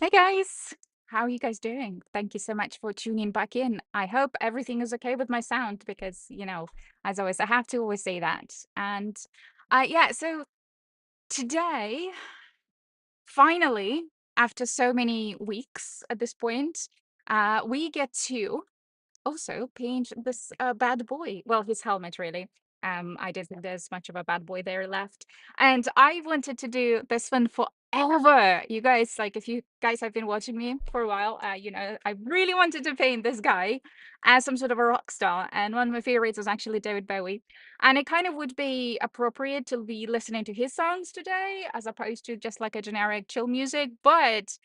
Hey guys, how are you guys doing? Thank you so much for tuning back in. I hope everything is okay with my sound because, as always, I have to always say that. And yeah, so today, finally, after so many weeks at this point, we get to also paint this bad boy. Well, his helmet, really. I didn't think there's much of a bad boy there left. And I wanted to do this one forever. You guys, like, if you guys have been watching me for a while, I really wanted to paint this guy as some sort of a rock star. And one of my favorites was actually David Bowie. And it kind of would be appropriate to be listening to his songs today, as opposed to just like a generic chill music. But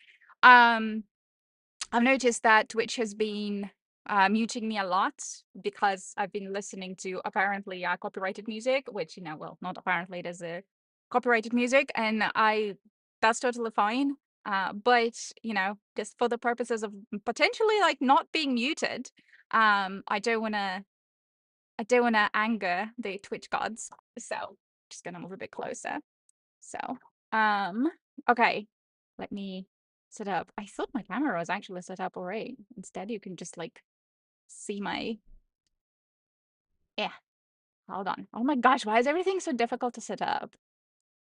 um I've noticed that Twitch has been muting me a lot because I've been listening to apparently copyrighted music, which, well, not apparently, it is a copyrighted music, and that's totally fine. But, just for the purposes of potentially like not being muted, I don't wanna anger the Twitch gods. So just gonna move a bit closer. So, okay, let me set up. I thought my camera was actually set up already. Instead, you can just like see my, yeah, hold on. Oh my gosh, why is everything so difficult to set up?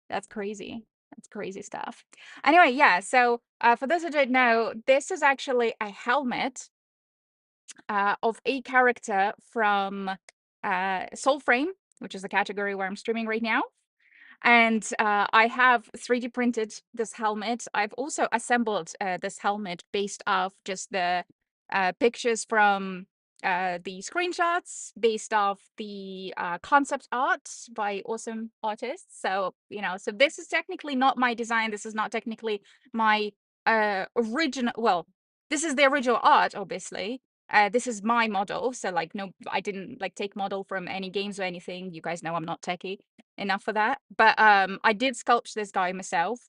That's crazy. That's crazy stuff. Anyway, yeah, so for those who don't know, this is actually a helmet of a character from Soulframe, which is the category where I'm streaming right now. And I have 3D printed this helmet. I've also assembled this helmet based off just the pictures from the screenshots, based off the concept art by awesome artists. So, so this is technically not my design. This is not technically my original, well, this is the original art, obviously. This is my model. So like, no, I didn't like take model from any games or anything. You guys know I'm not techie enough for that. But I did sculpt this guy myself.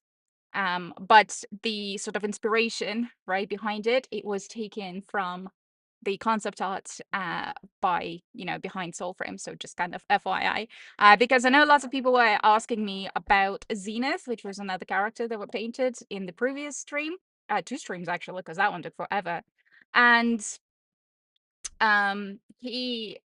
But the sort of inspiration right behind it, it was taken from the concept art by behind Soulframe. So just kind of FYI, because I know lots of people were asking me about Zenith, which was another character that were painted in the previous stream, 2 streams actually, because that one took forever. And he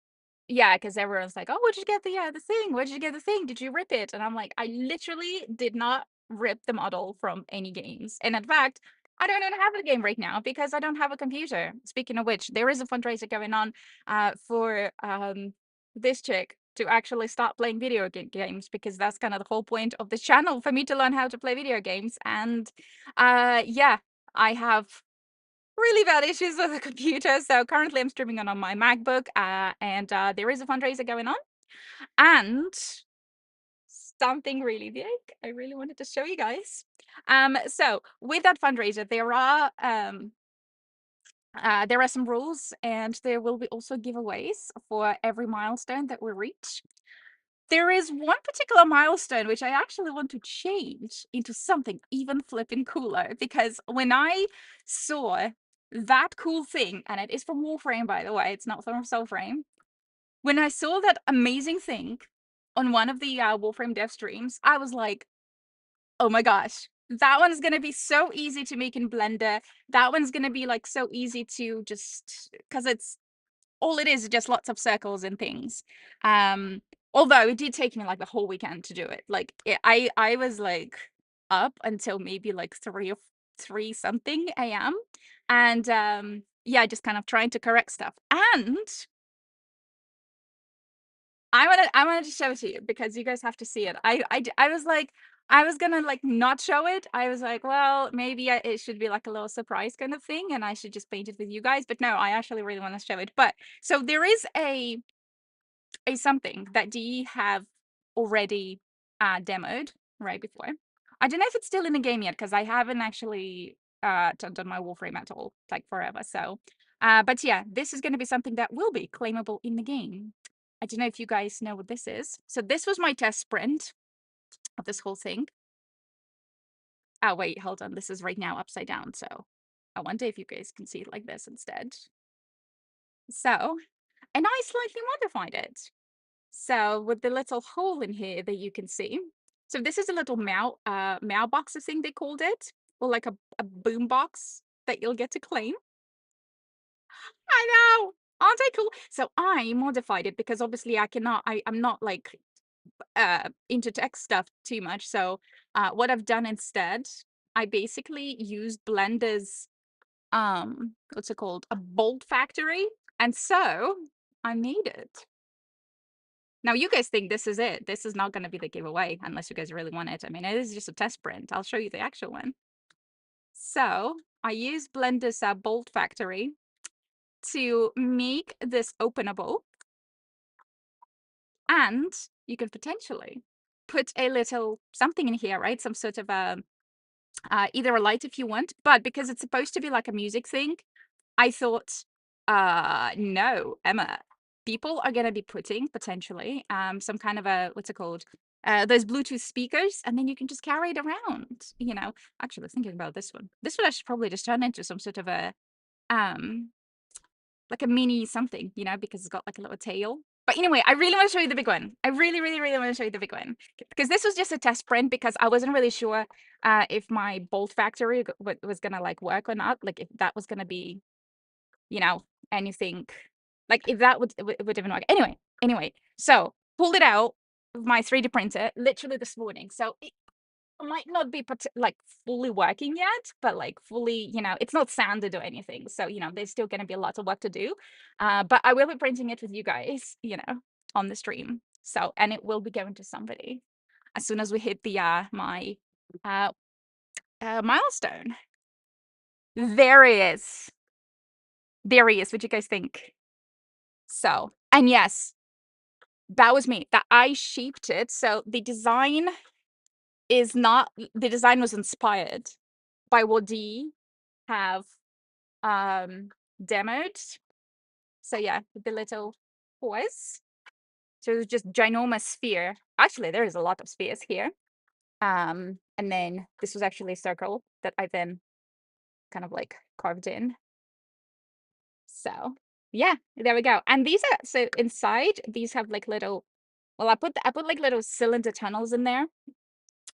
yeah, because everyone's like, "Oh, where'd you get the thing? Where'd you get the thing? Did you rip it?" And I'm like, "I literally did not rip the model from any games. And in fact, I don't even have the game right now because I don't have a computer." Speaking of which, there is a fundraiser going on for this chick to actually start playing video games, because that's kind of the whole point of this channel, for me to learn how to play video games. And yeah, I have really bad issues with the computer. So currently I'm streaming on my MacBook, and there is a fundraiser going on. And something really big I really wanted to show you guys. So with that fundraiser, there are some rules, and there will be also giveaways for every milestone that we reach. There is one particular milestone which I actually want to change into something even flipping cooler, because when I saw that cool thing, and it is from Warframe, by the way, it's not from Soulframe. When I saw that amazing thing on one of the Warframe dev streams, I was like, oh my gosh, that one's gonna be so easy to make in Blender. That one's gonna be like so easy to just, because it's all it is just lots of circles and things. Although it did take me like the whole weekend to do it. Like I was like up until maybe like 3 something a.m. and yeah, just kind of trying to correct stuff. And I wanted to show it to you because you guys have to see it. I was like, I was gonna like not show it. I was like, well, maybe it should be like a little surprise kind of thing, and I should just paint it with you guys. But no, I actually really want to show it. But so there is a something that DE have already demoed right before. I don't know if it's still in the game yet, because I haven't actually done my Warframe at all, like forever. So, but yeah, this is going to be something that will be claimable in the game. I don't know if you guys know what this is. So this was my test sprint of this whole thing. Oh, wait, hold on. This is right now upside down. So I wonder if you guys can see it like this instead. So, and I slightly modified it. So with the little hole in here that you can see. So this is a little mailbox, I think they called it, or like a boom box that you'll get to claim. I know. Aren't they cool? So I modified it because obviously I'm not like into tech stuff too much. So what I've done instead, I basically used Blender's what's it called? A bolt factory. And so I made it. Now you guys think this is it. This is not gonna be the giveaway unless you guys really want it. I mean, it is just a test print. I'll show you the actual one. So I used Blender's bolt factory to make this openable, and you can potentially put a little something in here, right? Some sort of either a light if you want, but because it's supposed to be like a music thing, I thought, no, Emma, people are gonna be putting potentially some kind of a what's it called? Those Bluetooth speakers, and then you can just carry it around. You know, actually, I was thinking about this one. This one I should probably just turn into some sort of a um like a mini something, you know, because it's got like a little tail. But anyway, I really want to show you the big one. I really, really, really want to show you the big one because this was just a test print because I wasn't really sure if my bolt factory was gonna like work or not. Like if that was gonna be, you know, anything, like if that would even work. Anyway, so pulled it out of my 3D printer literally this morning. So might not be like fully working yet, but like fully, you know, it's not sanded or anything. So, you know, there's still going to be a lot of work to do. But I will be printing it with you guys, you know, on the stream. So, and it will be going to somebody as soon as we hit the my uh, milestone. There he is. There he is. What do you guys think? So, and yes, that was me. That I shaped it. So the design is not, the design was inspired by what D have demoed. So yeah, the little toys. So it's just ginormous sphere. Actually, there is a lot of spheres here. And then this was actually a circle that I then kind of like carved in. So yeah, there we go. And these are, so inside these have like little, well, I put like little cylinder tunnels in there.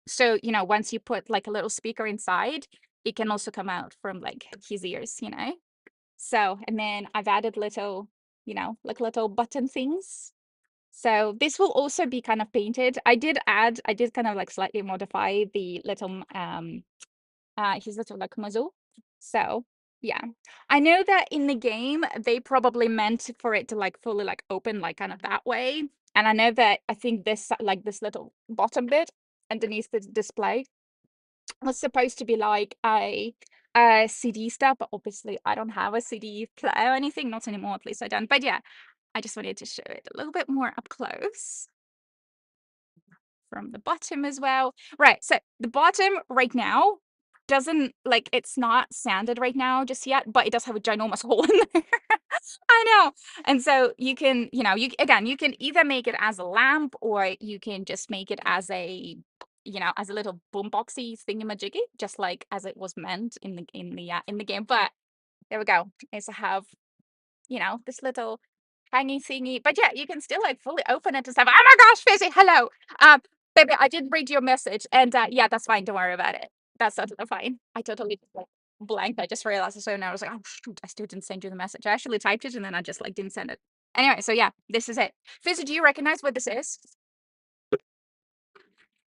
So, you know, once you put like a little speaker inside, it can also come out from like his ears, you know? So, and then I've added little, you know, like little button things. So this will also be kind of painted. I did kind of like slightly modify the little, his little like muzzle. So yeah, I know that in the game, they probably meant for it to like fully like open like kind of that way. And I know that I think this like this little bottom bit underneath the display was supposed to be like a CD stuff, but obviously I don't have a CD player or anything, not anymore, at least I don't. But yeah, I just wanted to show it a little bit more up close from the bottom as well. Right, so the bottom right now doesn't, like, it's not sanded right now just yet, but it does have a ginormous hole in there. I know. And so you can, you know, you can either make it as a lamp or you can just make it as a, you know, as a little boomboxy thingamajiggy, just like as it was meant in the game. But there we go. I also have, you know, this little hangy thingy. But yeah, you can still like fully open it and stuff. Oh my gosh, Fizzy, hello. Baby, I did read your message, and yeah, that's fine. Don't worry about it. That's totally fine. I totally just, like, blanked. I just realized it, so now I was like, oh shoot, I still didn't send you the message. I actually typed it and then I just like didn't send it. Anyway, so yeah, this is it. Fizzy, do you recognize what this is?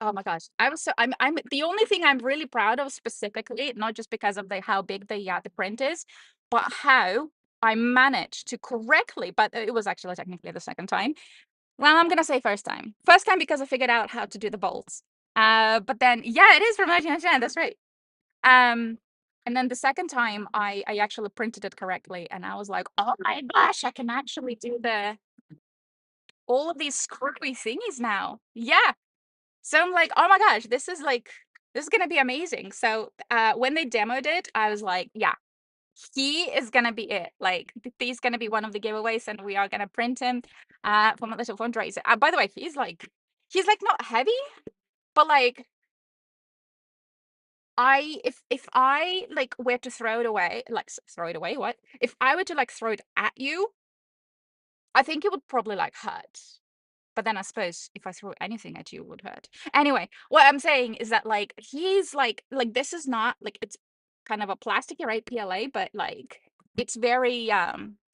Oh my gosh. I'm the only thing I'm really proud of specifically, not just because of the how big the print is, but how I managed to correctly, but it was actually technically the second time. Well, I'm gonna say first time. First time because I figured out how to do the bolts. But then yeah, it is from 1999, that's right. Um, and then the second time I actually printed it correctly and I was like, oh my gosh, I can actually do the all of these screwy thingies now. Yeah. So I'm like, oh my gosh, this is gonna be amazing. So when they demoed it, I was like, yeah, he is gonna be it. Like he's gonna be one of the giveaways, and we are gonna print him from a little fundraiser. By the way, he's like not heavy, but like if I like were to throw it away, like throw it away, what? If I were to like throw it at you, I think it would probably like hurt. But then I suppose if I threw anything at you, it would hurt. Anyway, what I'm saying is that like he's like this is not like it's kind of a plasticky, right? PLA, but like it's very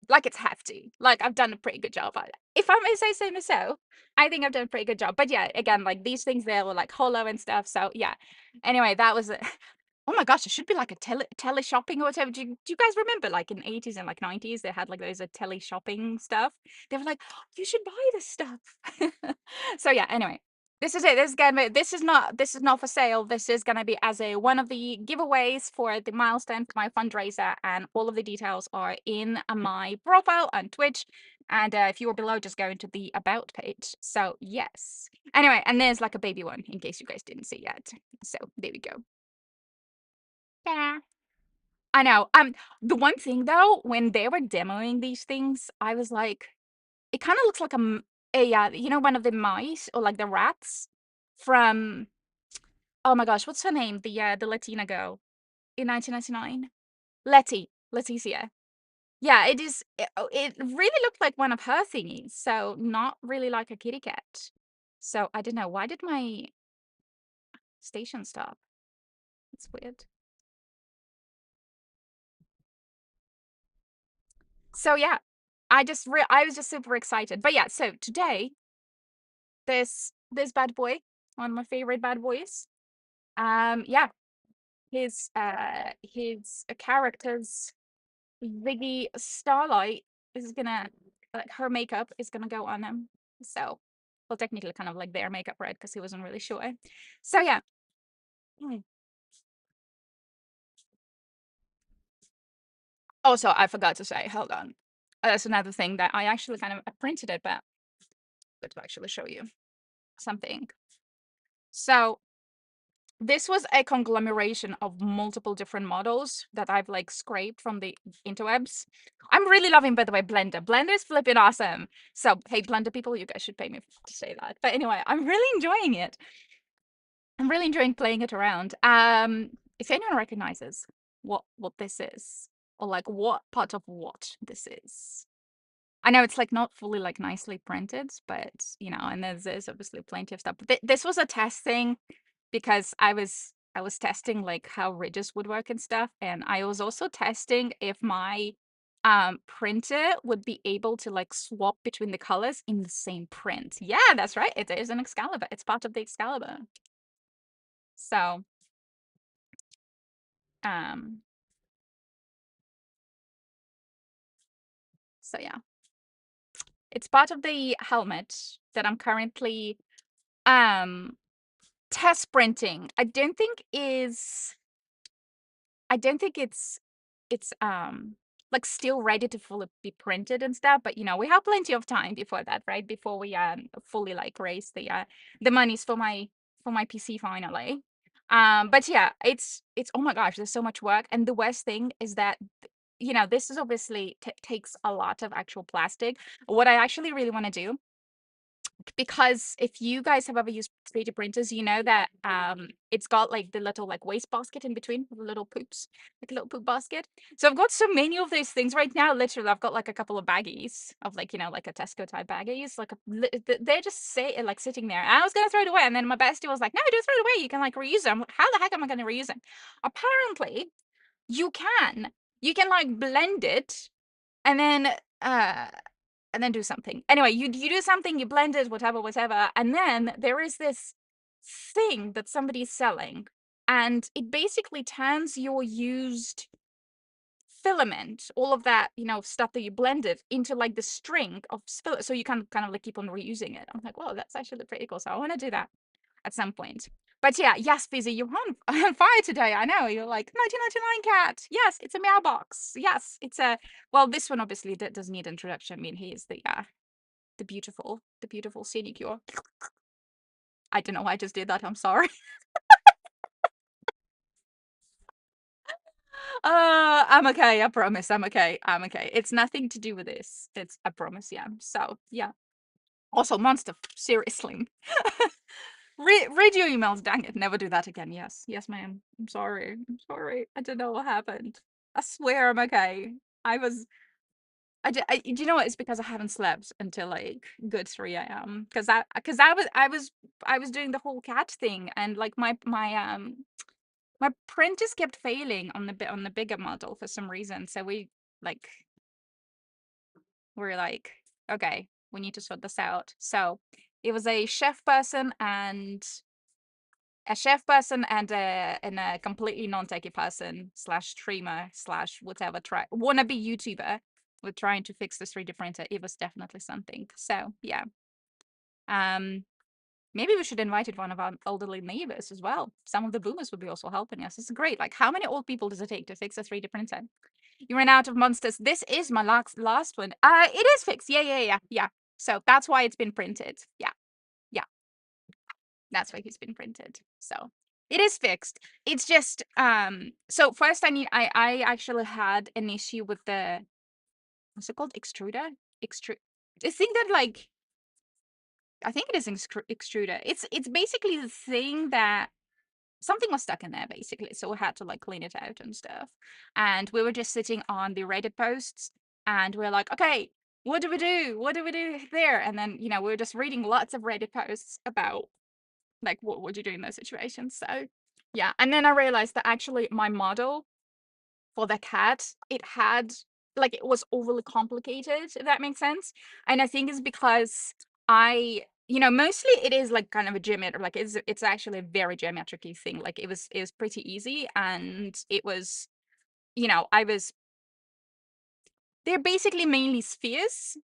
like it's hefty. Like I've done a pretty good job at it. If I may say so myself, I think I've done a pretty good job. But yeah, again, like these things there were like hollow and stuff. So yeah. Anyway, that was it. Oh my gosh, it should be like a tele shopping or whatever. Do you guys remember like in 80s and like 90s they had like those tele shopping stuff? They were like, you should buy this stuff. So yeah, anyway. This is it. This is not for sale. This is gonna be as a one of the giveaways for the milestone for my fundraiser, and all of the details are in my profile on Twitch. And if you were below, just go into the about page. So yes. Anyway, and there's like a baby one in case you guys didn't see yet. So there we go. Yeah. I know. The one thing though, when they were demoing these things, I was like, it kind of looks like you know, one of the mice or like the rats from, oh my gosh, what's her name? The Latina girl in 1999. Leticia. Yeah, it is. It really looked like one of her thingies, so not really like a kitty cat. So I don't know. Why did my station stop? It's weird. So yeah, I was just super excited. But yeah, so today this bad boy, one of my favorite bad boys. Yeah, his character's Ziggy Starlight is gonna like her makeup is gonna go on him. So, well, technically, kind of like their makeup, right? Because he wasn't really sure. So yeah. Hmm. Also, I forgot to say. Hold on. That's another thing that I actually kind of I printed it, but to actually show you something. So this was a conglomeration of multiple different models that I've like scraped from the interwebs. I'm really loving, by the way, Blender. Blender is flipping awesome. So, hey, Blender people, you guys should pay me to say that. But anyway, I'm really enjoying it. I'm really enjoying playing it around. If anyone recognizes what this is, or like what part of what this is. I know it's like not fully like nicely printed, but you know, and there's obviously plenty of stuff. But this was a test thing because I was testing like how ridges would work and stuff, and I was also testing if my printer would be able to like swap between the colors in the same print. Yeah, that's right. It is an Excalibur. It's part of the Excalibur. So, um, so yeah, it's part of the helmet that I'm currently um test printing. I don't think it's like still ready to fully be printed and stuff, but you know, we have plenty of time before that, right? Before we fully like raise the monies for my PC finally. But yeah, it's oh my gosh, there's so much work. And the worst thing is that you know, this is obviously takes a lot of actual plastic. What I actually really want to do, because if you guys have ever used 3D printers, you know that it's got like the little like waste basket in between with the little poops, like a little poop basket. So I've got so many of those things right now. Literally, I've got like a couple of baggies of like, you know, like a Tesco type baggies. Like they're just like sitting there. And I was gonna throw it away, and then my bestie was like, "No, don't throw it away. You can like reuse them." How the heck am I gonna reuse them? Apparently, you can. You can like blend it, and then uh and then do something. Anyway, you do something, you blend it, whatever, and then there is this thing that somebody's selling, and it basically turns your used filament, all of that, you know, stuff that you blended into like the string of so you can kind of like keep on reusing it. I'm like, whoa, that's actually pretty cool. So I want to do that at some point. But yeah, yes, Fizzy, you're on fire today. I know. You're like 1999 cat. Yes, it's a meow box. Yes, it's a well, this one obviously that doesn't need introduction. I mean, he is the beautiful Sinecure. I don't know why I just did that. I'm sorry. I'm okay. I promise. I'm okay. I'm okay. It's nothing to do with this. It's I promise. Yeah. So yeah. Also, monster. Seriously. Read your emails. Dang it. Never do that again. Yes. Yes, ma'am. I'm sorry. I'm sorry. I don't know what happened. I swear I'm okay. I was Do you know what? It's because I haven't slept until like good 3 a.m. Because I was doing the whole cat thing, and like my print just kept failing on the bigger model for some reason. So like we're like, okay, we need to sort this out. So it was a chef person and a completely non-techie person slash streamer slash whatever wannabe YouTuber with trying to fix this 3D printer. It was definitely something. So yeah. Um Maybe we should invite one of our elderly neighbors as well. Some of the boomers would be also helping us. It's great. Like, how many old people does it take to fix a 3D printer? You ran out of monsters. This is my last one. It is fixed. Yeah. So that's why it's been printed. Yeah. That's why it's been printed. So it is fixed. It's just so first I actually had an issue with the, what's it called? Extruder? The thing that like, I think it is extruder. It's basically the thing that something was stuck in there basically. So we had to like clean it out and stuff. And we were just sitting on the Reddit posts and we're like, okay, what do we do? What do we do there? And then, we were just reading lots of Reddit posts about like what would you do in those situations. So yeah. And then I realized that actually my model for the cat, it was overly complicated, if that makes sense. And I think it's because mostly it is like kind of a geometric, like it's actually a very geometric thing. Like it was pretty easy, and it was, I was they're basically mainly spheres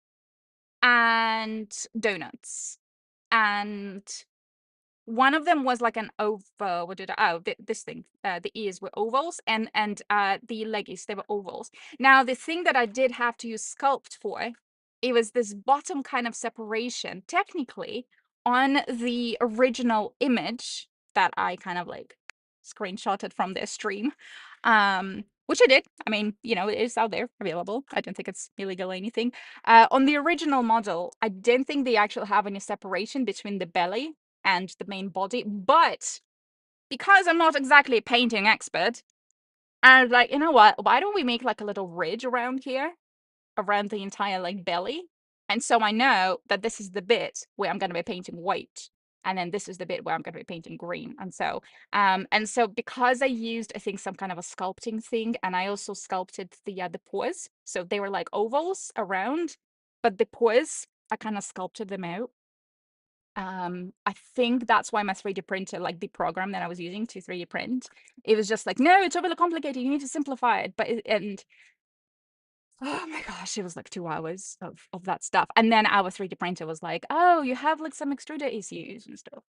and donuts. And one of them was like an oval. What did I? Oh, this thing. The ears were ovals, and the leggies, they were ovals. Now the thing that I did have to use sculpt for, it was this bottom kind of separation. Technically, on the original image that I kind of like screenshotted from their stream, which I did. I mean, it is out there available. I don't think it's illegal or anything. On the original model, I don't think they actually have any separation between the belly and the main body. But because I'm not exactly a painting expert, I was like, you know what? Why don't we make like a little ridge around here, around the entire like belly? And so I know that this is the bit where I'm going to be painting white. And then this is the bit where I'm going to be painting green. And so because I used, I think, some kind of a sculpting thing, and I also sculpted the paws. So they were like ovals around, but the paws, I kind of sculpted them out. I think that's why my 3D printer, like the program that I was using to 3D print, it was just like, no, it's overly complicated. You need to simplify it. And oh my gosh, it was like 2 hours of that stuff. And then our 3D printer was like, oh, you have like some extruder issues and stuff.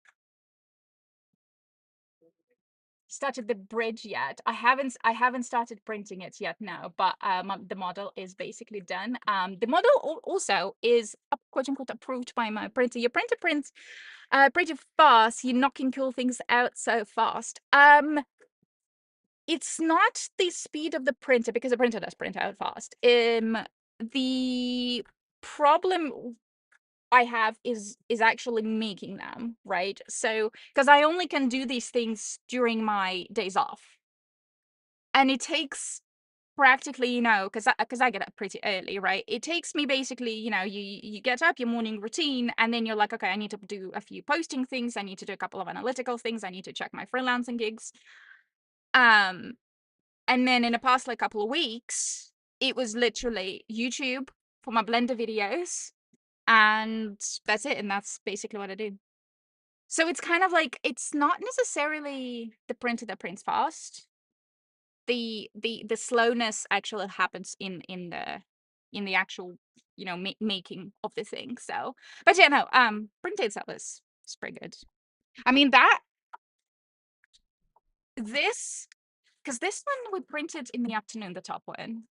Started the bridge yet. I haven't started printing it yet now, but the model is basically done. The model also is quote unquote approved by my printer. Your printer prints pretty fast. You're knocking cool things out so fast. It's not the speed of the printer, because the printer does print out fast. The problem I have is actually making them, right? So, because I only can do these things during my days off, and it takes practically, because I get up pretty early, right? It takes me basically, you get up, your morning routine, and then you're like, okay, I need to do a few posting things, I need to do a couple of analytical things, I need to check my freelancing gigs. And then in the past like couple of weeks, it was literally YouTube for my Blender videos, and that's it. And that's basically what I do. So it's kind of like, it's not necessarily the printer that prints fast. The slowness actually happens in the actual making of the thing. So, but yeah, no, printed itself is pretty good. I mean, this because this one we printed in the afternoon, the top one.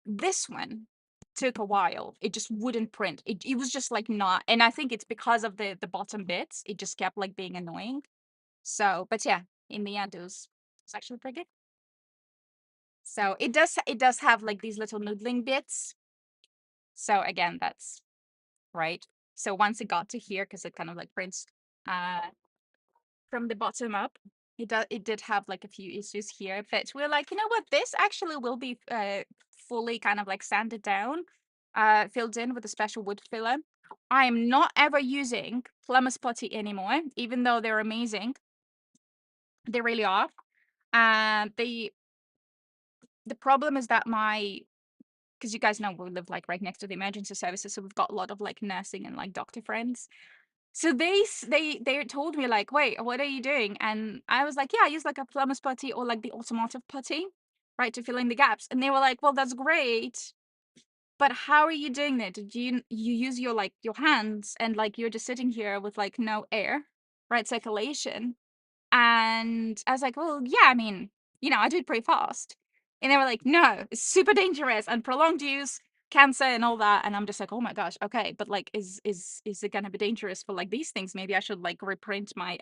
This one took a while. It just wouldn't print. It was just like not, and I think it's because of the bottom bits. It just kept like being annoying. So, but yeah, in the end, it's actually pretty good. So it does have like these little noodling bits. So again, that's right. So once it got to here, because it kind of like prints from the bottom up, it did have like a few issues here, but we're like, you know what, this actually will be fully kind of like sanded down filled in with a special wood filler. I am not ever using plumber's putty anymore, even though they're amazing. They really are. And the problem is that because you guys know we live like right next to the emergency services, so we've got a lot of like nursing and like doctor friends. So they told me like, wait, what are you doing? And I was like, yeah, I use like a plumber's putty or like the automotive putty, right, to fill in the gaps. And they were like, well, that's great, but how are you doing that? Did you use your like your hands and like you're just sitting here with like no air, right, circulation? And I was like, well, yeah, I mean, I do it pretty fast. And they were like, no, it's super dangerous and prolonged use, cancer and all that. And I'm just like, oh my gosh, okay, but like, is it gonna be dangerous for like these things? Maybe I should like reprint my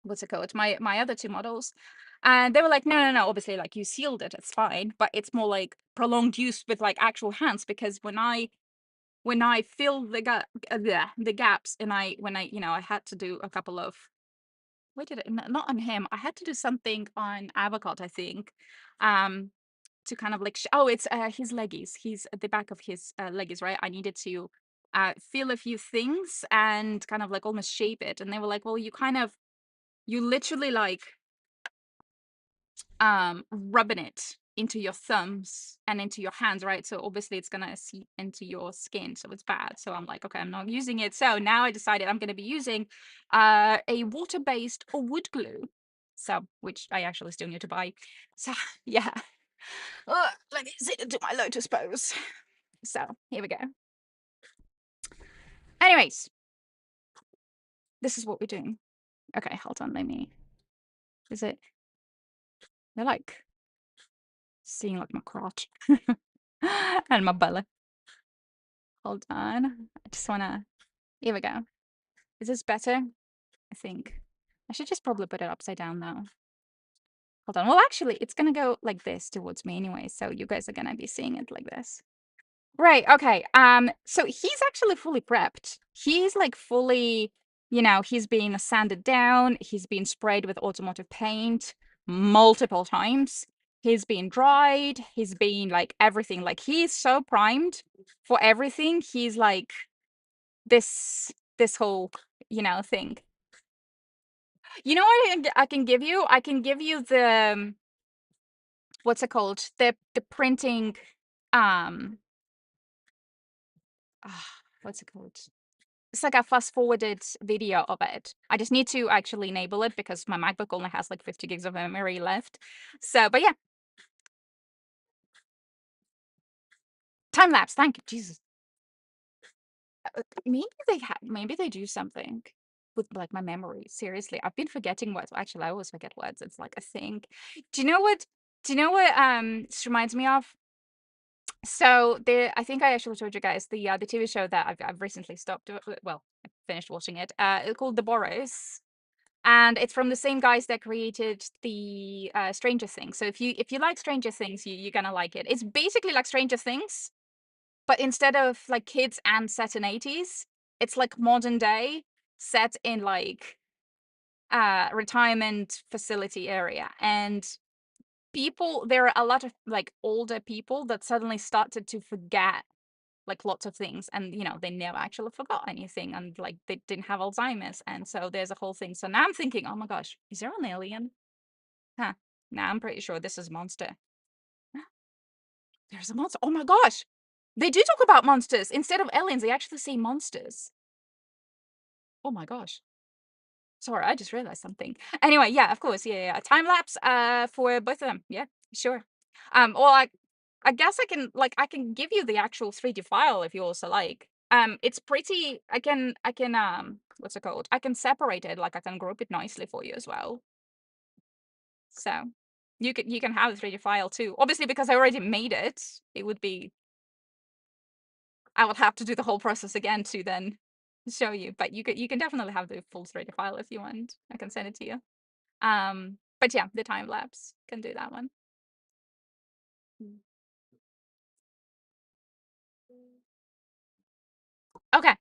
what's it called? My other two models. And they were like, no, no, no. Obviously, like you sealed it, it's fine, but it's more like prolonged use with like actual hands because when I fill the gaps and I had to do a couple of what did it not on him. I had to do something on Avocad, I think, um, to kind of like it's his leggies. He's at the back of his leggies, right? I needed to feel a few things and kind of like almost shape it. And they were like, well, you literally like rubbing it into your thumbs and into your hands, right? So obviously it's gonna seep into your skin, so it's bad. So I'm like, okay, I'm not using it. So now I decided I'm gonna be using a water-based wood glue. So which I actually still need to buy. So yeah. Let me sit into my lotus pose. So here we go. Anyways, this is what we're doing. Okay, hold on, let me. Is it? They're like seeing like my crotch and my belly. Hold on. I just wanna. Here we go. Is this better? I think. I should just probably put it upside down now. Hold on. Well, actually, it's gonna go like this towards me anyway, so you guys are gonna be seeing it like this. Right, okay. So he's actually fully prepped. He's like fully, he's been sanded down, he's been sprayed with automotive paint multiple times. He's been dried, he's been like everything. Like he's so primed for everything. He's like this whole, thing. You know what I can give you? I can give you the what's it called? The printing um what's it called? It's like a fast forwarded video of it. I just need to actually enable it because my MacBook only has like 50 gigs of memory left. So, but yeah, time lapse. Thank you, Jesus. Maybe they do something with like my memory. Seriously, I've been forgetting words. Actually, I always forget words. It's like a thing. Do you know what? Do you know what? This reminds me of. So I think I actually told you guys the TV show that I've recently stopped. Well, I finished watching it. It's called The Boroughs, and it's from the same guys that created the Stranger Things. So if you like Stranger Things, you're gonna like it. It's basically like Stranger Things, but instead of like kids and set in 80s, it's like modern day set in like retirement facility area. And there are a lot of like older people that suddenly started to forget like lots of things, and they never actually forgot anything, and like they didn't have Alzheimer's, and so there's a whole thing. So now I'm thinking, oh my gosh, is there an alien? Huh. Now I'm pretty sure this is monster. There's a monster. Oh my gosh, they do talk about monsters instead of aliens. They actually say monsters. Oh my gosh. Sorry, I just realized something. Anyway, yeah, of course, yeah. Time lapse for both of them. Yeah, sure. Or I guess I can give you the actual 3D file if you also like. It's pretty. I can what's it called? I can separate it. Like I can group it nicely for you as well. So you can have the 3D file too. Obviously, because I already made it, it would be. I would have to do the whole process again to then show you. But you can definitely have the full 3D file if you want. I can send it to you. But yeah, the time lapse can do that one. Okay,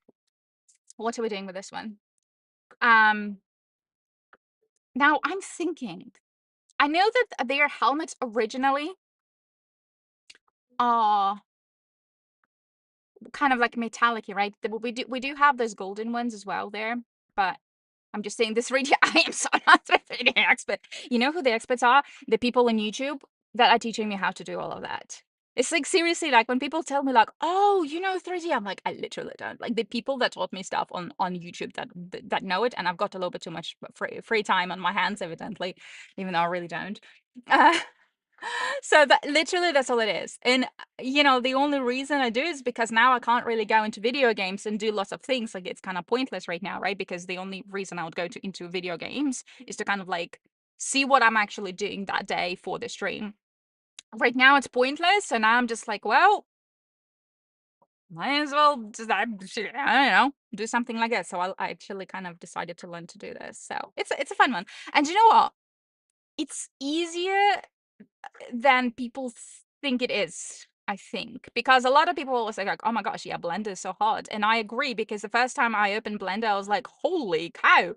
what are we doing with this one? Um, Now I'm thinking. I know that their helmets originally are kind of like metallic, right? We do have those golden ones as well there, but I'm just saying this radio. I am so not a radio expert. You know who the experts are? The people on YouTube that are teaching me how to do all of that. It's like seriously, like when people tell me like, "Oh, you know 3D," I'm like, I literally don't. Like the people that taught me stuff on YouTube that know it, and I've got a little bit too much free time on my hands, evidently, even though I really don't. Uh, so that literally that's all it is. And the only reason I do is because now I can't really go into video games and do lots of things. Like it's kind of pointless right now, right? Because the only reason I would go into video games is to kind of like see what I'm actually doing that day for the stream. Right now it's pointless, and I'm just like, well, might as well just, I don't know, do something like that. So I actually kind of decided to learn to do this. So it's a fun one. And you know what? It's easier than people think it is, I think. Because a lot of people always say like, oh my gosh, yeah, Blender is so hard. And I agree, because the first time I opened Blender, I was like, holy cow.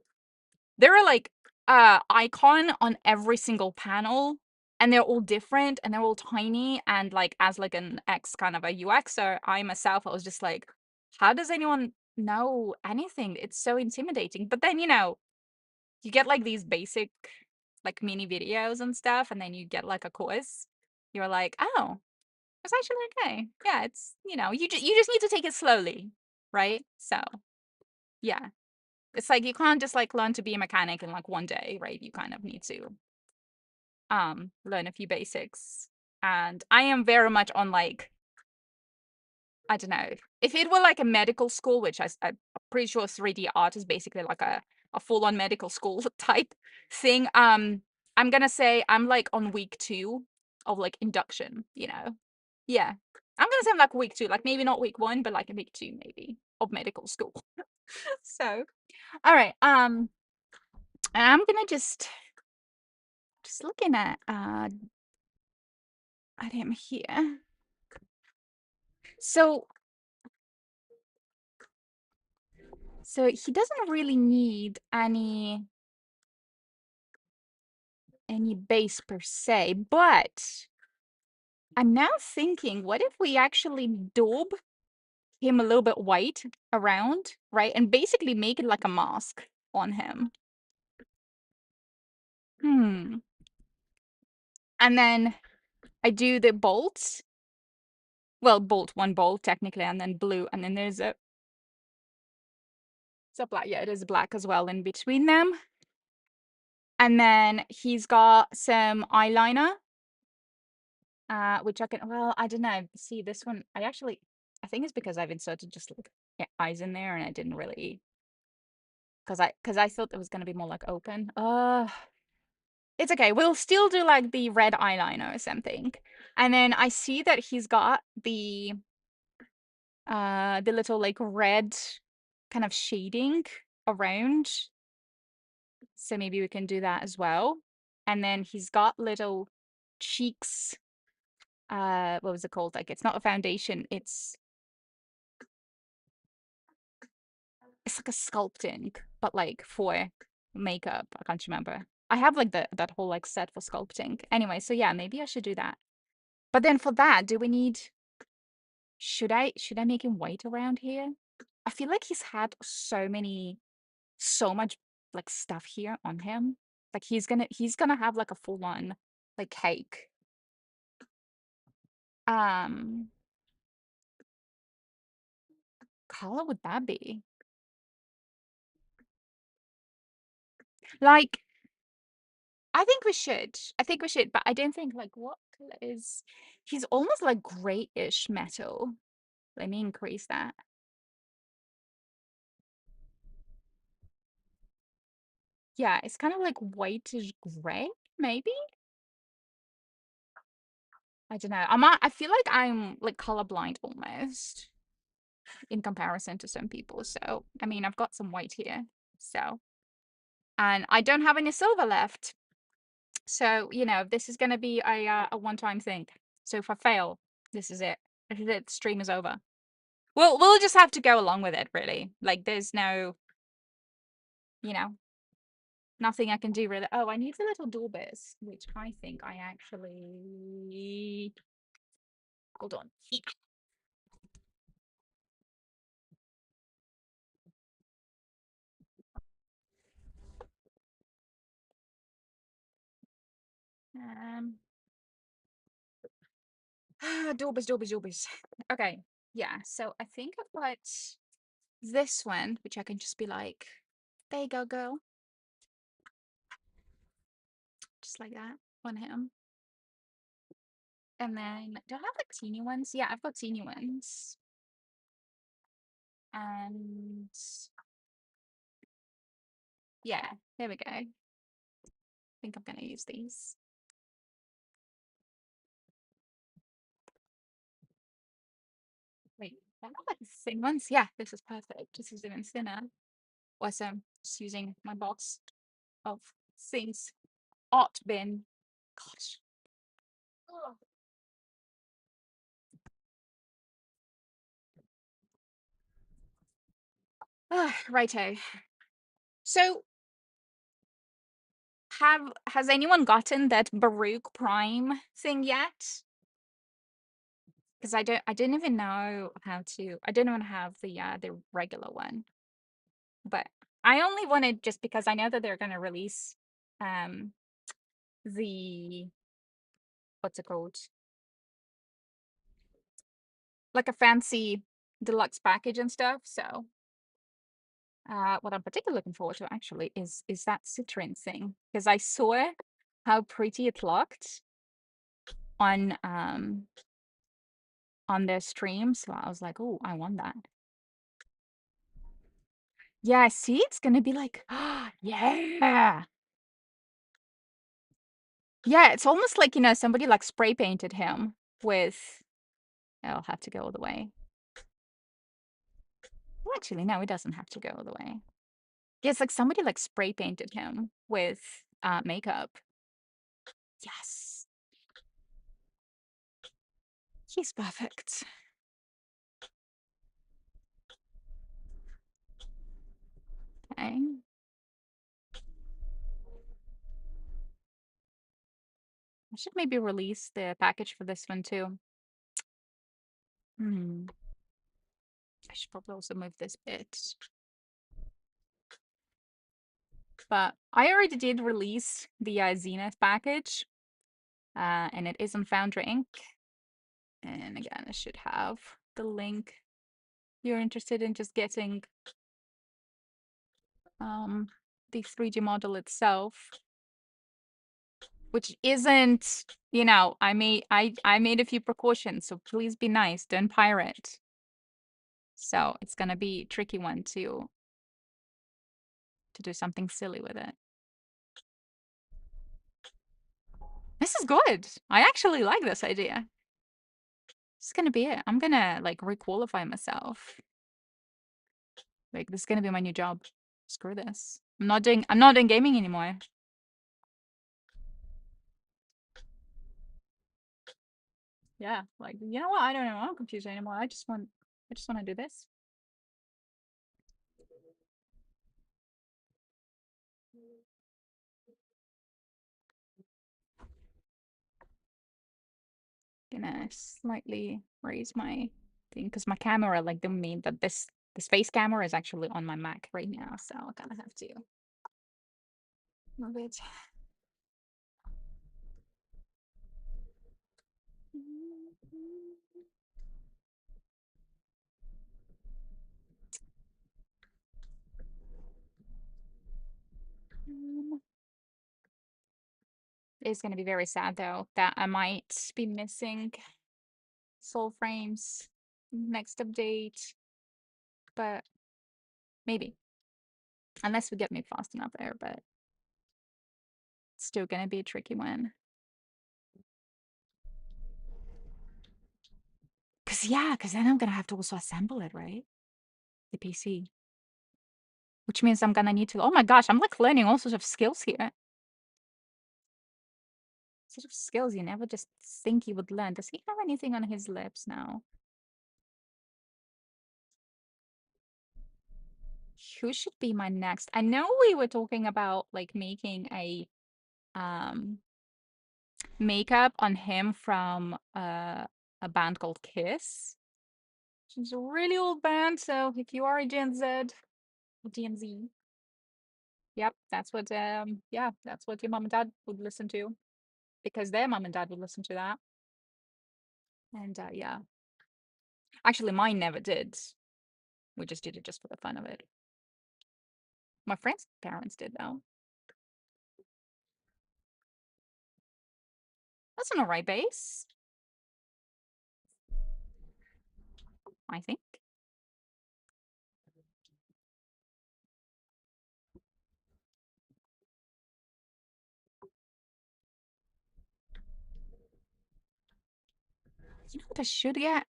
There are like icon on every single panel, and they're all different and they're all tiny. And like as like an ex kind of a UXer, I myself, I was just like, how does anyone know anything? It's so intimidating. But then, you get like these basic like mini videos and stuff, and then you get like a course. You're like, oh, it's actually okay. Yeah, it's you just need to take it slowly, right? So yeah, it's like you can't just like learn to be a mechanic in like one day, right? You kind of need to learn a few basics. And I am very much on like, I don't know. If it were like a medical school, which I'm pretty sure 3D art is basically like a full-on medical school type thing. I'm gonna say I'm like on week 2 of like induction. Yeah. I'm gonna say I'm like week 2, like maybe not week 1, but like a week 2 maybe of medical school. So, all right. And I'm gonna just looking at him here. So he doesn't really need any base per se, but I'm now thinking, what if we actually daub him a little bit white around, right? And basically make it like a mask on him. And then I do the bolts. Well, one bolt technically, and then blue, and then there's a it's a black. Yeah, it is black as well in between them. And then he's got some eyeliner, which I don't know. See, this one, I think it's because I've inserted just like eyes in there, and I didn't really, because I thought it was gonna be more like open. It's okay. We'll still do like the red eyeliner or something. And then I see that he's got the little like red kind of shading around. So maybe we can do that as well. And then he's got little cheeks. What was it called? Like it's not a foundation, it's like a sculpting, but like for makeup. I can't remember. I have like that whole like set for sculpting. Anyway, so yeah, maybe I should do that. But then for that, do we need should I make him white around here? I feel like he's had so much like stuff here on him. Like he's gonna have like a full on like cake. Um, color would that be? Like, I think we should. I think we should, but I don't think like what color is. He's almost like grayish metal. Let me increase that. Yeah, it's kind of like whitish gray, maybe. I don't know. I feel like I'm like colorblind almost in comparison to some people. So, I mean, I've got some white here. So, and I don't have any silver left. So, this is going to be a one-time thing. So if I fail, this is it. This is it. Stream is over. We'll just have to go along with it, really. Like, there's no, you know, nothing I can do, really. Oh, I need the little doorbells, which I think I actually... Hold on. Um, Dorbers. Okay, yeah. So I think I've got this one, which I can just be like, there you go, girl. Just like that on him. And then, do I have like teeny ones? Yeah, I've got teeny ones. And yeah, there we go. I think I'm gonna use these. Wait, do I have like the thin ones? Yeah, this is perfect. This is even thinner. Awesome. Just using my box of things. Art bin. Gosh. Oh. Righto. So has anyone gotten that Baruch Prime thing yet? Because I didn't even know how to. I didn't even have the regular one, but I only wanted just because I know that they're gonna release um the what's it called, like a fancy deluxe package and stuff. So what I'm particularly looking forward to actually is that citrine thing because I saw how pretty it looked on on their stream. So I was like, oh, I want that. Yeah, see, it's gonna be like, yeah. Yeah, it's almost like, somebody like spray painted him with, I'll have to go all the way. Well, actually, no, it doesn't have to go all the way. Yeah, it's like somebody like spray painted him with makeup. Yes. He's perfect. Okay. I should maybe release the package for this one too. Hmm. I should probably also move this bit. But I already did release the Zenith package. And it is on Foundry Inc. And again, I should have the link. You're interested in just getting the 3D model itself, which isn't, I made a few precautions, so please be nice, don't pirate. So it's gonna be a tricky one to do something silly with it. This is good. I actually like this idea. This is gonna be it. I'm gonna like requalify myself. Like this is gonna be my new job. Screw this. I'm not doing gaming anymore. Yeah, like you know what? I don't know. I'm confused anymore. I just want to do this. Gonna slightly raise my thing because my camera, like, the mean that this face camera is actually on my Mac right now, so I kind of have to move it. It's gonna be very sad though that I might be missing soul frames next update, but maybe unless we get me fast enough there, but it's still gonna be a tricky one. Cause then I'm gonna have to also assemble it, right? The PC. Which means I'm gonna need to, oh my gosh, I'm like learning all sorts of skills here. Sort of skills you never just think you would learn. Does he have anything on his lips now? Who should be my next? I know we were talking about like making a makeup on him from a band called Kiss. It's a really old band, so if you are a Gen Z, DMZ, yep, that's what yeah, that's what your mom and dad would listen to. because their mom and dad would listen to that. And yeah, actually, mine never did. We just did it just for the fun of it. My friend's parents did though. That's an alright base, I think. You know what I should get?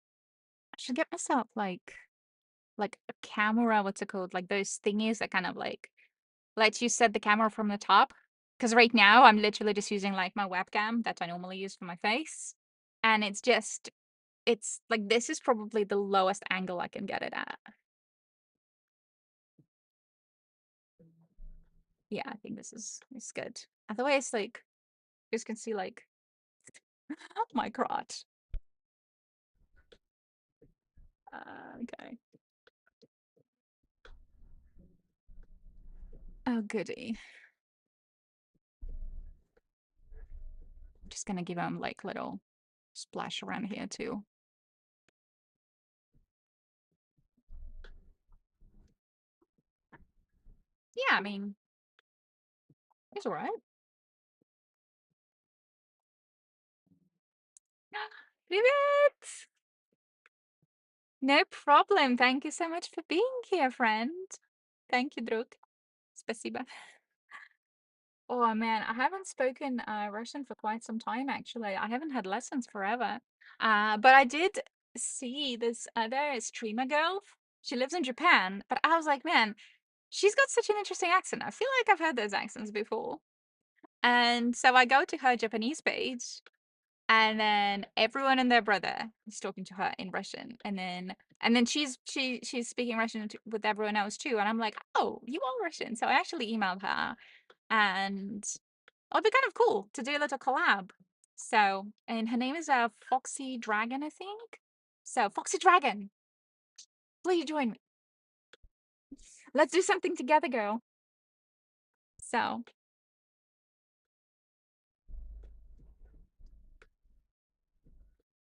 I should get myself like a camera. What's it called? Like those thingies that kind of like lets you set the camera from the top. Because right now I'm literally just using like my webcam that I normally use for my face, and it's like this is probably the lowest angle I can get it at. Yeah, I think this is it's good. Otherwise, like you just can see like my crotch. Okay. Oh goody. Just gonna give him like little splash around here too. Yeah, I mean, it's all right. Привет! No problem. Thank you so much for being here, friend. Thank you, друг. Спасибо. Oh man, I haven't spoken Russian for quite some time actually. I haven't had lessons forever. But I did see this other streamer girl. She lives in Japan, but I was like, man, she's got such an interesting accent. I feel like I've heard those accents before. And so I go to her Japanese page, and then everyone and their brother is talking to her in Russian, and then she's speaking Russian with everyone else too. And I'm like, oh, you are Russian. So I actually emailed her, and it'll be kind of cool to do a little collab. So, and her name is Foxy Dragon, I think. So Foxy Dragon, please join me. Let's do something together, girl. So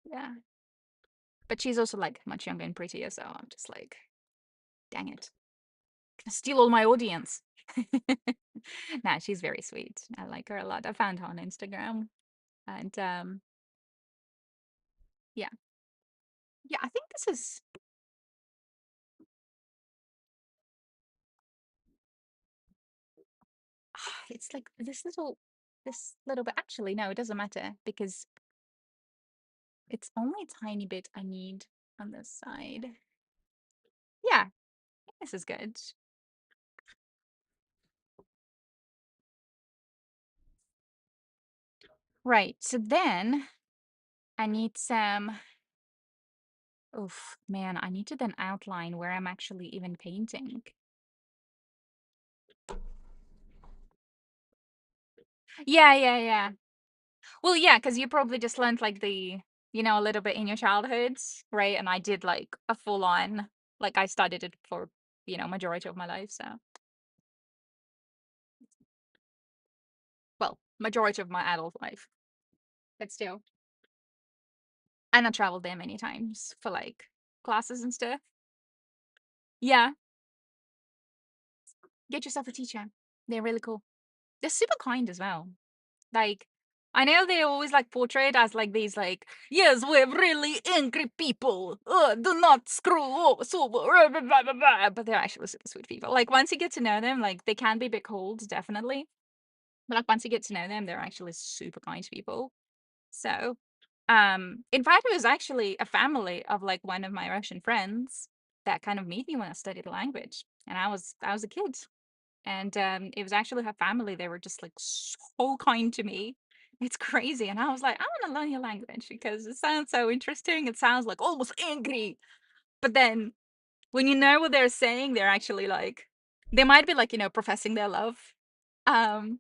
yeah, but she's also like much younger and prettier. So I'm just like, dang it, gonna steal all my audience. Nah, she's very sweet. I like her a lot. I found her on Instagram, and yeah, yeah. I think this is. It's like this little bit. Actually, no, it doesn't matter because it's only a tiny bit I need on this side. Yeah, this is good. Right. So then I need some. Oof, man, I need to then outline where I'm actually even painting. Yeah, yeah, yeah. Well, yeah, because you probably just learned like a little bit in your childhood, right? And I did like a full on, like I studied it for, majority of my life. So, well, majority of my adult life, but still. And I traveled there many times for like classes and stuff. Yeah, get yourself a teacher. They're really cool. They're super kind as well. Like, I know they're always like portrayed as like these like, yes, we're really angry people. Do not screw up, so blah, blah, blah, blah, blah," but they're actually super sweet people. Like once you get to know them, like they can be a bit cold, definitely. But like once you get to know them, they're actually super kind people. So, in fact, it was actually a family of like one of my Russian friends that kind of made me want to study the language, and I was a kid, and it was actually her family. They were just like so kind to me. It's crazy, and I was like, I want to learn your language because it sounds so interesting. It sounds like almost angry, but then when you know what they're saying, they're actually like they might be like professing their love, um,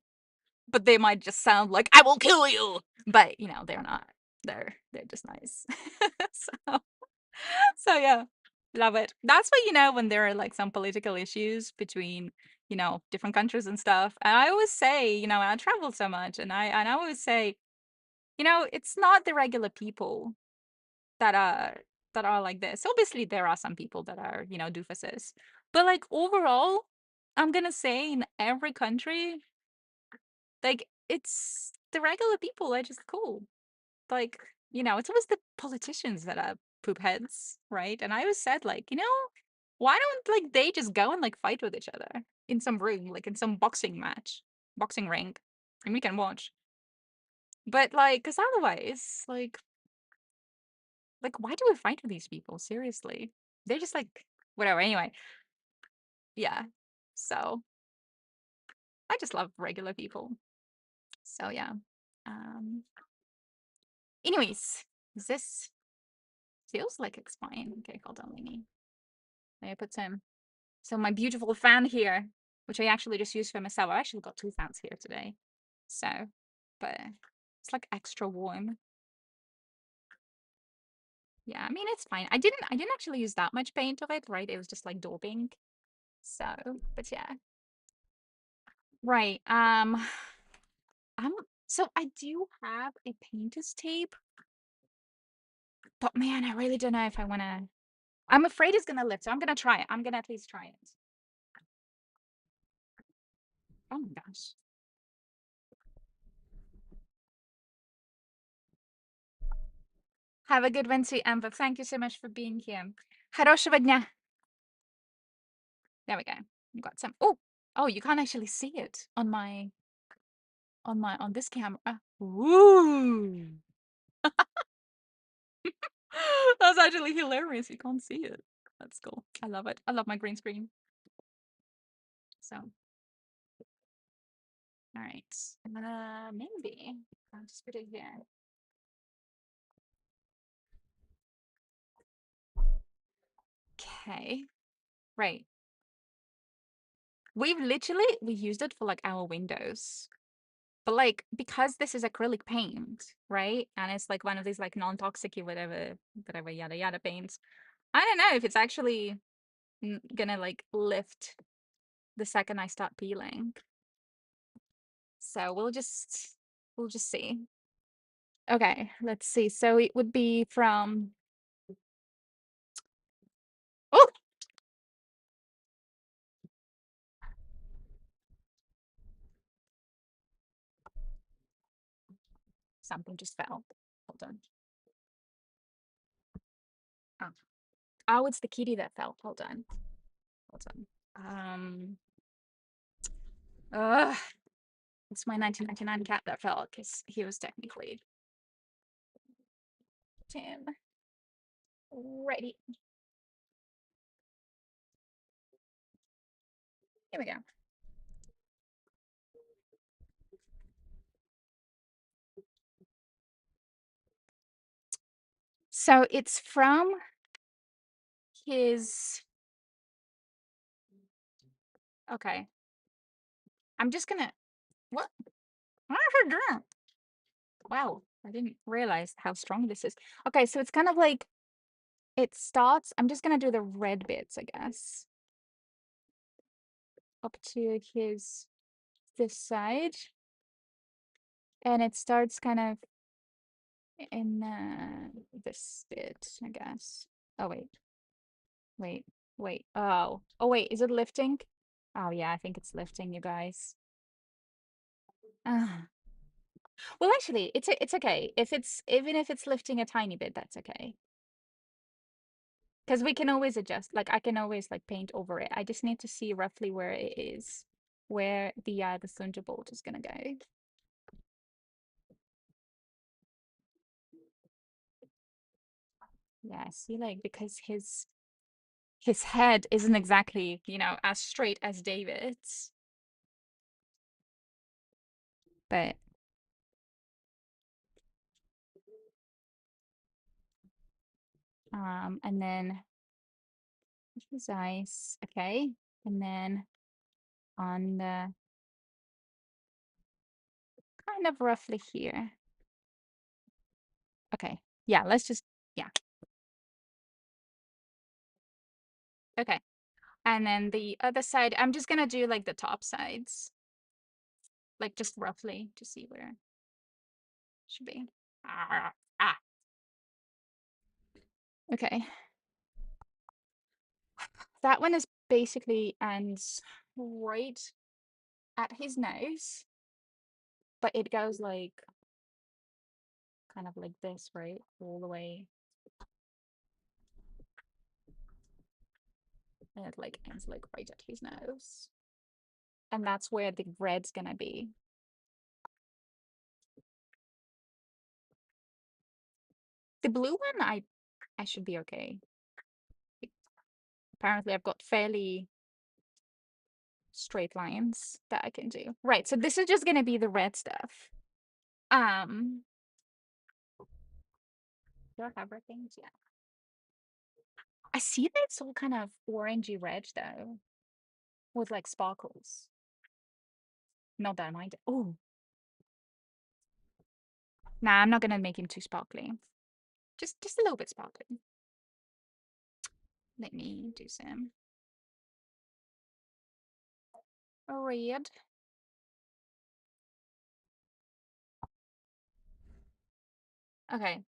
but they might just sound like I will kill you, but they're not. They're just nice. so so yeah, love it. That's what when there are like some political issues between different countries and stuff. And I always say, I travel so much, and I always say You know, it's not the regular people that are like this. Obviously, there are some people that are, you know, doofuses. But like overall, I'm gonna say in every country, like it's the regular people are just cool. Like, you know, it's always the politicians that are poop heads, right? And I always said, like, you know, why don't like they just go and like fight with each other in some room, like in some boxing match, boxing ring, and we can watch. But like, because otherwise, like, why do we fight with these people? Seriously, they're just like whatever. Anyway, yeah. So I just love regular people. So yeah. Um. Anyways, this feels like it's fine. Okay, hold on, Lainey. Let me put some. So my beautiful fan here, which I actually just used for myself. I actually got two fans here today. So, but it's like extra warm. Yeah, I mean it's fine. I didn't actually use that much paint of it, right? It was just like daubing. So, but yeah. Right. I'm so I do have a painter's tape, but man, I really don't know if I wanna. I'm afraid it's gonna lift, so I'm gonna try it. I'm gonna at least try it. Oh my gosh. Have a good one too, Amber. Thank you so much for being here. Хорошего дня. There we go. We got some. Oh, oh, you can't actually see it on my on this camera. Ooh. That's actually hilarious. You can't see it. That's cool. I love it. I love my green screen. So, all right. Maybe I'll just put it here. Okay. Right. We used it for like our windows. But like because this is acrylic paint, right? And it's like one of these like non-toxic whatever yada yada paints. I don't know if it's actually gonna like lift the second I start peeling. So we'll just see. Okay, let's see. So it would be from oh something just fell. Hold on. Oh. Oh, it's the kitty that fell. Hold on. Hold on. Ugh. It's my 1999 cat that fell because he was technically Tim. Righty. Here we go. So it's from his. Okay. I'm just gonna. What? What did I do? Wow. I didn't realize how strong this is. Okay, so it's kind of like it starts. I'm just gonna do the red bits, I guess. Up to his this side. And it starts kind of in this bit, I guess. Oh wait. Wait. Wait. Oh. Oh wait, is it lifting? Oh yeah, I think it's lifting, you guys. Ah. Well, actually, it's okay. If it's even if it's lifting a tiny bit, that's okay. Because we can always adjust. Like I can always like paint over it. I just need to see roughly where it is, where the thunderbolt is gonna go. Yeah, see, like because his head isn't exactly, you know, as straight as David's. But and then his eyes, okay, and then on the kind of roughly here. Okay, yeah, let's just yeah. Okay. And then the other side, I'm just gonna do like the top sides, like just roughly to see where it should be. Ah. Okay. That one is basically ends right at his nose, but it goes like kind of like this, right? All the way. And it like ends like right at his nose. And that's where the red's gonna be. The blue one, I should be okay. Apparently I've got fairly straight lines that I can do. Right, so this is just gonna be the red stuff. Do I have red things? Yeah. I see that it's all kind of orangey red though, with like sparkles. Not that I mind. Oh, nah, I'm not gonna make him too sparkly. Just a little bit sparkly. Let me do some red. Okay.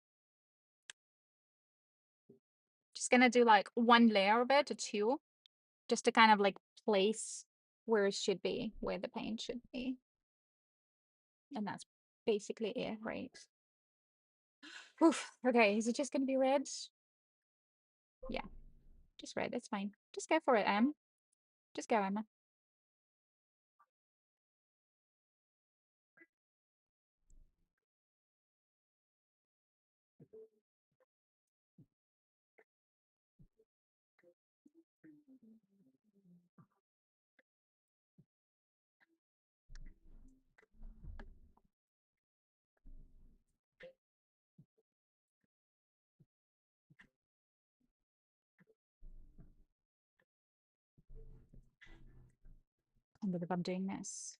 Just gonna do like one layer of it, or two, just to kind of like place where it should be, where the paint should be. And that's basically it, right? Oof. Okay, is it just gonna be red? Yeah, just red. It's fine. Just go for it, Em. Just go, Emma. I believe I'm doing this.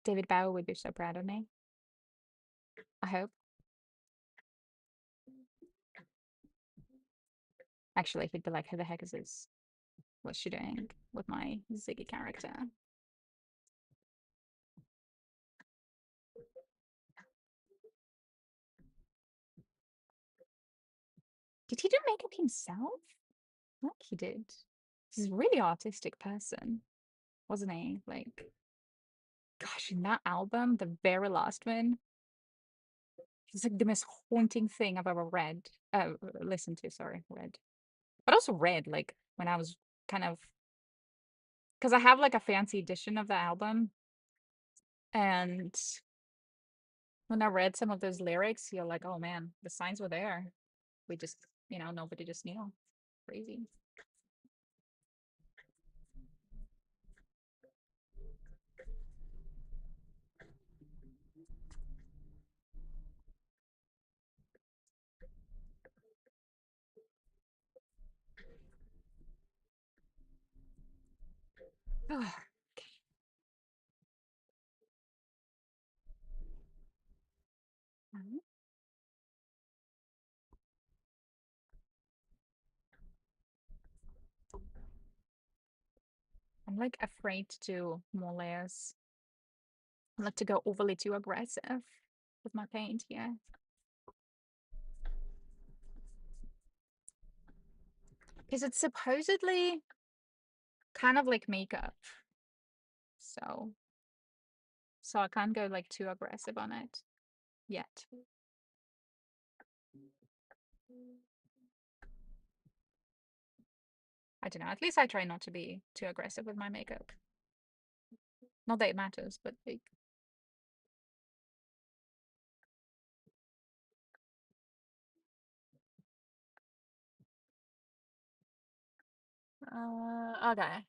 David Bowie would be so proud of me. I hope. Actually, he'd be like, who the heck is this? What's she doing with my Ziggy character? Did he do makeup himself? Like he did. He's a really artistic person, wasn't he? Like, gosh, in that album, the very last one, it's like the most haunting thing I've ever read. Listened to, sorry, read. But also read, like, when I was kind of, because I have like a fancy edition of the album, and when I read some of those lyrics, you're like, oh man, the signs were there. We just, nobody just knew. Crazy. Mhm. I'm like afraid to do more layers. I like to go overly too aggressive with my paint here. Because it's supposedly kind of like makeup. So I can't go like too aggressive on it yet. I don't know. At least I try not to be too aggressive with my makeup. Not that it matters, but like, okay.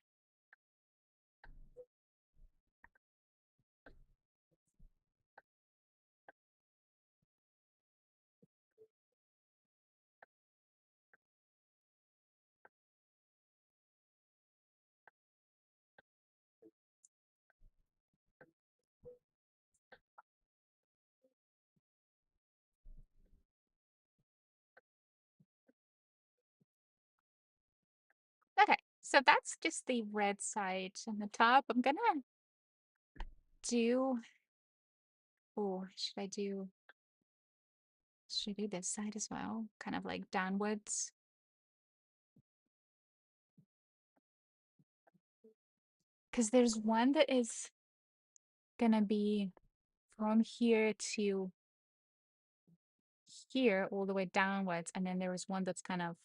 Okay, so that's just the red side on the top. I'm gonna do, oh, should I do Should I do this side as well? Kind of like downwards. Because there's one that is gonna be from here to here all the way downwards, and then there is one that's kind of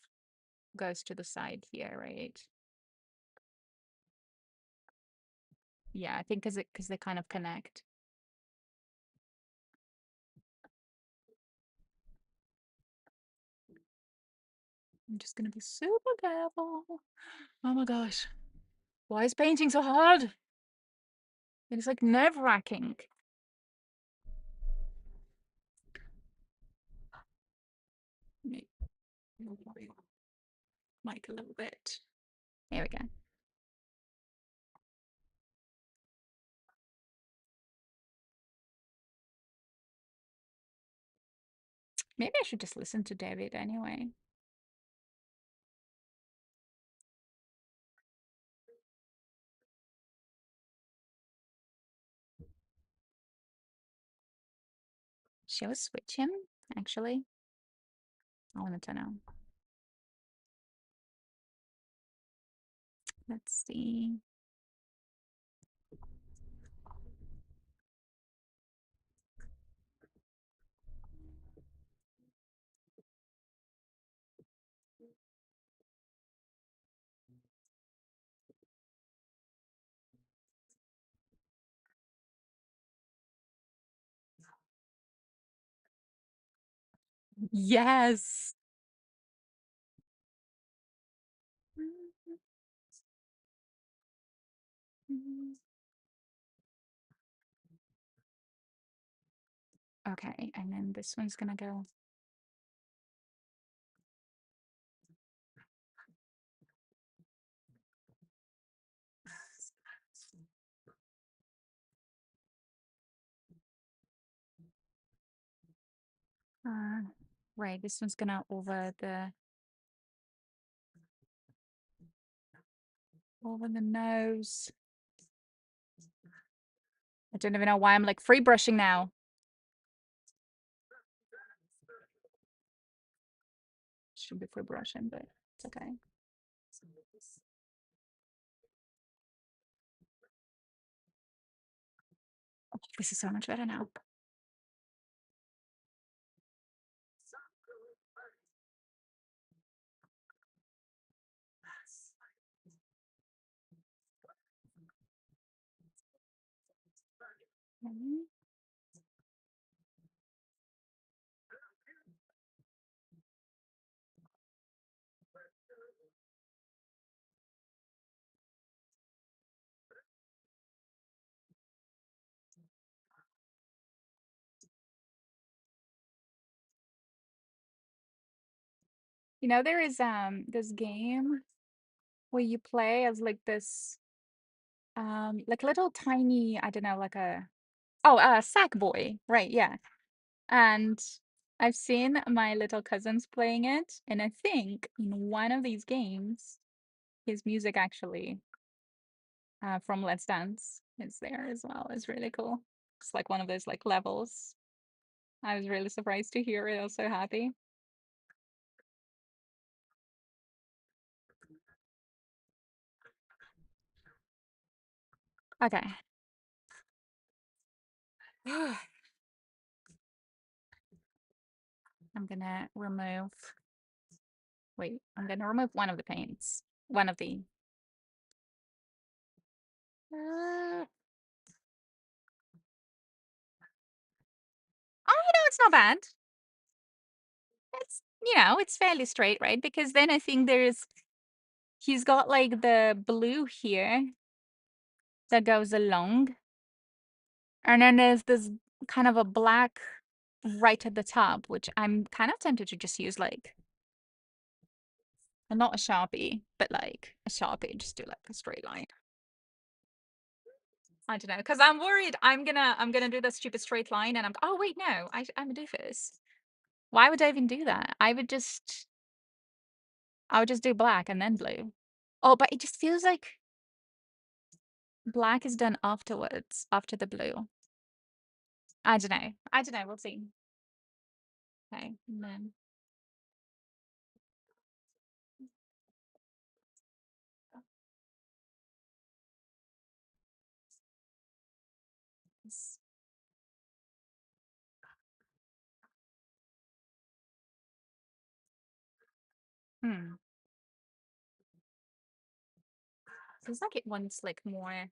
goes to the side here, right? Yeah, I think because they kind of connect. I'm just gonna be super careful. Oh my gosh. Why is painting so hard? It's like nerve-wracking. Maybe mic a little bit. There we go. Maybe I should just listen to David anyway. Shall we switch him, actually? I wanted to know. Let's see. Yes. Okay, and then this one's gonna go. Right, this one's gonna over the nose. I don't even know why I'm like free brushing now. Should be free brushing, but it's okay. Oh, this is so much better now. Mhm. You know, there is this game where you play as like this like little tiny, I don't know, like a sack boy, right? Yeah. And I've seen my little cousins playing it, and I think in one of these games, his music actually from Let's Dance is there as well. It's really cool. It's like one of those like levels. I was really surprised to hear it. I was so happy. Okay. I'm gonna remove. Wait, I'm gonna remove one of the paints. One of the. Oh, it's not bad. It's it's fairly straight, right? Because then I think he's got like the blue here that goes along, and then there's this kind of a black right at the top, which I'm kind of tempted to just use like not a Sharpie, but like a Sharpie, just do like a straight line. I don't know, because I'm worried I'm gonna do the stupid straight line, and oh wait, no, I'm a doofus. Why would I even do that? I would just do black and then blue. Oh, but it just feels like black is done afterwards, after the blue. I don't know. We'll see. Okay, and then this. Hmm. Feels like it wants like more.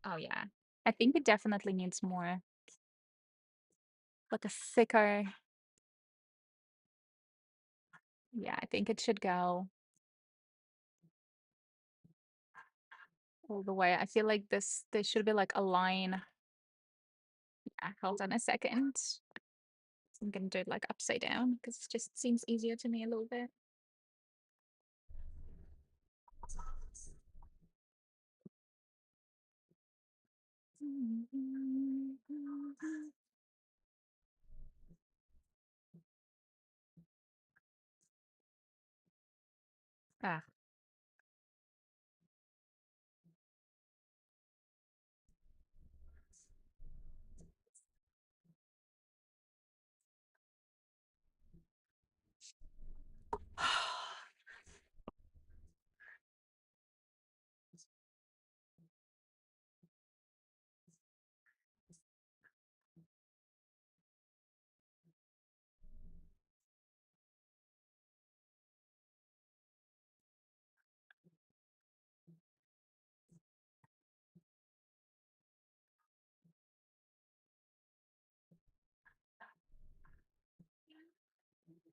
Oh yeah. I think it definitely needs more, like a thicker. Yeah, I think it should go all the way. I feel like this should be like a line. Yeah, hold on a second. I'm gonna do it like upside down because it just seems easier to me a little bit. Ah.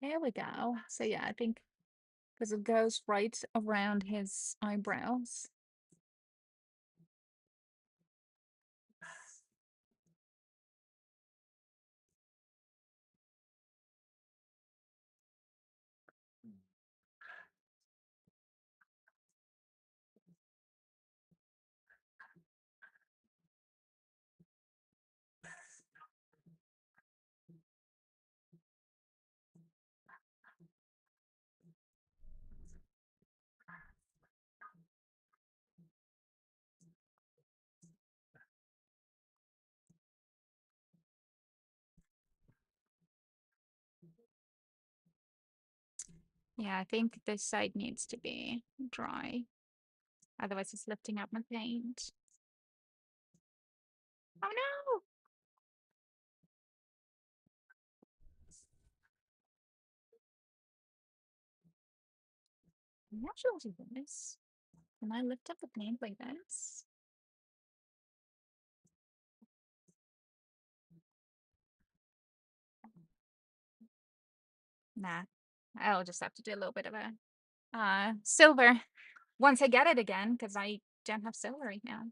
There we go. So yeah, I think because it goes right around his eyebrows. Yeah, I think this side needs to be dry. Otherwise it's lifting up my paint. Oh no! I'm not sure what to do this. Can I lift up the paint like this? Nah. I'll just have to do a little bit of a silver once I get it again, because I don't have silver right now.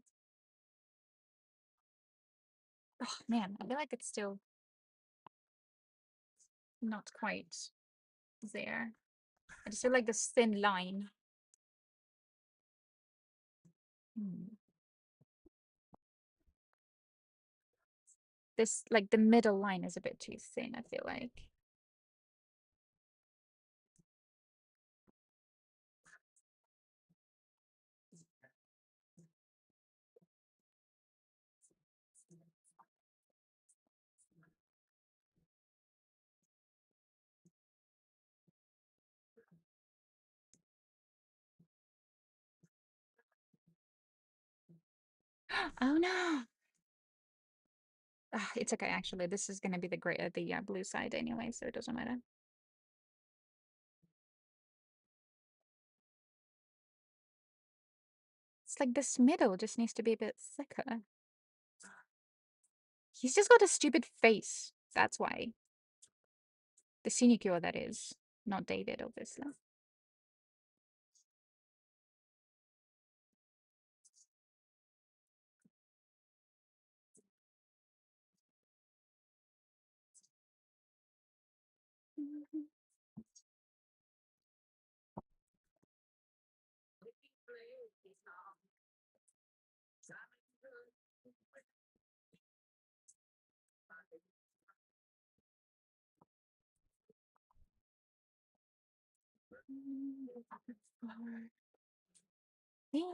Oh man, I feel like it's still not quite there. I just feel like this thin line. Hmm. This, like the middle line is a bit too thin, I feel like. Oh no! Ah, it's okay, actually. This is gonna be the gray, the blue side anyway, so it doesn't matter. It's like this middle just needs to be a bit thicker. He's just got a stupid face. That's why. The Sinecure, that is. Not David, obviously. Yeah.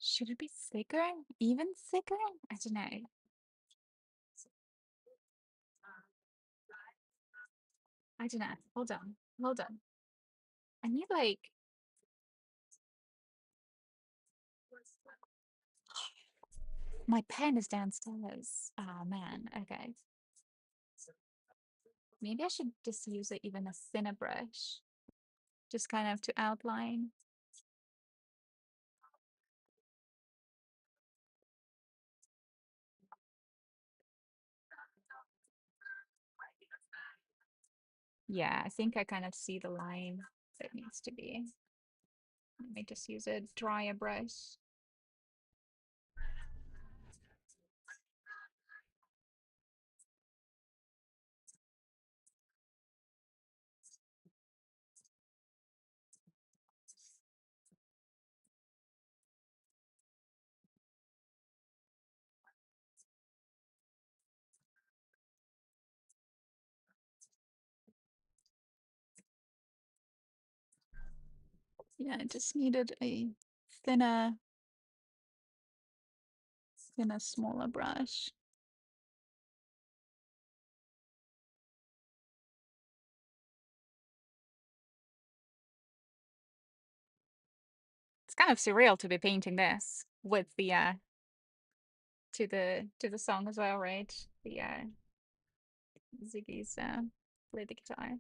Should it be thicker? Even thicker? I don't know. I don't know. Hold on. Hold on. I need like my pen is downstairs. Oh man. Okay. Maybe I should just use it even a thinner brush. Just kind of to outline. Yeah, I think I kind of see the line that needs to be. Let me just use a drier brush. Yeah, I just needed a thinner, smaller brush. It's kind of surreal to be painting this with the to the song as well, right? The Ziggy's play the guitar.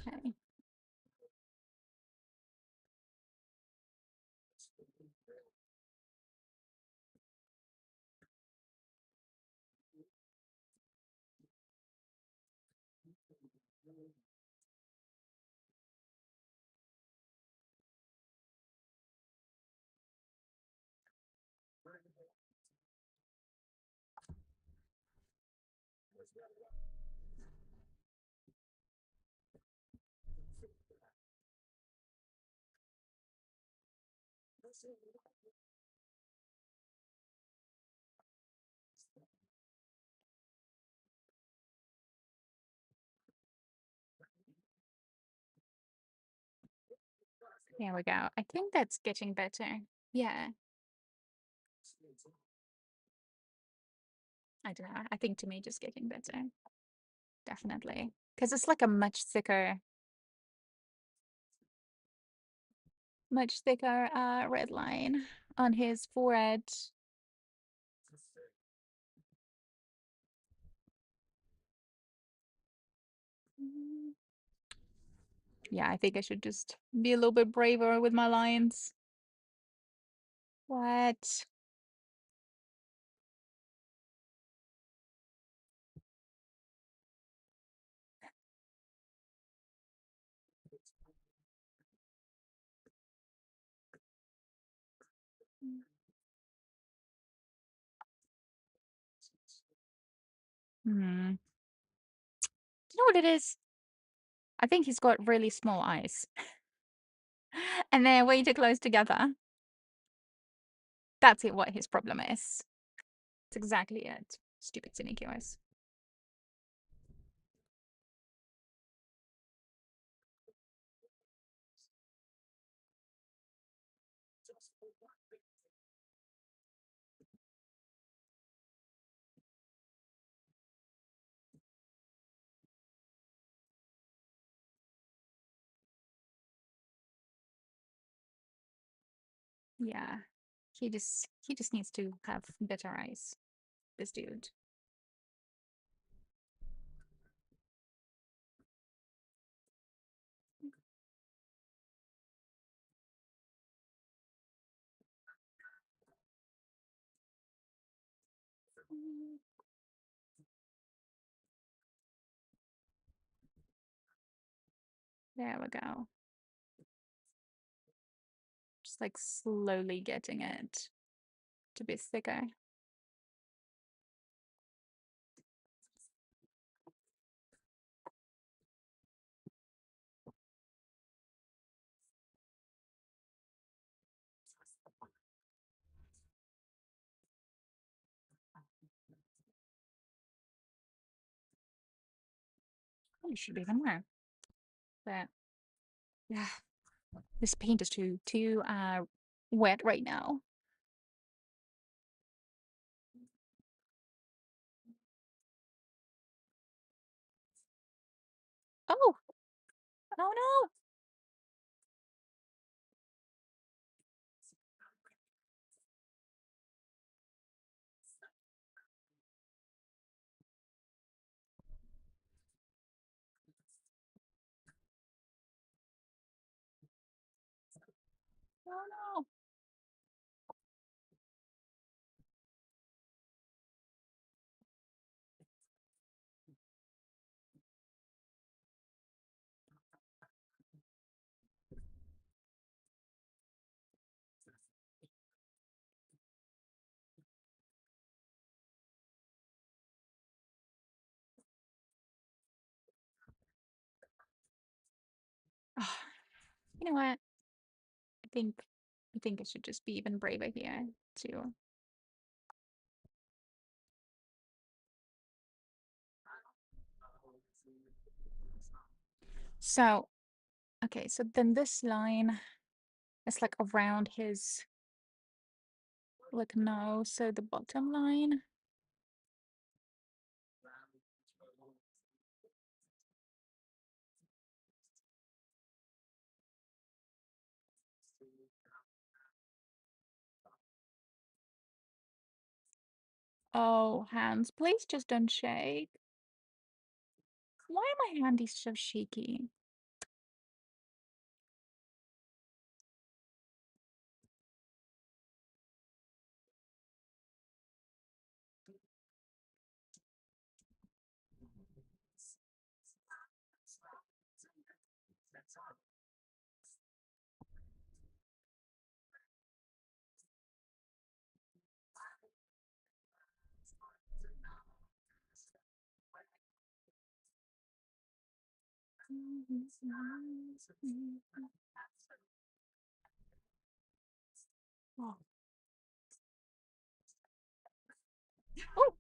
Okay. There we go. I think that's getting better. Yeah. I don't know. I think to me just getting better. Definitely. Because it's like a much thicker red line on his forehead. Yeah, I think I should just be a little bit braver with my lines. What? Hmm. Do you know what it is? I think he's got really small eyes. And they're way too close together. That's it, what his problem is. It's exactly it. Stupid Sinecures. Yeah. He just needs to have better eyes. This dude. There we go. Just like slowly getting it to be thicker. Oh, it should be somewhere. But yeah, this paint is too wet right now. Oh, oh no. Oh no. Oh, you know what? I think I think I should just be even braver here too. So, okay, so then this line is like around his like nose, so the bottom line. Oh, hands, please just don't shake. Why are my handies so shaky? Oh. Oh.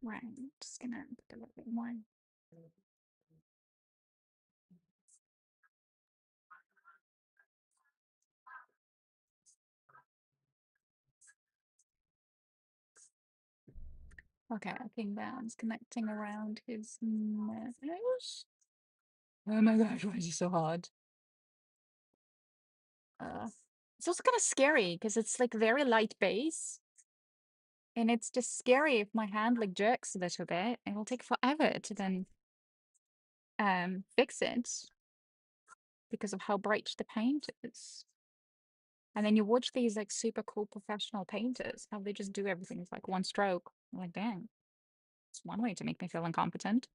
Right, I'm just gonna put a little bit more. Okay, I think that's connecting around his nose. Oh my gosh, why is it so hard? Uh, it's also kind of scary because it's like very light base. And it's just scary if my hand like jerks a little bit. It will take forever to then fix it because of how bright the paint is. And then you watch these like super cool professional painters, how they just do everything with like one stroke. I'm like, dang, it's one way to make me feel incompetent.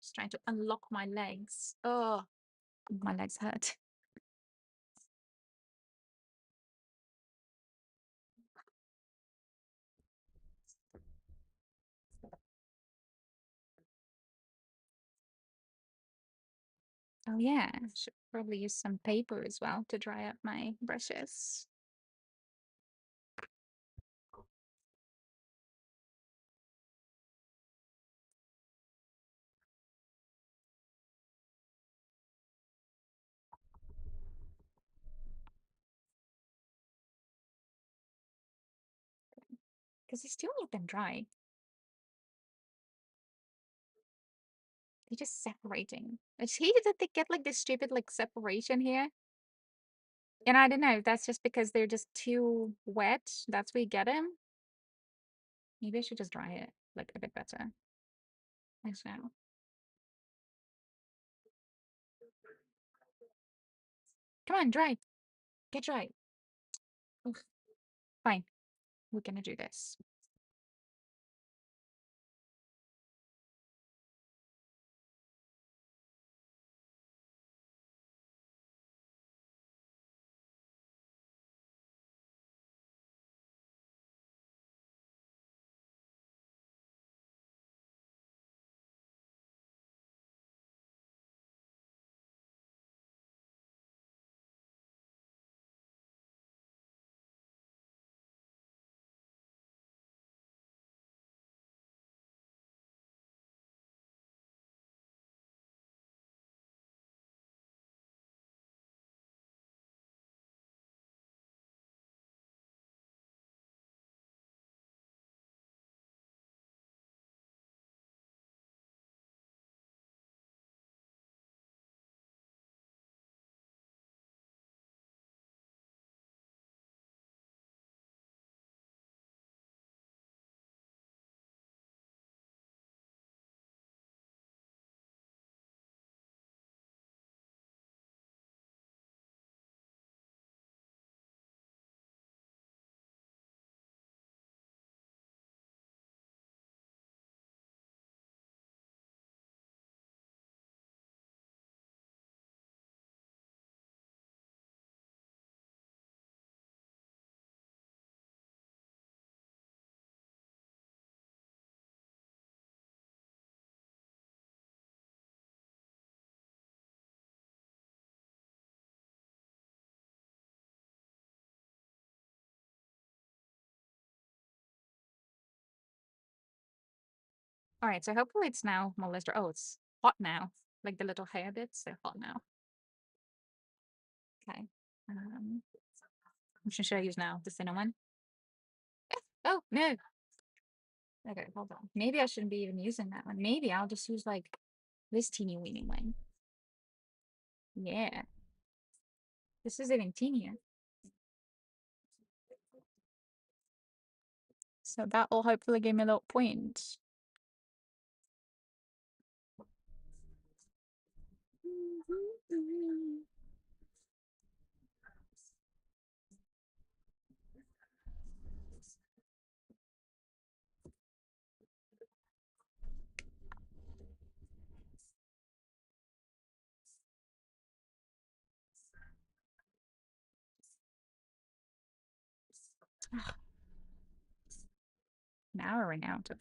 Just trying to unlock my legs. Oh, my legs hurt. Oh yeah, I should probably use some paper as well to dry up my brushes. Because they still need them dry. They're just separating. It's hated that they get like this stupid like separation here. And I don't know, if that's just because they're just too wet. That's where you get them. Maybe I should just dry it like a bit better. Yes, now. Come on, dry. Get dry. Ugh. Fine. We're gonna do this. All right, so hopefully it's now moist. Oh, it's hot now. Like the little hair bits, they're hot now. Okay. Which one should I use now? The cinnamon? Oh, no. Okay, hold on. Maybe I shouldn't be even using that one. Maybe I'll just use like this teeny weeny one. Yeah. This is even teenier. So that will hopefully give me a little point. Now we're running out of.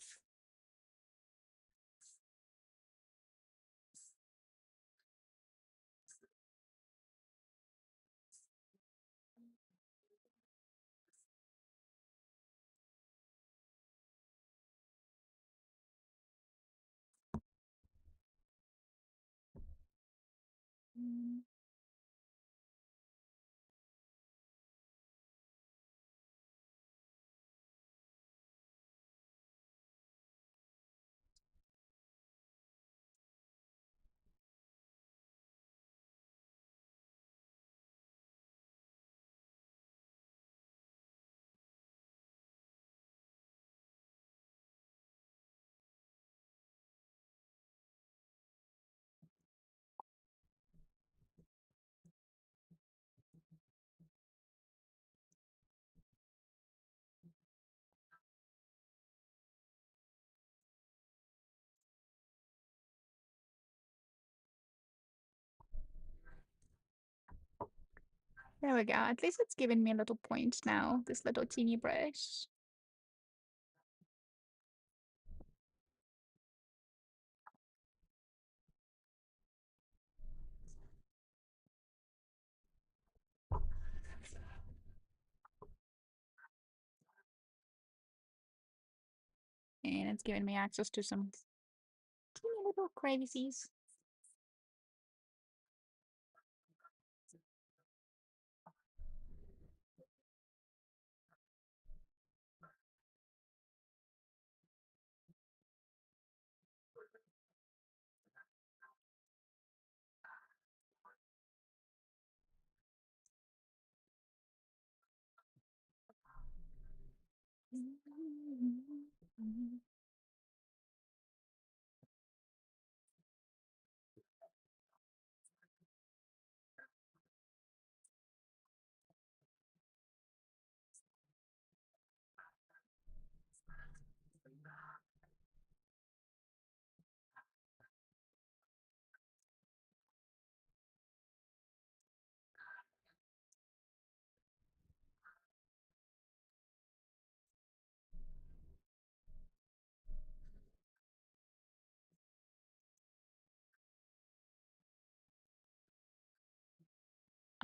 There we go. At least it's giving me a little point now, this little teeny brush. And it's giving me access to some teeny little crazies.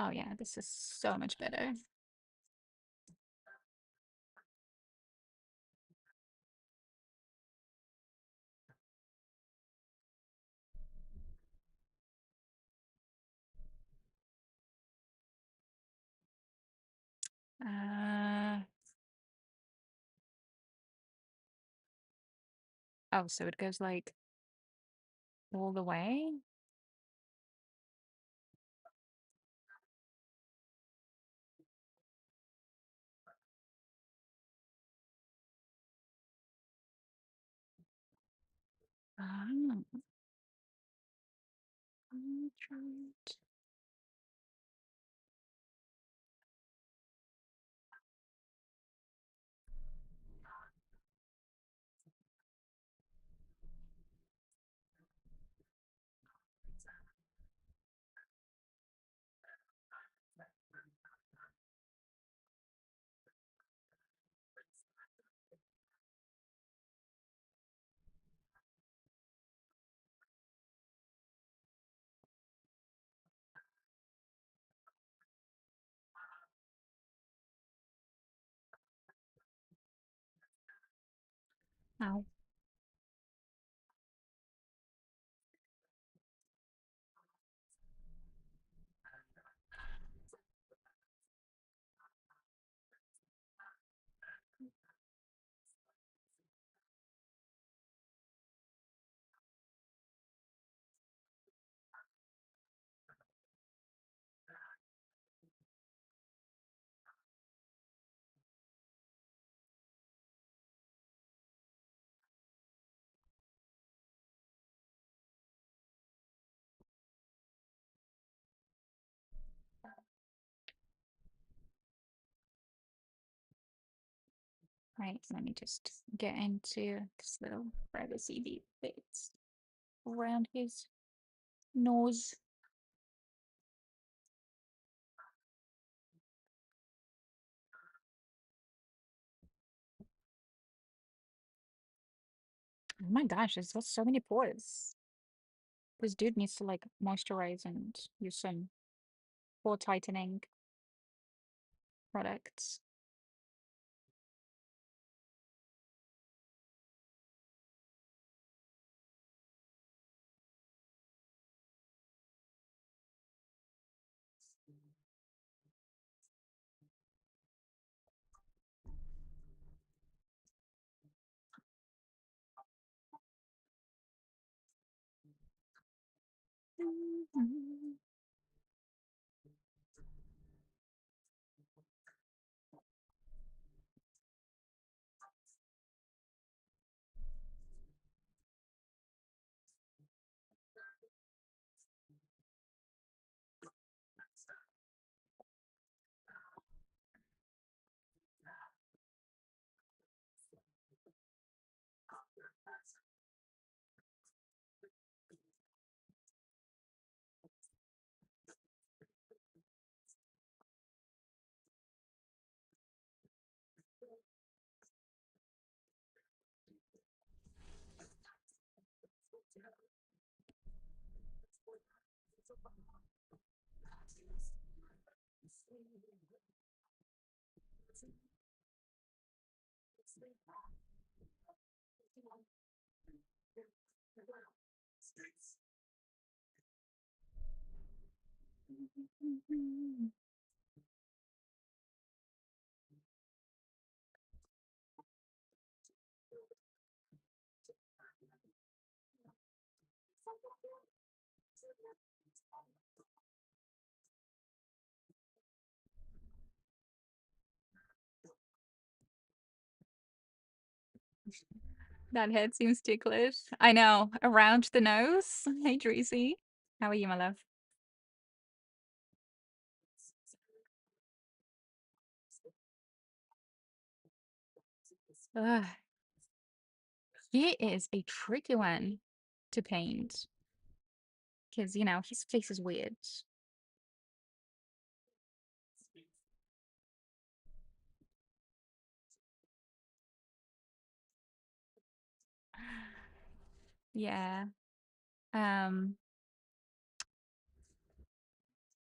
Oh yeah, this is so much better. Uh, oh, so it goes like all the way? Oh, right. Ow. Right, let me just get into this little privacy bits around his nose. Oh my gosh, it's got so many pores. This dude needs to like moisturize and use some pore tightening products. That head seems ticklish. I know. Around the nose. Hey, Dreezy. How are you, my love? Ugh. He is a tricky one to paint. Because, you know, his face is weird. Yeah. Um,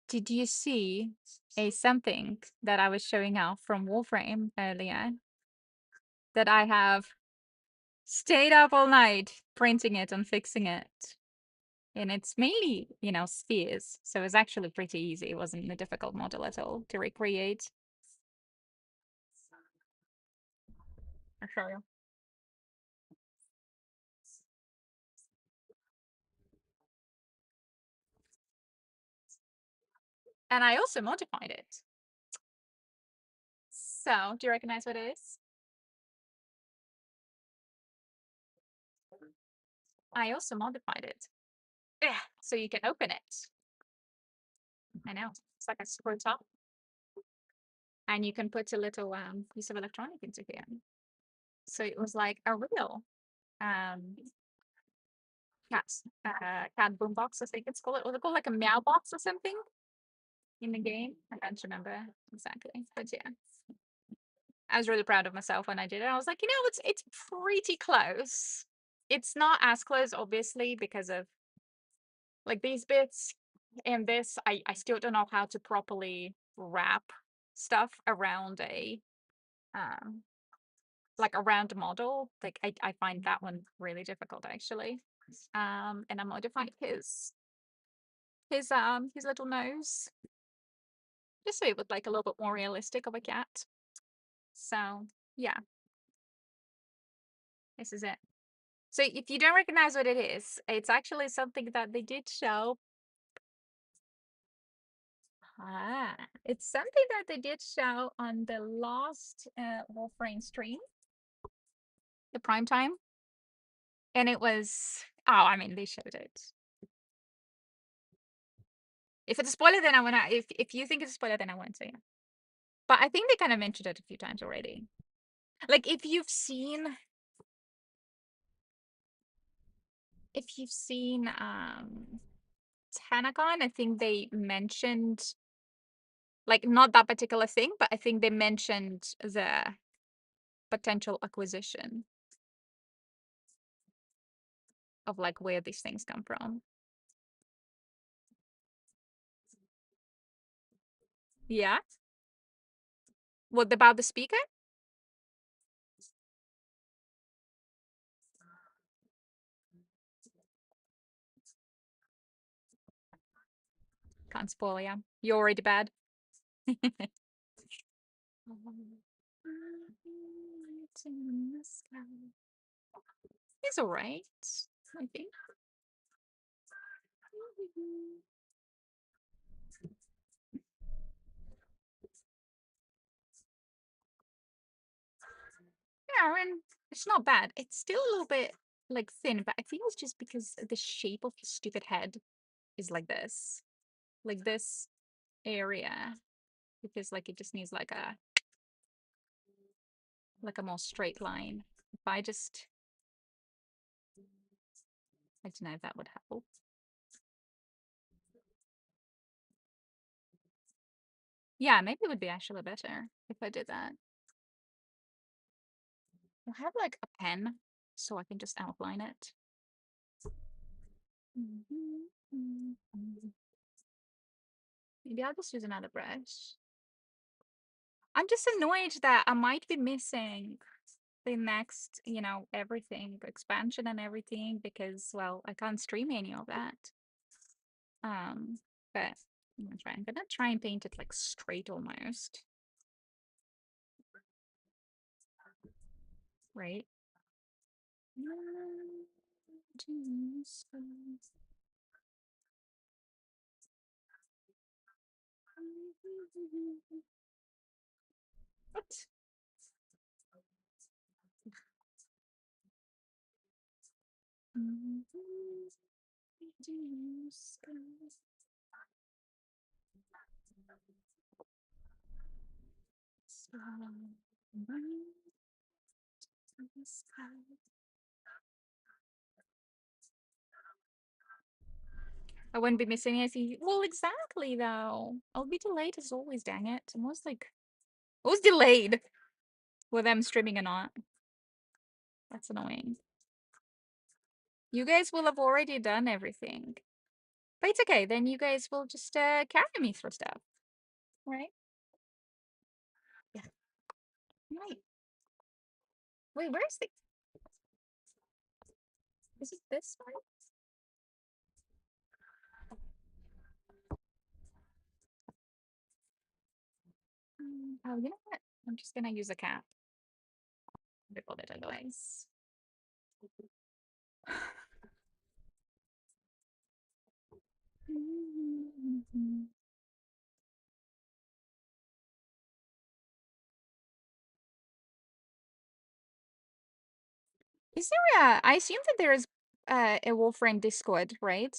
did you see a something that I was showing off from Warframe earlier? That I have stayed up all night printing it and fixing it. And it's mainly, you know, spheres. So it's actually pretty easy. It wasn't a difficult model at all to recreate. I'll show you. And I also modified it. So, do you recognize what it is? I also modified it. Yeah, so you can open it. I know. It's like a screw top. And you can put a little piece of electronic into here. So it was like a real um cat cat boom box, I think it's called. Was it called like a meow box or something in the game? I can't remember exactly. But yeah. I was really proud of myself when I did it. I was like, you know, it's pretty close. It's not as close, obviously, because of like these bits and this. I still don't know how to properly wrap stuff around a um like around a model. Like I find that one really difficult actually. And I modified his little nose just so it would like a little bit more realistic of a cat. So yeah, this is it. So if you don't recognize what it is, it's actually something that they did show. Ah, it's something that they did show on the last Warframe stream, the prime time. And it was, oh, I mean, they showed it. If it's a spoiler, then I want to, if you think it's a spoiler, then I won't say it. But I think they kind of mentioned it a few times already. Like if you've seen Tanacon, I think they mentioned like not that particular thing, but I think they mentioned the potential acquisition. of like where these things come from. Yeah. What about the speaker? Can't spoil ya. You're already bad. He's alright, I think. Yeah, I mean, it's not bad. It's still a little bit like thin, but I think it's just because the shape of his stupid head is like this area, because like it just needs like a more straight line. If I just, I don't know if that would help. Yeah, maybe it would be actually better if I did that. I have like a pen, so I can just outline it. Maybe I'll just use another brush. I'm just annoyed that I might be missing the next, everything, expansion and everything, because, well, I can't stream any of that. But I'm gonna try and paint it like straight almost. Right? What? I wouldn't be missing anything. Well, exactly though. I'll be delayed as always, dang it. I'm always like, I was delayed with them streaming or not. That's annoying. You guys will have already done everything. But it's okay, then you guys will just carry me through stuff. Right? Yeah. Right. Wait, where's the, is it this one? Oh, you know what? I'm just gonna use a cap. People did otherwise. Is there I assume that there is a Wolfriend Discord, right?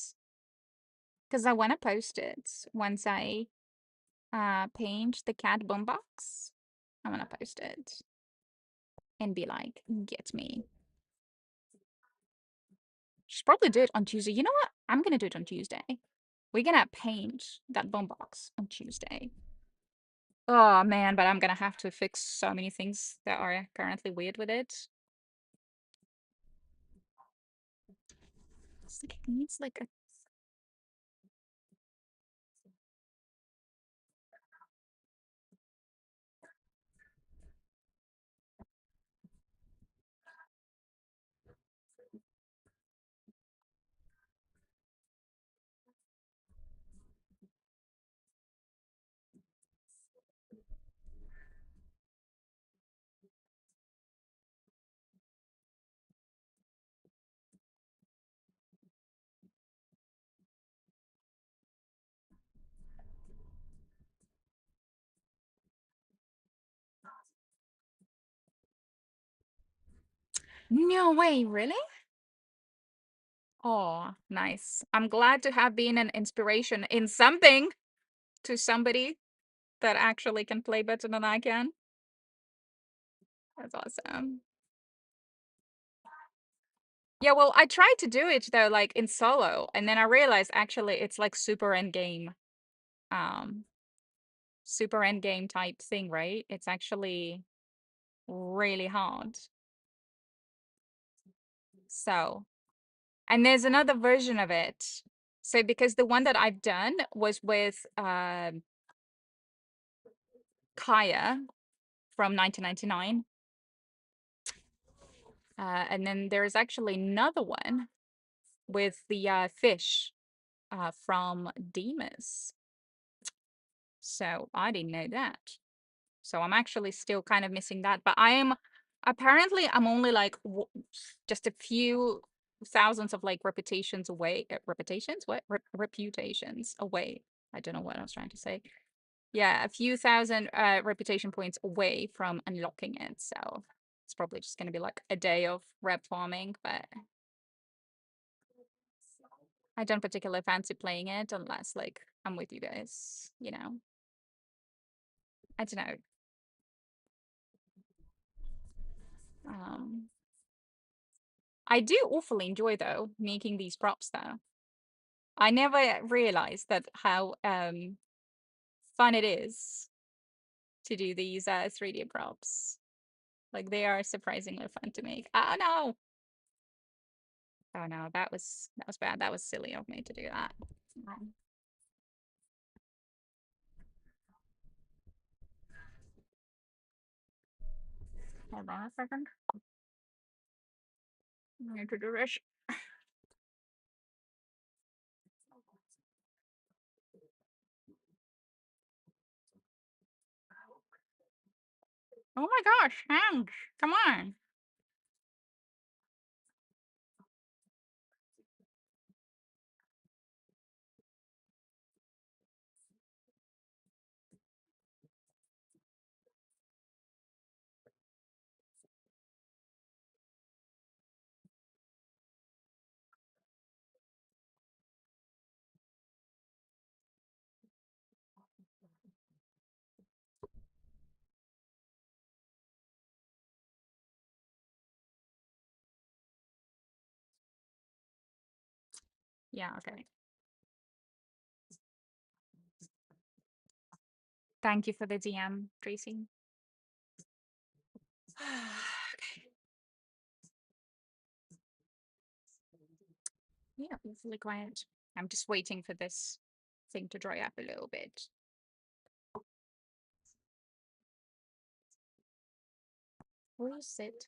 Because I want to post it once I paint the cat boombox. I want to post it and be like, get me. Should probably do it on Tuesday. You know what? I'm gonna do it on Tuesday. We're gonna paint that boombox on Tuesday. Oh man, but I'm gonna have to fix so many things that are currently weird with it. It's like it needs like a no way, really? Oh, nice. I'm glad to have been an inspiration in something to somebody that actually can play better than I can. That's awesome. Yeah, well, I tried to do it though, like in solo, and then I realized actually it's like um, super end game type thing, right? It's actually really hard. So And there's another version of it. So because the one that I've done was with Kaya from 1999. And then there's actually another one with the fish from Demas. So I didn't know that. So I'm actually still kind of missing that. But apparently I'm only like just a few thousands of like reputations away. Reputations? What? Reputations away. I don't know what I was trying to say. Yeah, a few thousand reputation points away from unlocking it. So it's probably just going to be like a day of rep farming, but I don't particularly fancy playing it unless like I'm with you guys, you know. I don't know. Um, I do awfully enjoy though making these props though. I never realized that how fun it is to do these 3D props. Like they are surprisingly fun to make. Oh no. Oh no, that was bad. That was silly of me to do that. Hold on a second. I need to do this. Oh my gosh, hands. Come on. Yeah, okay. Thank you for the DM, Tracy. Okay. Yeah, awfully quiet. I'm just waiting for this thing to dry up a little bit. Will you sit?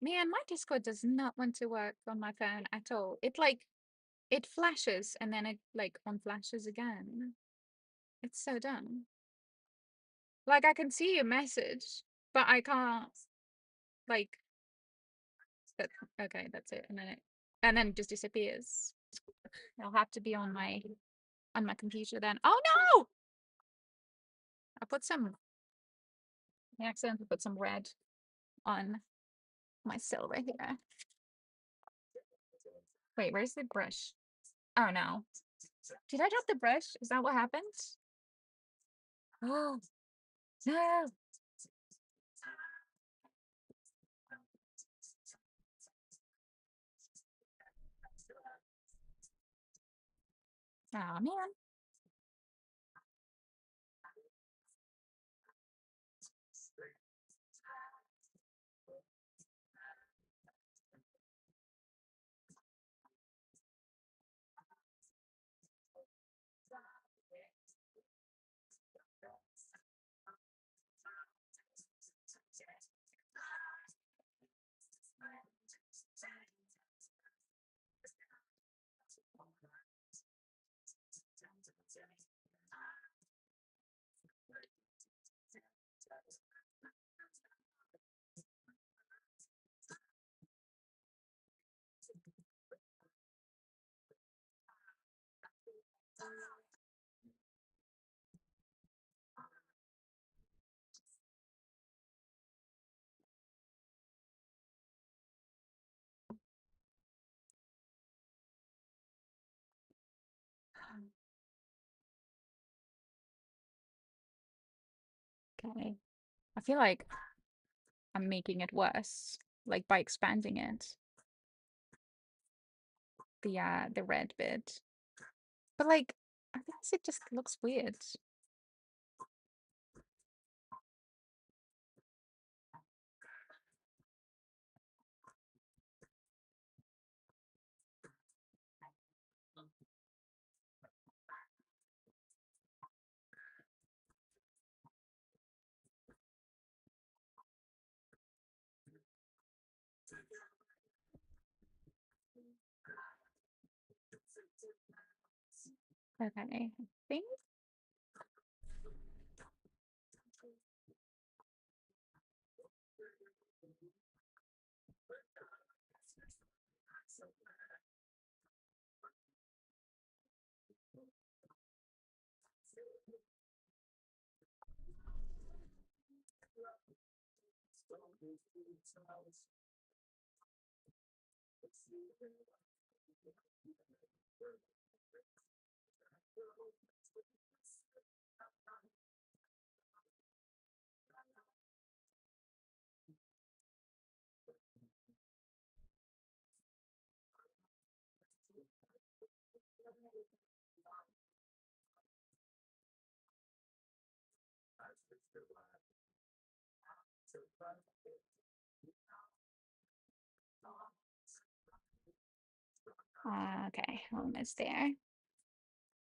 Man, my Discord does not want to work on my phone at all. It flashes and then it like unflashes again. It's so dumb. Like I can see a message, but I can't like that, okay, that's it. And then it just disappears. I'll have to be on my computer then. Oh no! I accidentally put some red on my silver here. Wait, where's the brush? Oh no. Did I drop the brush? Is that what happened? Oh no. Oh man. Okay. I feel like I'm making it worse, like by expanding it. The red bit. But like, I guess it just looks weird. Okay, I think. Okay, almost there.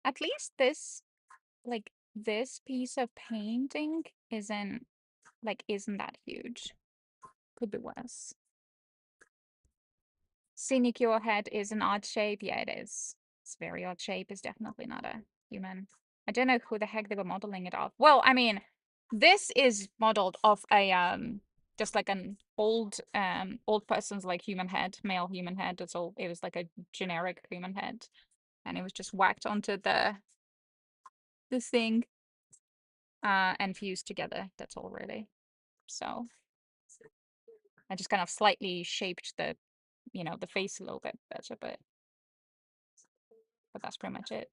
At least this, like, this piece of painting isn't that huge. Could be worse. Sinecure head is an odd shape. Yeah, it is. It's very odd shape. It's definitely not a human. I don't know who the heck they were modeling it off. Well, I mean, this is modeled off a just like an old person's like human head, male human head. That's all. It was like a generic human head, and it was just whacked onto the thing and fused together. That's all really. So I just kind of slightly shaped the face a little bit better, but that's pretty much it.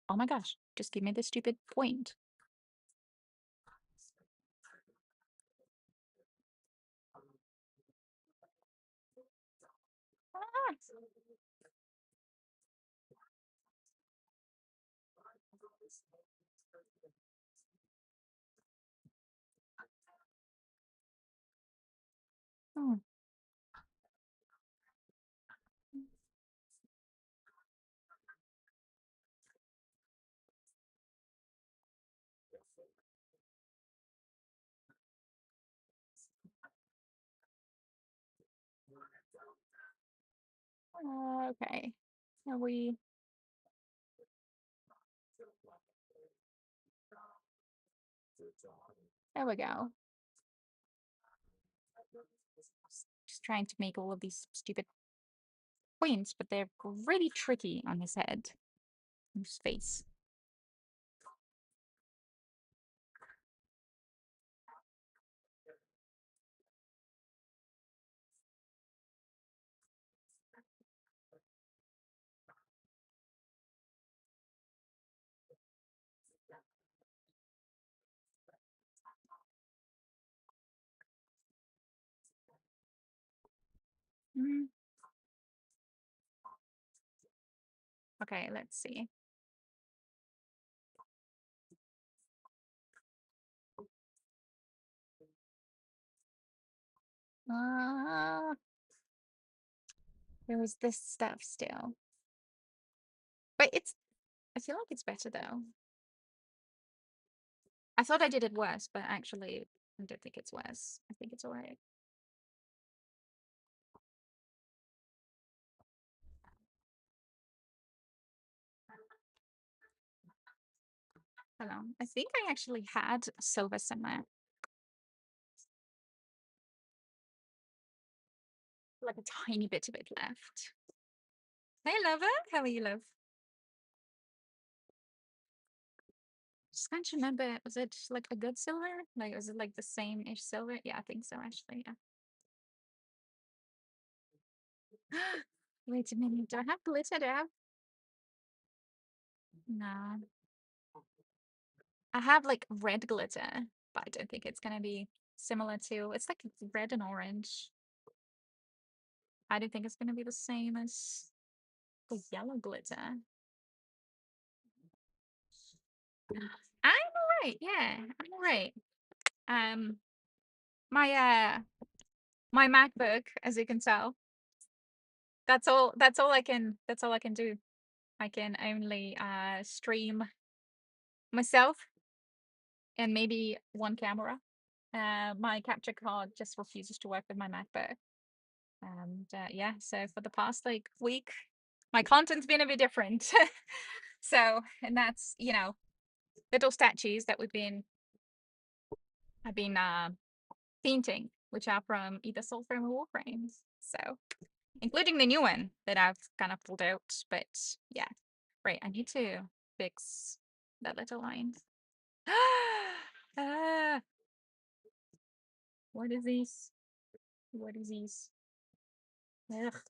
Oh my gosh, just give me the stupid point. Ah! Oh. Okay. Are we? There we go. Just trying to make all of these stupid points, but they're really tricky on his head. His face. Mm. Okay, let's see. Uh, there was this stuff still. But I feel like it's better though. I thought I did it worse, but actually, I don't think it's worse. I think it's alright. Hold on. I think I actually had silver somewhere. Like a tiny bit of it left. Hey, lover. How are you, love? Just can't remember. Was it like a good silver? Like, was it like the same-ish silver? Yeah, I think so, actually. Yeah. Wait a minute. Do I have glitter? Do I have? No. I have like red glitter. but I don't think it's gonna be similar to. It's like red and orange. I don't think it's gonna be the same as the yellow glitter. I'm alright. Yeah, I'm alright. Um, my my MacBook, as you can tell, that's all I can. That's all I can do. I can only stream myself and maybe one camera. My capture card just refuses to work with my MacBook. And yeah, so for the past like week, my content's been a bit different. So, and that's, little statues that I've been painting, which are from either Soul Frame or Warframes. So, including the new one that I've kind of pulled out. But yeah, right, I need to fix that little line. Ah, what is this? What is this? Ugh,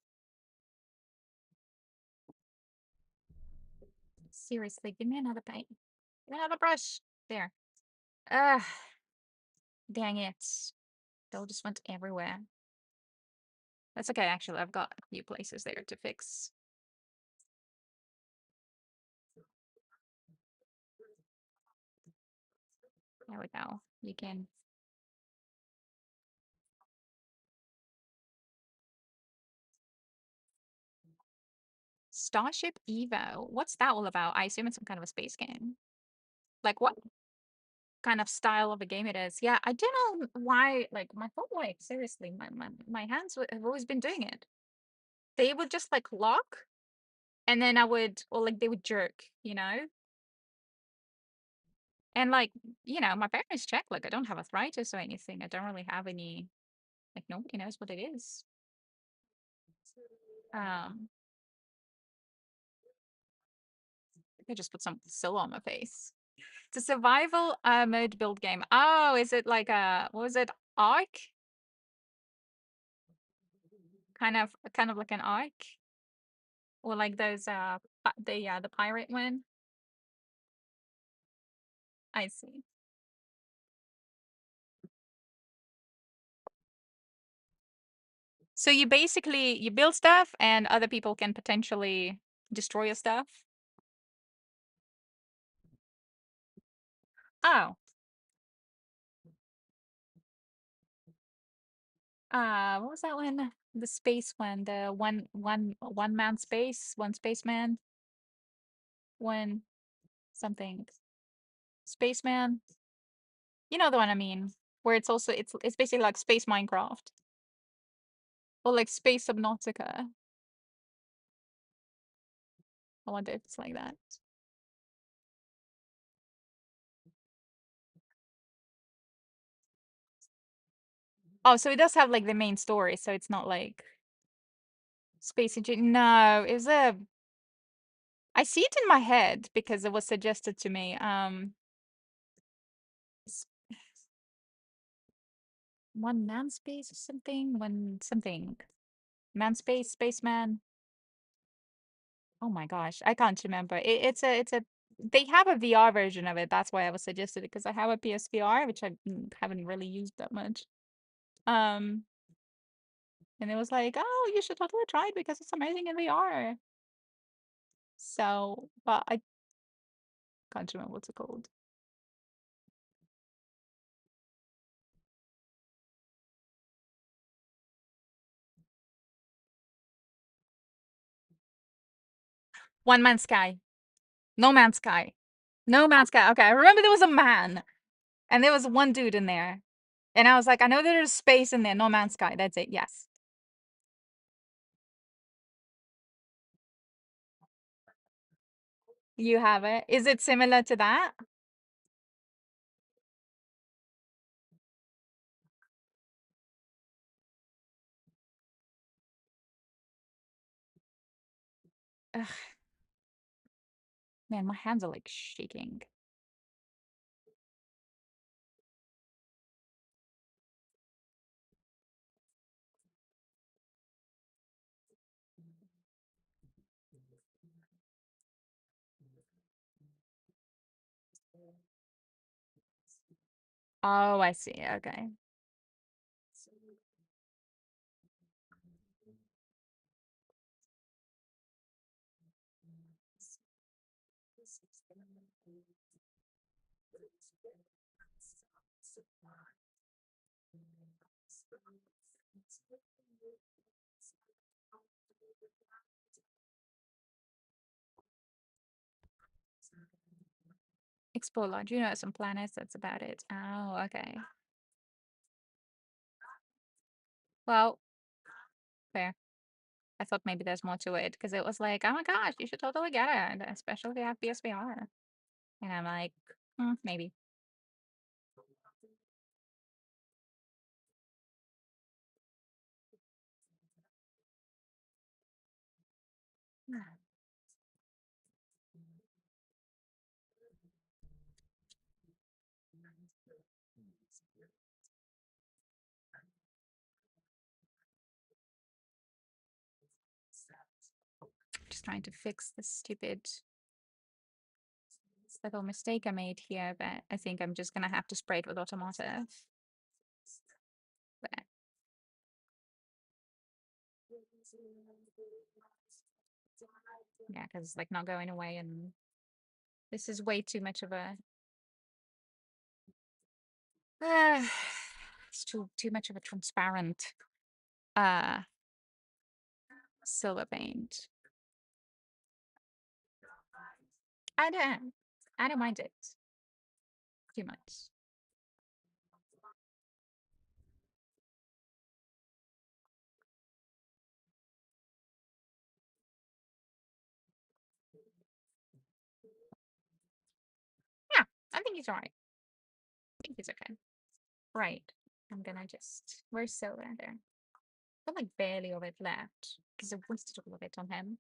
seriously, give me another paint. Give me another brush. There. Ah, dang it. They'll just went everywhere. That's okay, actually. I've got a few places there to fix. There we go. You can. Starship Evo. What's that all about? I assume it's some kind of a space game. Like what kind of style of a game it is? Yeah, I don't know why. Like my whole life, seriously, my hands have always been doing it. They would just like lock, and then I would, or like they would jerk, And like, my parents check. Like I don't have arthritis or anything. I don't really have any. Like nobody knows what it is. Um, I just put some Scylla on my face. It's a survival mode build game. Oh, is it like a, what was it? Ark? Kind of like an Ark? Or like those the pirate one? I see. So you build stuff and other people can potentially destroy your stuff. Oh. What was that one? The space one, the one man space, one spaceman, one something. Spaceman. You know the one I mean, where it's basically like space Minecraft or like space Subnautica. I wonder if it's like that. Oh, so it does have like the main story, so it's not like space engine. No, it was a. I see it in my head because it was suggested to me. S- One man space or something. One something. Man space, spaceman. Oh my gosh, I can't remember. It's a. They have a VR version of it. That's why I was suggested it because I have a PSVR, which I haven't really used that much. Um, and it was like, oh, you should totally try it because it's amazing in VR. So, but I can't remember what's it called. One Man's Sky. No Man's Sky. No Man's Sky. Okay, I remember there was a man, and there was one dude in there, and I was like, I know there's space in there. No Man's Sky. That's it. Yes. You have it. Is it similar to that? Ugh, man, my hands are like shaking. Oh, I see. Okay. Explore large universe and planets. That's about it. Oh, okay. Well, fair. I thought maybe there's more to it because it was like, oh my gosh, you should totally get it, especially if you have PSVR. And I'm like, maybe. Just trying to fix this stupid little mistake I made here, but I think I'm just gonna have to spray it with automotive. But yeah, because it's like not going away, and this is way too much of a it's too much of a transparent uh silver paint. I don't mind it too much. Yeah, I think he's alright. I think he's okay. Right. I'm gonna just where's silver there? Got like barely of it left because I wasted all of it on him.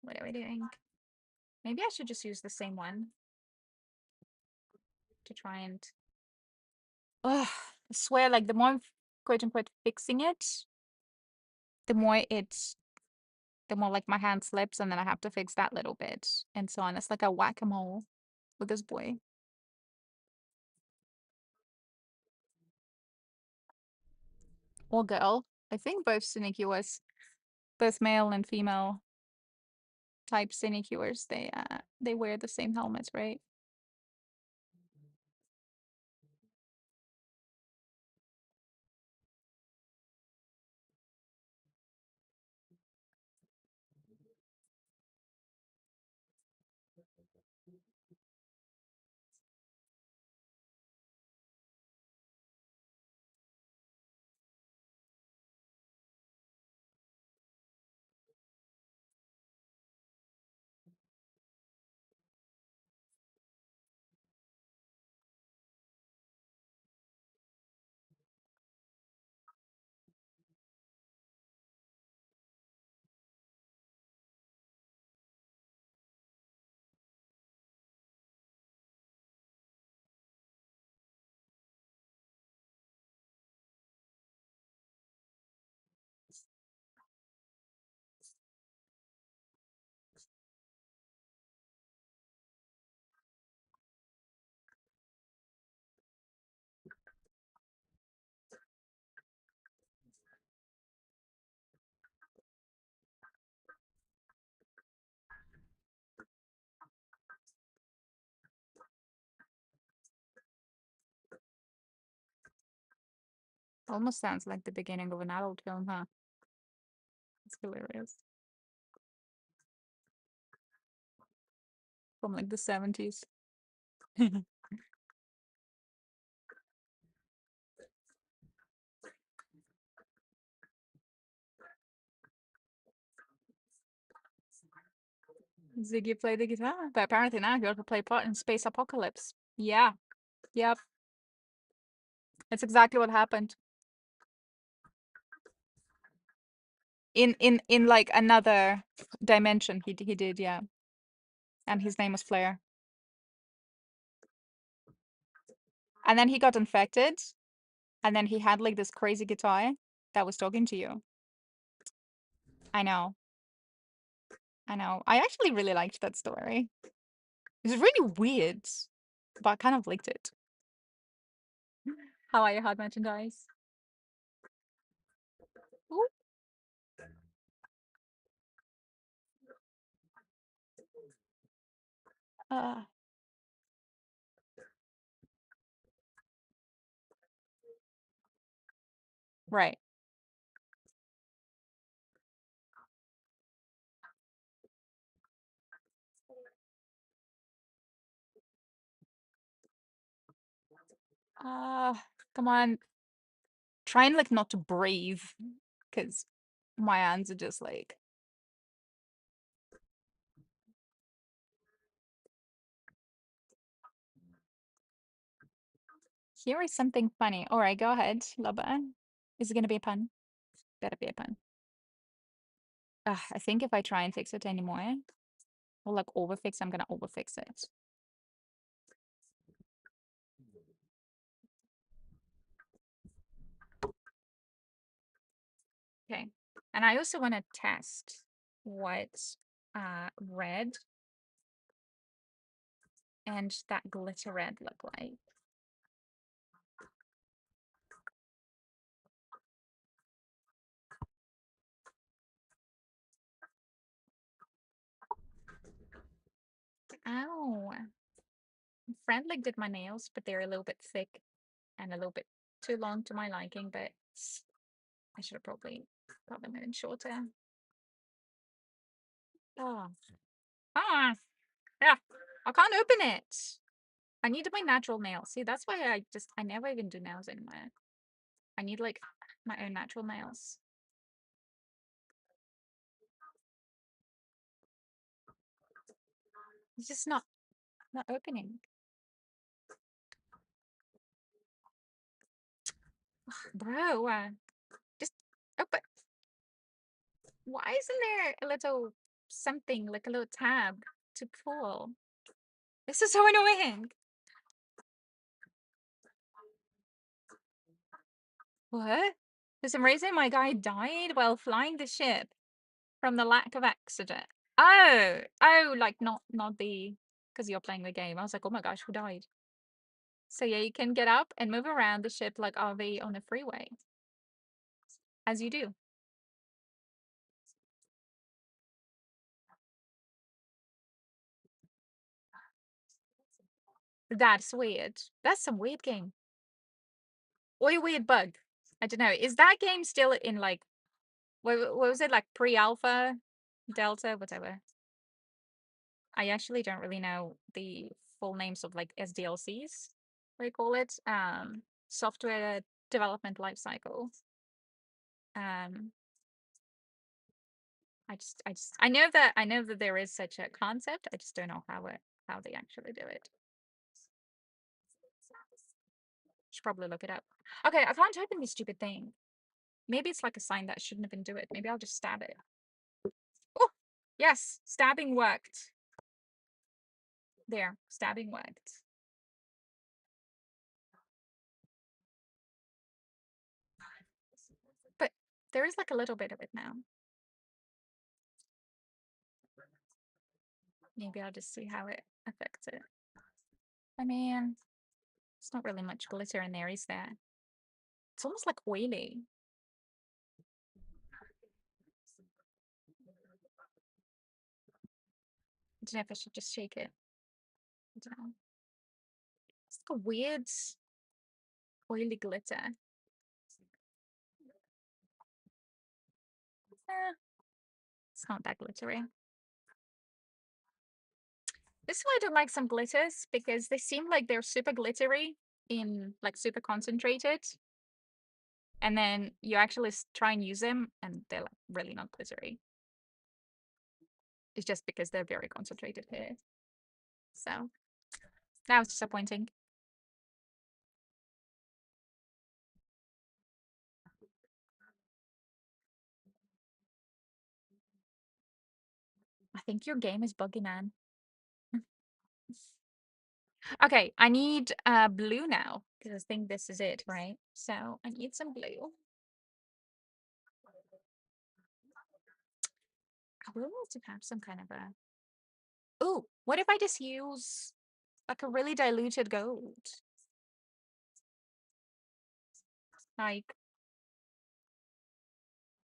What are we doing? Maybe I should just use the same one to try and. Ugh, I swear, like the more I'm quote unquote fixing it, the more it's the more like my hand slips, and then I have to fix that little bit, and so on. It's like a whack-a-mole with this boy or girl. I think both Sinecures, both male and female type Sinecures, they wear the same helmets, right? Almost sounds like the beginning of an adult film, huh? It's hilarious. From like the 70s. Ziggy played the guitar, but apparently now he also play part in Space Apocalypse. Yeah, yep, that's exactly what happened. In like another dimension, he did, yeah, and his name was Flair. And then he got infected, and then he had like this crazy guitar that was talking to you. I know, I know. I actually really liked that story. It's really weird, but I kind of liked it. How are your hard merchandise? Ooh. Uh, right. Uh, Come on. Try and like not to breathe, because my hands are just like. Here is something funny. All right, go ahead, Loba. Is it gonna be a pun? Better be a pun. I think if I try and fix it anymore, or like overfix, I'm gonna overfix it. Okay. And I also want to test what red and that glitter red look like. Ow. Friend like did my nails, but they're a little bit thick and a little bit too long to my liking, but I should have probably got them in shorter. Oh. Ah. Yeah. I can't open it. I need my natural nails. See, that's why I never even do nails anymore. I need like my own natural nails. It's just not opening. Bro, just open. Why isn't there a little something, like a little tab to pull? This is so annoying. What? For some reason, my guy died while flying the ship from the lack of oxygen. Oh, like not the, because you're playing the game. I was like, oh my gosh, who died? So yeah, you can get up and move around the ship like RV on a freeway, as you do. That's weird. That's some weird game. Or a weird bug. I don't know. Is that game still in like, what was it, like pre-alpha, delta, whatever? I actually don't really know the full names of like SDLCs, what do you call it? Software development lifecycle. Um, I know that there is such a concept. I just don't know how they actually do it. Should probably look it up. Okay, I can't open this stupid thing. Maybe it's like a sign that I shouldn't even do it. Maybe I'll just stab it. Oh, yes, stabbing worked. There, stabbing worked. But there is like a little bit of it now. Maybe I'll just see how it affects it. I mean, it's not really much glitter in there, is there? It's almost like oily. I don't know if I should just shake it. I don't know. It's like a weird oily glitter. It's not that glittery. This is why I don't like some glitters, because they seem like they're super glittery in like super concentrated. And then you actually try and use them and they're like really not glittery. It's just because they're very concentrated here. So that was disappointing. I think your game is buggy, man. Okay, I need blue now, because I think this is it, right? So I need some blue. I will need to have some kind of a Ooh, what if I just use like a really diluted gold? Like,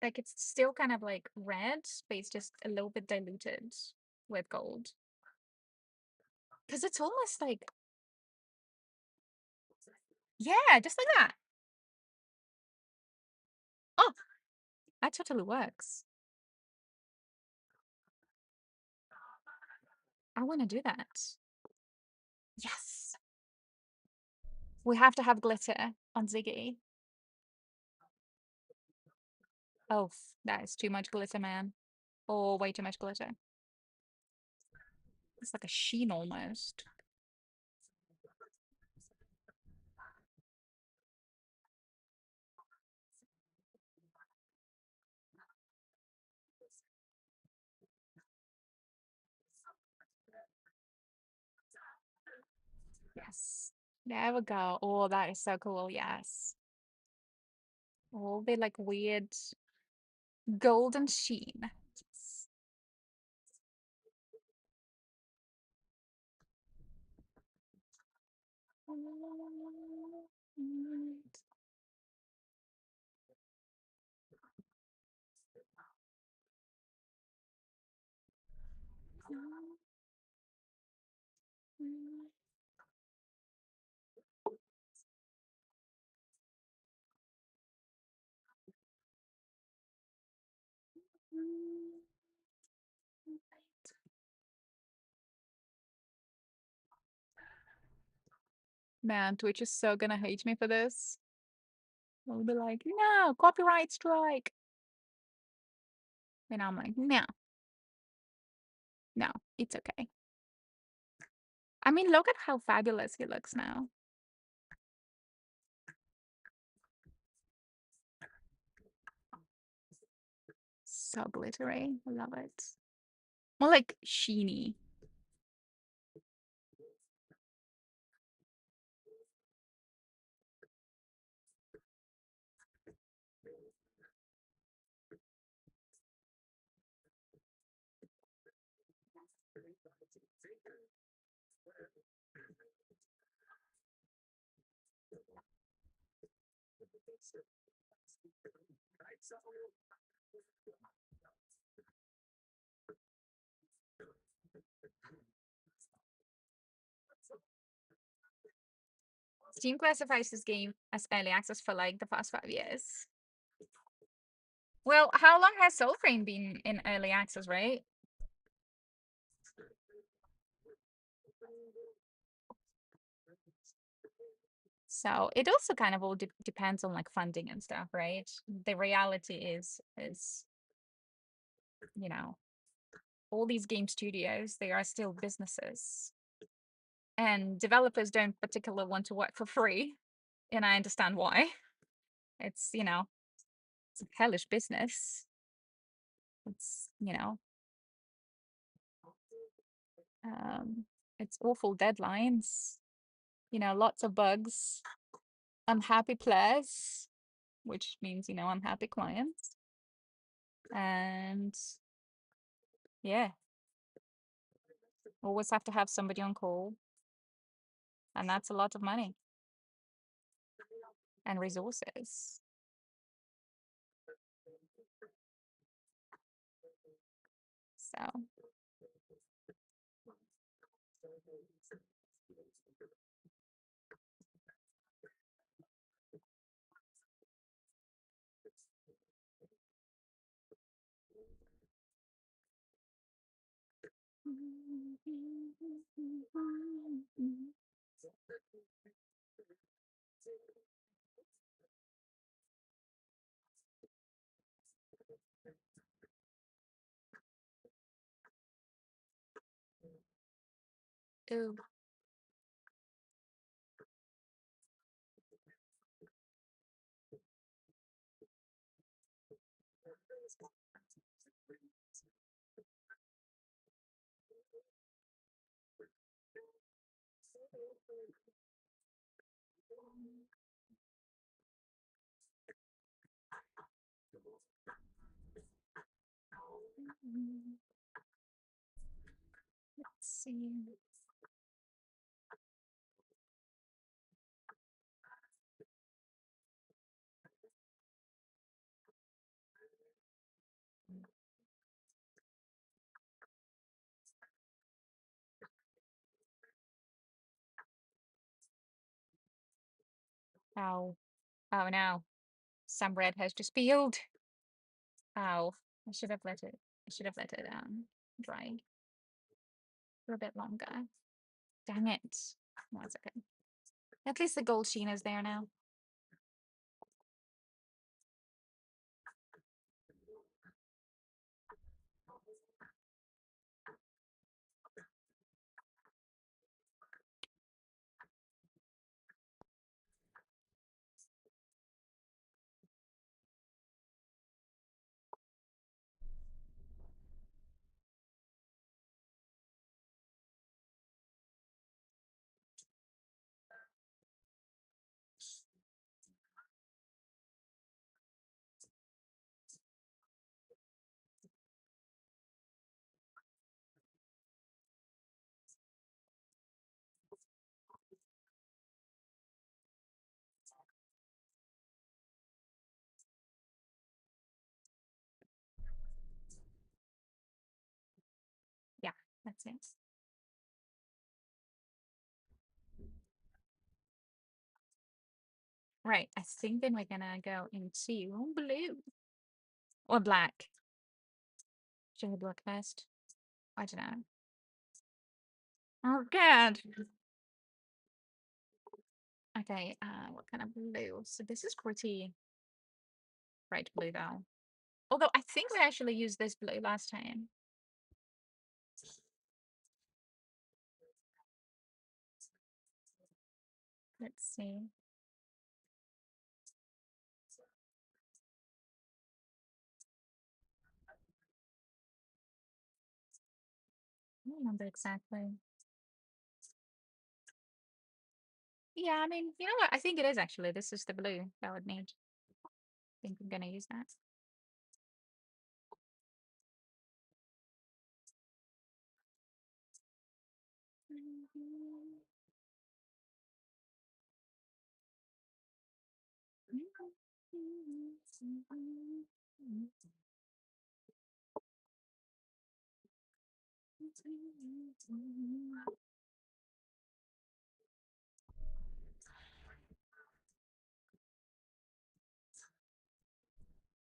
like it's still kind of like red, but it's just a little bit diluted with gold. Because it's almost like, yeah, just like that. Oh, that totally works. I want to do that. Yes. We have to have glitter on Ziggy. Oh, that is too much glitter, man. Oh, way too much glitter. It's like a sheen almost. Yes. There we go. Oh, that is so cool. Yes. All the like weird golden sheen. Yes. Man, Twitch is so gonna hate me for this. They'll be like, no, copyright strike. And I'm like, no, no, it's okay. I mean, look at how fabulous he looks now. So glittery. I love it. More like sheeny. Steam classifies this game as early access for like the past 5 years. Well, how long has Soulframe been in early access, right? So it also kind of all depends on like funding and stuff, right? The reality is, you know, all these game studios, they are still businesses. And developers don't particularly want to work for free. And I understand why. It's, it's a hellish business. It's, um, it's awful deadlines, lots of bugs, unhappy players, which means, unhappy clients. And yeah, always have to have somebody on call. And that's a lot of money and resources. So, ooh. see. Ow. Oh no. Some red has just peeled. Ow. I should have let it dry for a bit longer. Dang it. No, it's okay. At least the gold sheen is there now. Yeah, that's it. Right, I think then we're gonna go into blue or black. Should I black first? I don't know. Oh god. Okay, what kind of blue? So this is pretty bright blue though. Although I think we actually used this blue last time. Let's see. I don't remember exactly. Yeah, I mean, you know what? I think it is actually. This is the blue that I would need. I think I'm gonna use that.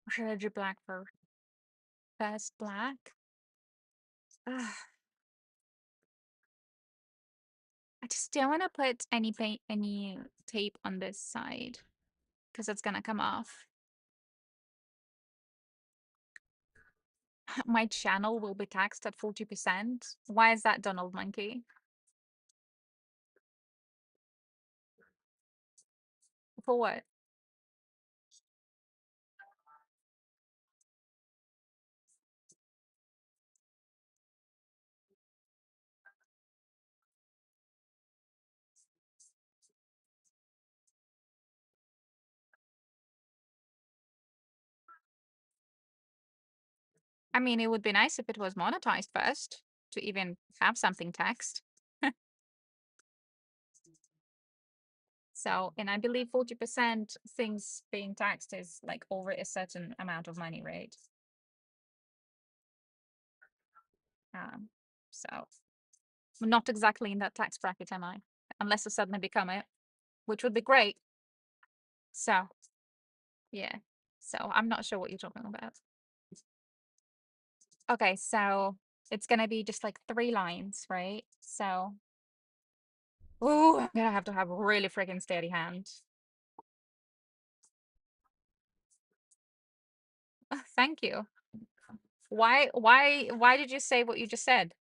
Or should I do black for first black? Ugh, I just don't want to put any paint, any tape on this side because it's gonna come off. My channel will be taxed at 40%. Why is that, Donald Monkey? For what? I mean, it would be nice if it was monetized first to even have something taxed. So, and I believe 40% things being taxed is like over a certain amount of money, right? Um, so I'm not exactly in that tax bracket, am I? Unless I suddenly become it, which would be great. So, yeah. So I'm not sure what you're talking about. Okay, so it's gonna be just like 3 lines, right? So, oh, I'm gonna have to have a really freaking steady hand. Thank you. Why did you say what you just said?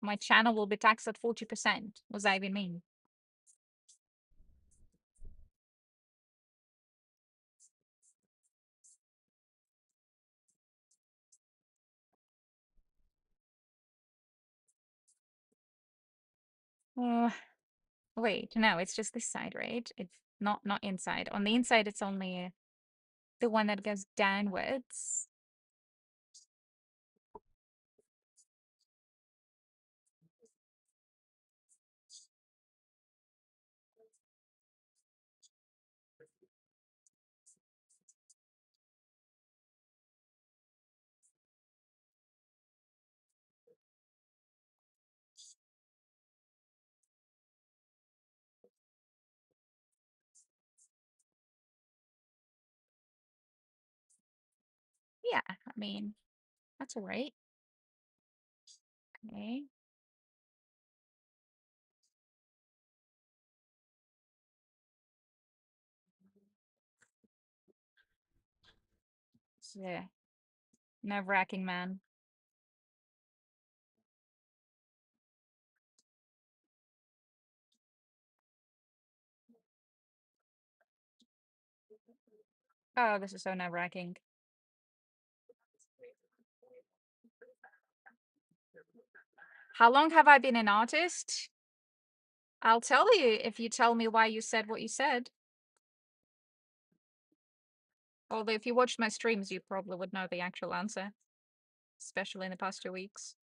My channel will be taxed at 40%. What does that even mean? Uh, wait, no, it's just this side, right? It's not inside. On the inside, it's only the one that goes downwards. Yeah, I mean, that's all right. Okay. It's nerve-wracking, man. Oh, this is so nerve-wracking. How long have I been an artist? I'll tell you if you tell me why you said what you said. Although if you watched my streams, you probably would know the actual answer, especially in the past 2 weeks.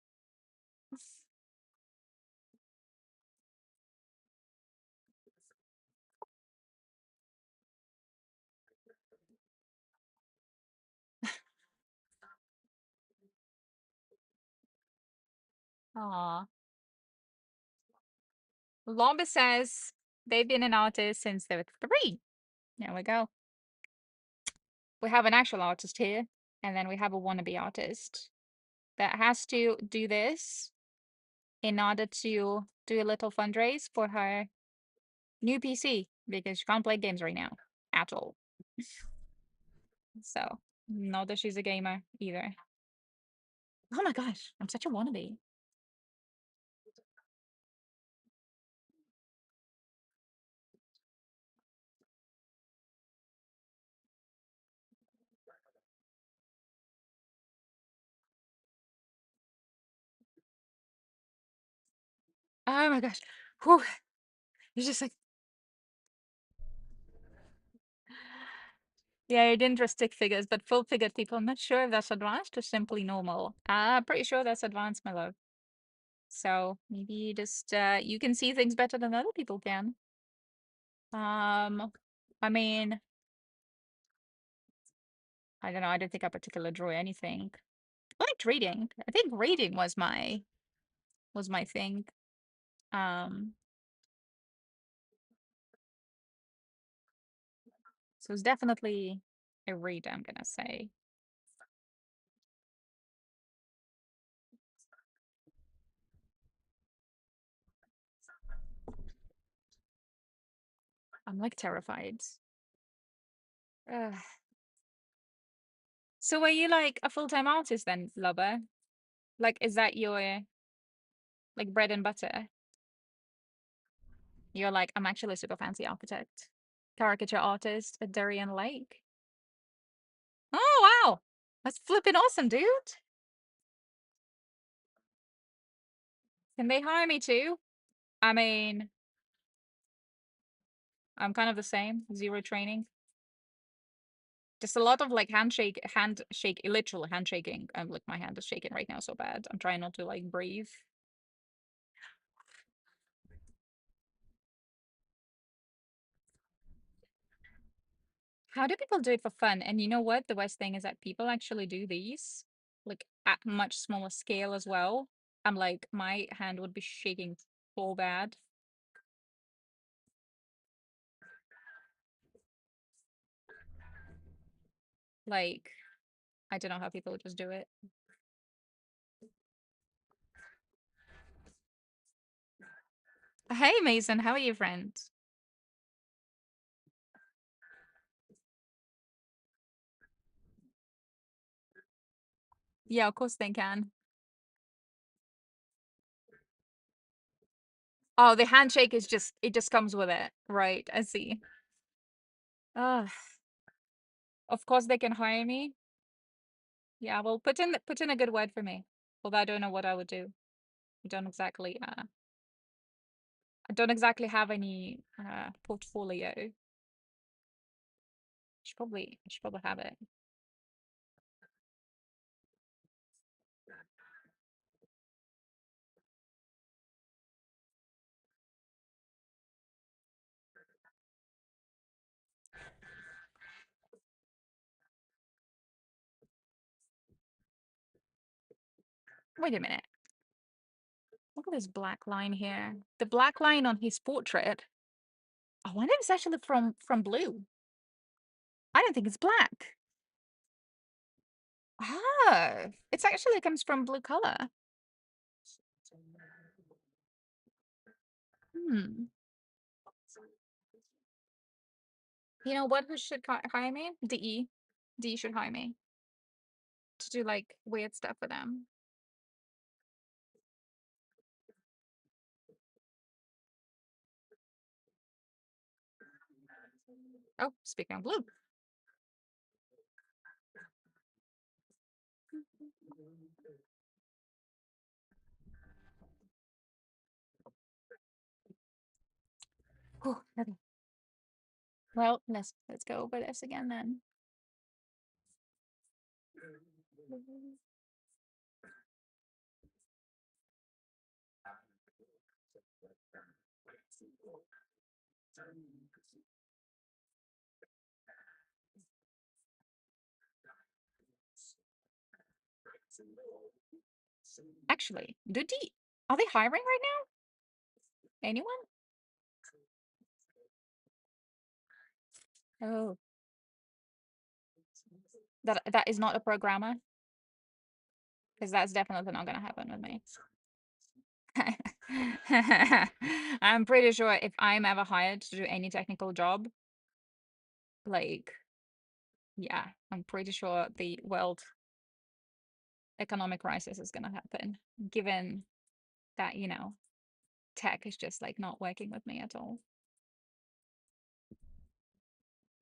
Aw. Lomba says they've been an artist since they were 3. There we go. We have an actual artist here, and then we have a wannabe artist that has to do this in order to do a little fundraise for her new PC because she can't play games right now at all. So, not that she's a gamer either. Oh my gosh, I'm such a wannabe. Oh my gosh. Whew. It's just like, yeah, I didn't draw stick figures, but full figured people. I'm not sure if that's advanced or simply normal. Pretty sure that's advanced, my love. So maybe just you can see things better than other people can. I mean, I don't know. I don't think I particularly draw anything. I liked reading. I think reading was my thing. Um, so it's definitely a read, I'm gonna say. I'm like terrified. Ugh. So are you like a full-time artist then, lover? Like, is that your like bread and butter? You're like, I'm actually a super fancy architect, caricature artist at Darien Lake. Oh wow, that's flipping awesome, dude. Can they hire me too? I mean, I'm kind of the same, zero training. Just a lot of like handshake, literal handshaking. I'm like, my hand is shaking right now so bad. I'm trying not to like breathe. How do people do it for fun? And you know what? The worst thing is that people actually do these like at much smaller scale as well. I'm like, my hand would be shaking so bad. Like, I don't know how people just do it. Hey, Mason, how are you, friend? Yeah, of course they can. Oh, the handshake is just, it just comes with it. Right, I see. Ugh. Of course they can hire me. Yeah, well, put in a good word for me. Although I don't know what I would do. I don't exactly I don't exactly have any portfolio. I should probably have it. Wait a minute. Look at this black line here. The black line on his portrait. I wonder if it's actually from blue. I don't think it's black. Ah, it's actually comes from blue color. Hmm. You know what? Who should hire me? DE. DE should hire me to do like weird stuff for them. Oh, speaking of blue. Oh, okay. Well, let's go over this again then. Actually, are they hiring right now? Anyone? Oh, that is not a programmer, because that's definitely not gonna happen with me. I'm pretty sure if I'm ever hired to do any technical job, like, yeah, I'm pretty sure the world economic crisis is gonna happen, given that, tech is just like not working with me at all.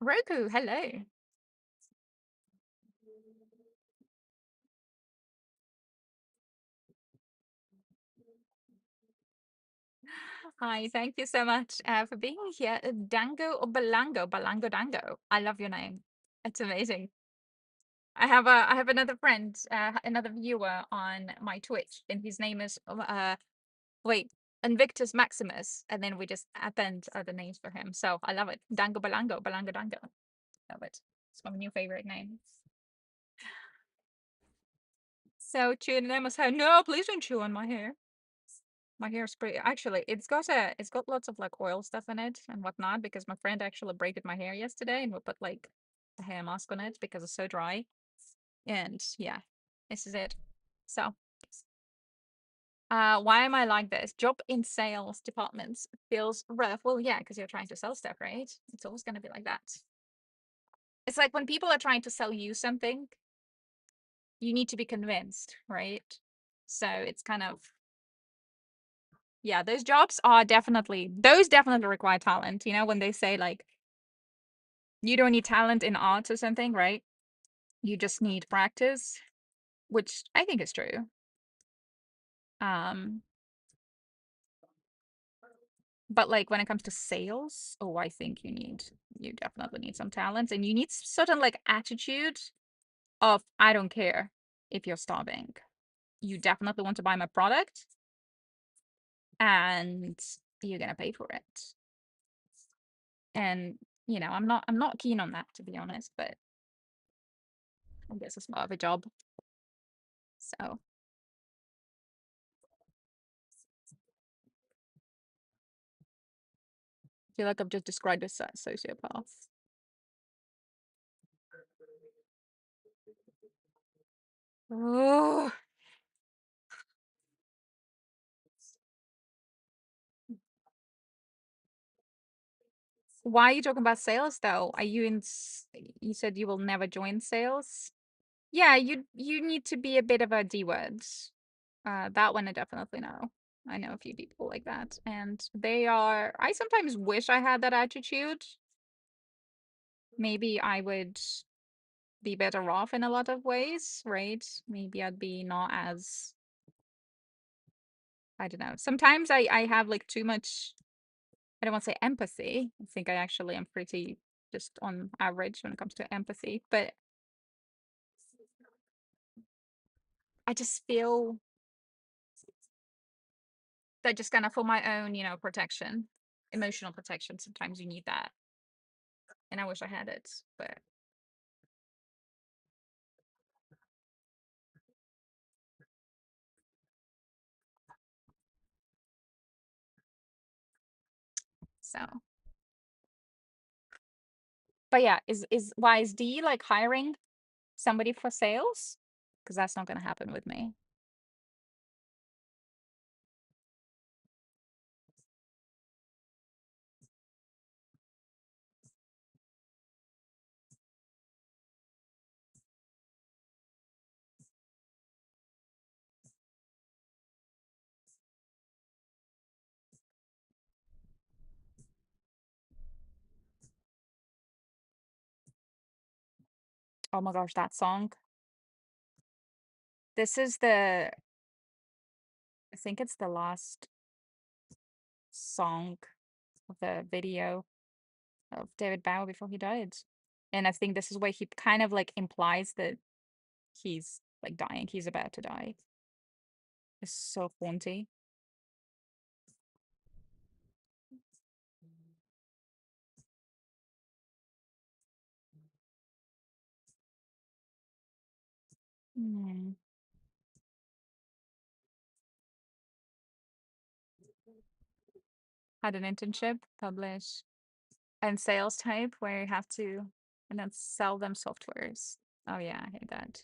Roku, hello. Hi, thank you so much for being here. Dango or Balango? Balango Dango. I love your name. It's amazing. I have another friend, another viewer on my Twitch, and his name is wait, Invictus Maximus, and then we just append other names for him. So I love it. Dango Balango, Balango Dango. Love it. It's my new favorite name. So chewing them was how no, please don't chew on my hair. My hair spray. Actually, it's got lots of like oil stuff in it and whatnot because my friend actually braided my hair yesterday and we put like a hair mask on it because it's so dry. And yeah, this is it. So, why am I like this? Job in sales departments feels rough. Well, yeah, because you're trying to sell stuff, right? It's always gonna be like that. It's like when people are trying to sell you something, you need to be convinced, right? So it's kind of yeah, those definitely require talent. You know, when they say like you don't need talent in art or something, right? You just need practice, which I think is true. Um, but like when it comes to sales, oh, I think you definitely need some talent and you need certain like attitude of I don't care if you're starving. You definitely want to buy my product and you're gonna pay for it. And I'm not keen on that to be honest, but I guess it's more of a job. So I feel like I've just described a sociopath. Oh, why are you talking about sales though? Are you you said you will never join sales? Yeah, you need to be a bit of a D word. That one I definitely know. I know a few people like that. And I sometimes wish I had that attitude. Maybe I would be better off in a lot of ways, right? Maybe I'd be not as, I don't know. Sometimes I have like too much, I don't want to say empathy. I think I actually am pretty just on average when it comes to empathy, but I just feel that just kind of for my own, protection, emotional protection, sometimes you need that. And I wish I had it, but so. But yeah, is why is D like hiring somebody for sales? because that's not gonna happen with me. Oh my gosh, that song. This is I think it's the last song of the video of David Bowie before he died. And I think this is where he kind of like implies that he's like dying. He's about to die. It's so haunty. Hmm. Had an internship, publish, and sales type where you have to and then sell them softwares. Oh yeah, I hate that.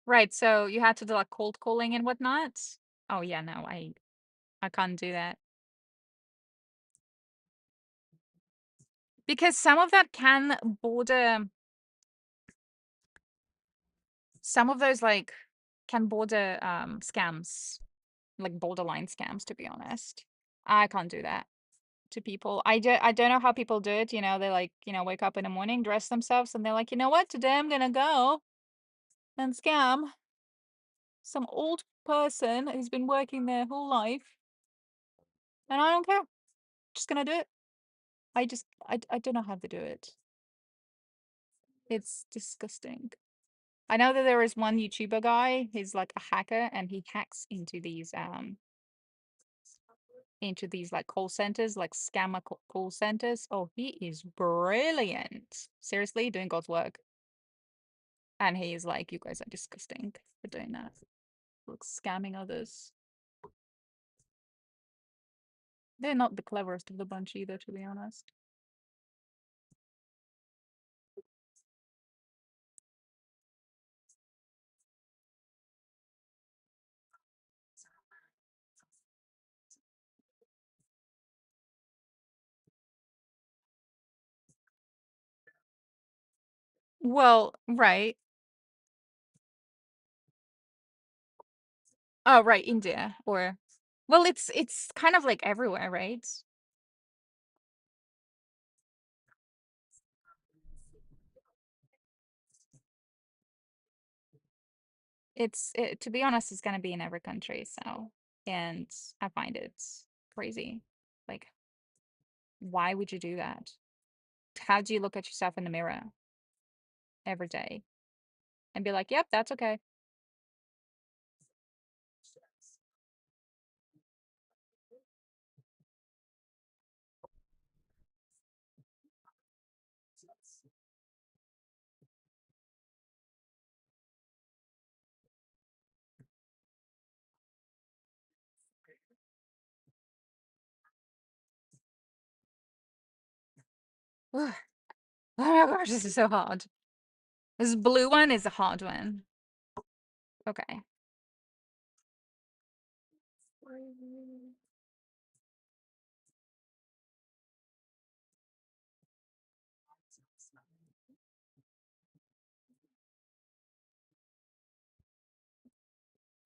Right, so you had to do like cold calling and whatnot. Oh yeah, no, I can't do that. Because some of that can border some of those like can border scams, like borderline scams to be honest. I can't do that to people. I don't know how people do it, they like, wake up in the morning, dress themselves and they're like, "You know what? Today I'm going to go and scam some old person who's been working their whole life and I don't care. Just going to do it." I don't know how to do it. It's disgusting. I know that there is one YouTuber guy, he's like a hacker and he hacks into these like call centers, like scammer call centers. Oh, he is brilliant. Seriously, doing God's work. And he is like, "You guys are disgusting for doing that. Like scamming others." They're not the cleverest of the bunch either, to be honest. Well, right. Oh, right, India or well, it's kind of like everywhere, right? To be honest, it's gonna be in every country, so and I find it crazy. Like, why would you do that? How do you look at yourself in the mirror every day and be like, "Yep, that's okay." Oh my gosh, this is so hard. This blue one is a hard one. Okay.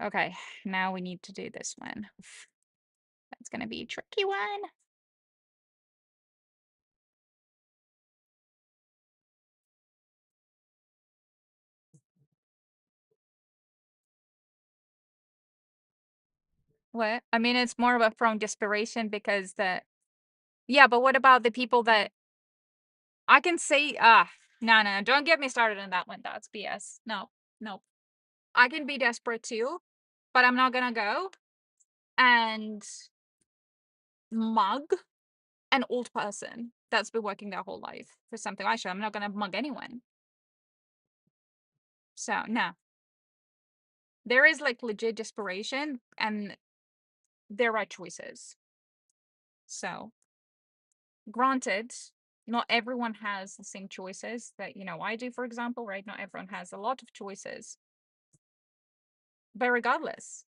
Okay, now we need to do this one. That's gonna be a tricky one. What? I mean, it's more of a from desperation because yeah, but what about the people that I can say, no, no, don't get me started on that one. That's BS. No, no. I can be desperate too, but I'm not gonna go and mug an old person that's been working their whole life for something. Actually, I'm not gonna mug anyone. So no, there is like legit desperation, and there are choices. So granted, not everyone has the same choices that, I do, for example, right? Not everyone has a lot of choices, but regardless.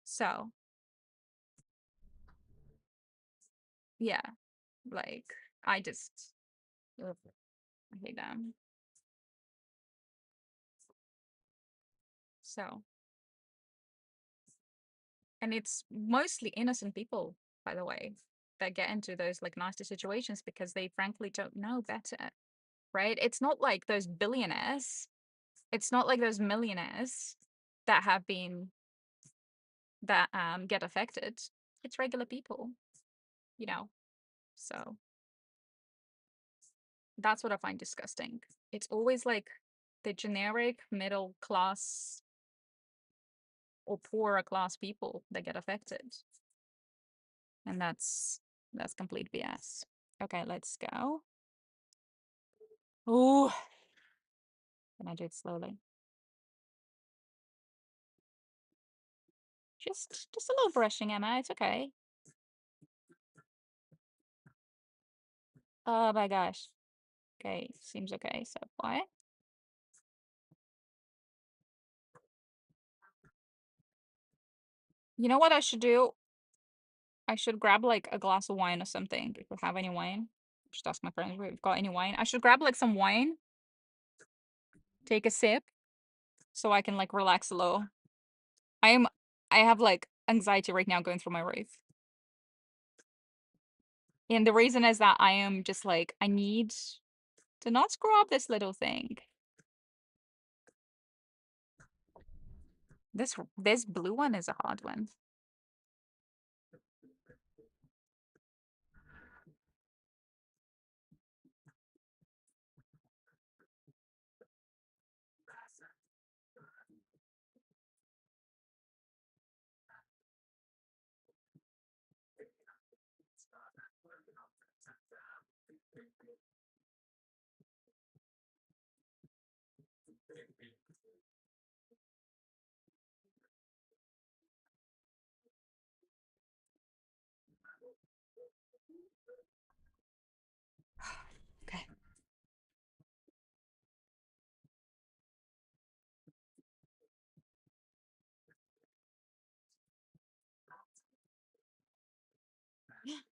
So yeah, like I just, ugh, I hate them. So, and it's mostly innocent people, by the way, that get into those like nasty situations because they frankly don't know better, right? It's not like those billionaires. It's not like those millionaires that have been that get affected. It's regular people, you know. So that's what I find disgusting. It's always like the generic middle class or poorer class people that get affected. And that's complete BS. Okay, let's go. Oh, can I do it slowly? Just a little brushing, Emma. It's okay. Oh my gosh. Okay, seems okay so far. You know what I should do? I should grab like a glass of wine or something. If we have any wine. Just ask my friends if we've got any wine. I should grab like some wine, take a sip, so I can like relax a little. I am I have like anxiety right now going through my roof. And the reason is that I am just like, I need to not screw up this little thing. This blue one is a hard one. Okay.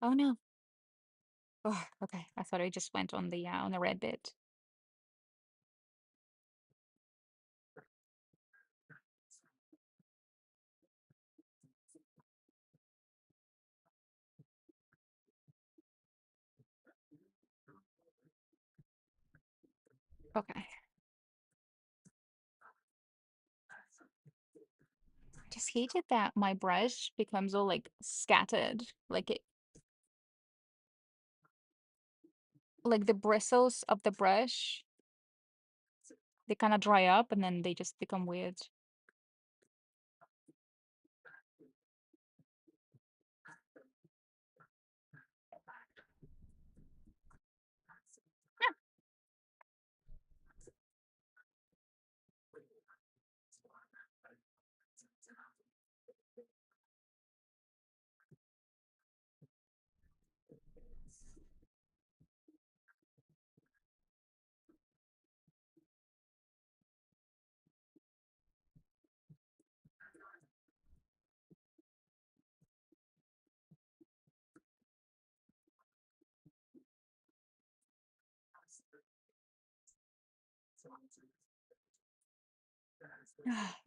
Oh no. Oh, okay. I thought I just went on the red bit. Okay. Just hated that my brush becomes all like scattered. Like the bristles of the brush, they kind of dry up and then they just become weird.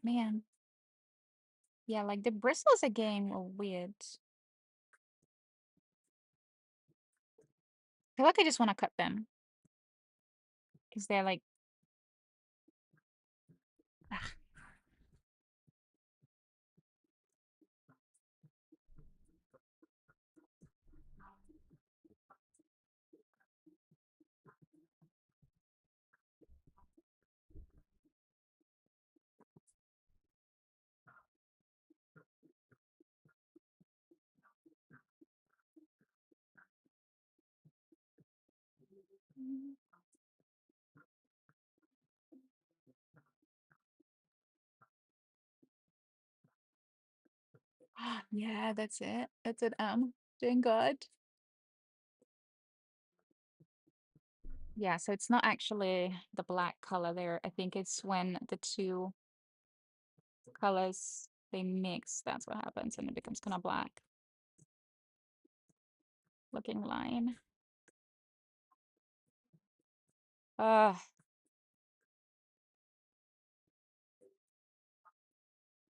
Man. Yeah, like the bristles again are weird. I feel like I just want to cut them because they're like, ugh. Yeah, that's it. That's it, thank God. Yeah, so it's not actually the black color there. I think it's when the two colors they mix, that's what happens, and it becomes kind of black looking line. Uh,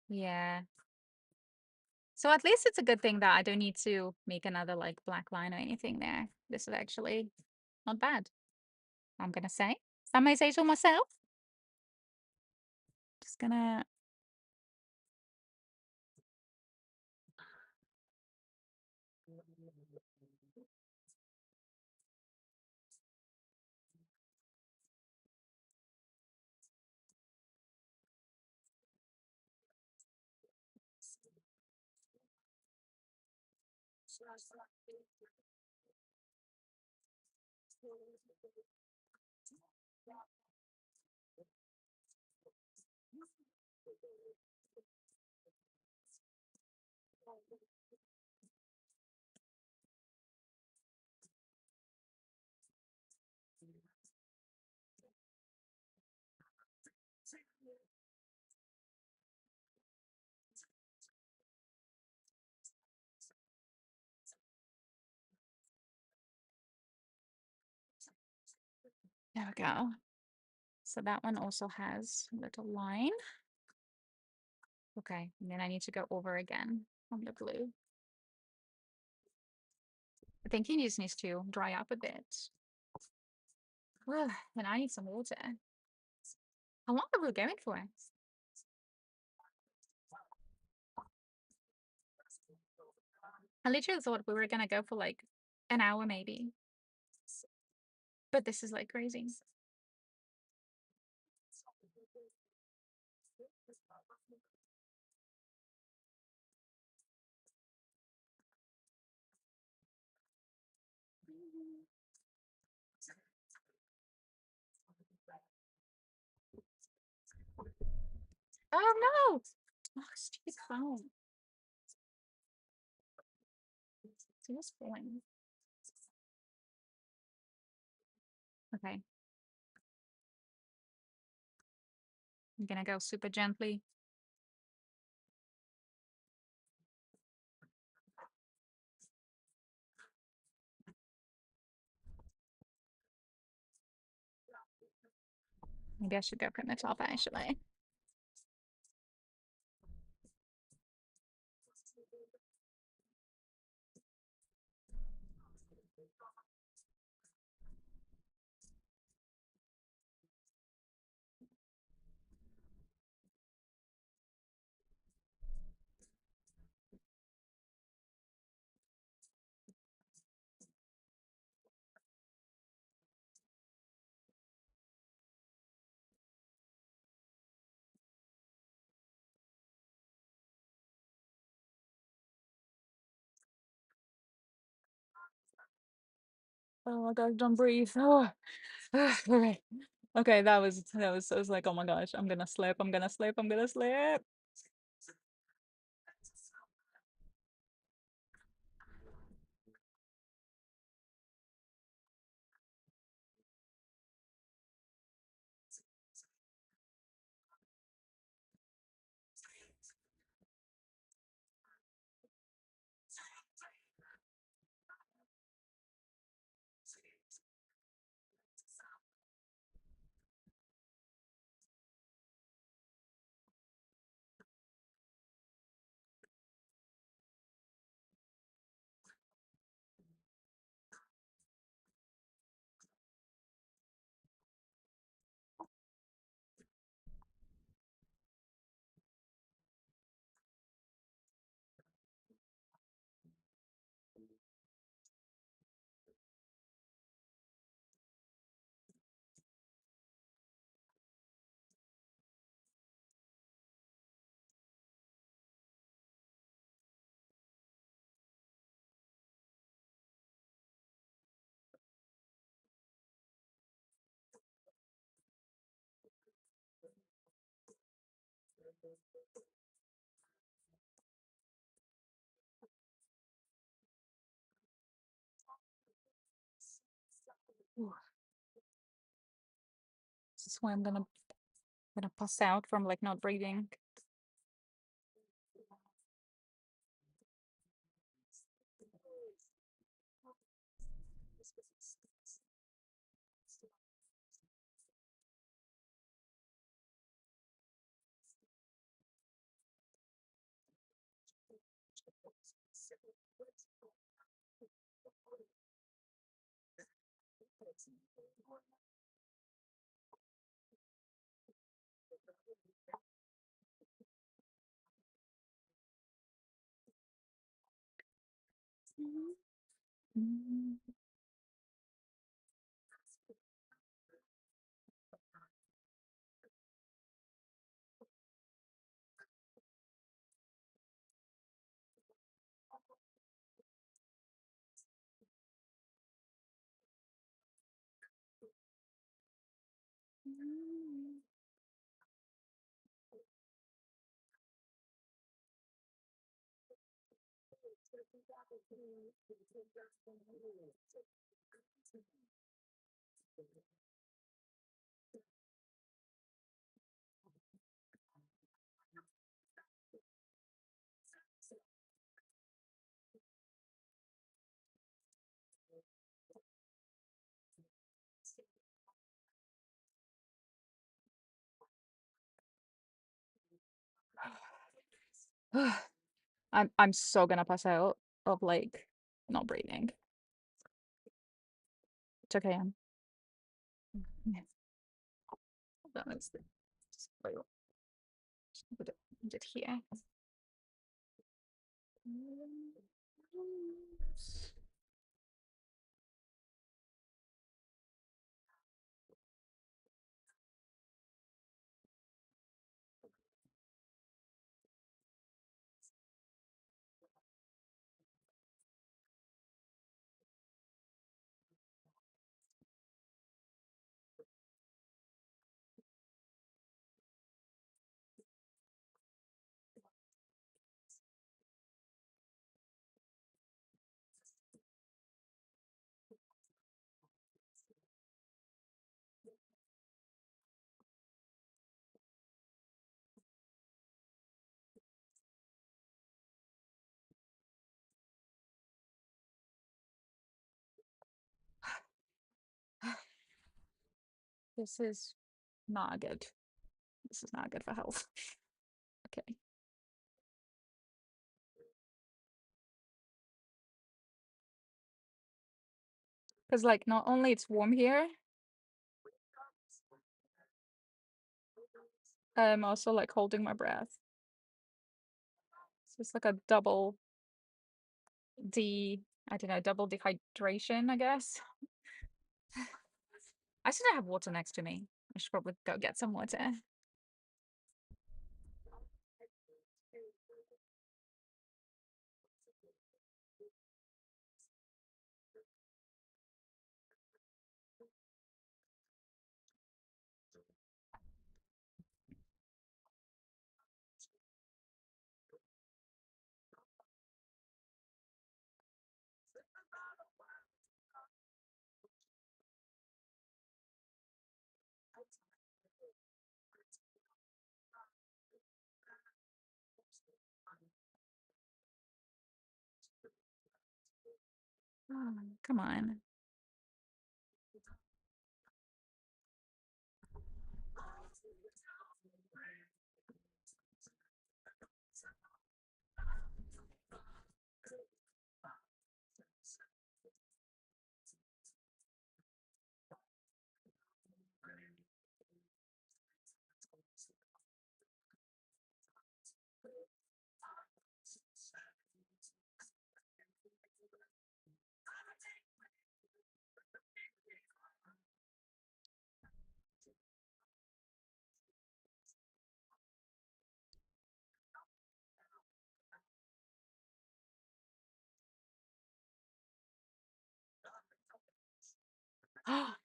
yeah. So at least it's a good thing that I don't need to make another like black line or anything there. This is actually not bad, I'm gonna say. I may say so myself. Just gonna there we go. So that one also has a little line. Okay, and then I need to go over again on the blue. I think he just needs to dry up a bit. And I need some water. How long are we going for? I literally thought we were gonna go for like an hour maybe. But this is like crazy. Oh no! Oh, stupid phone. See what's going. Okay. I'm gonna go super gently. Maybe I should go from the top actually. Oh my gosh, don't breathe. Oh, okay. Okay, I was like, oh my gosh, I'm gonna slip, I'm gonna slip, I'm gonna slip. Ooh. This is why I'm gonna pass out from like not breathing. I'm so gonna pass out of like not breathing. It's okay. Yeah. That was just put it here. This is not good. This is not good for health. Okay. Because like not only it's warm here, I'm also like holding my breath. So it's like a double I don't know, double dehydration, I guess. I should have water next to me. I should probably go get some water. Oh, come on.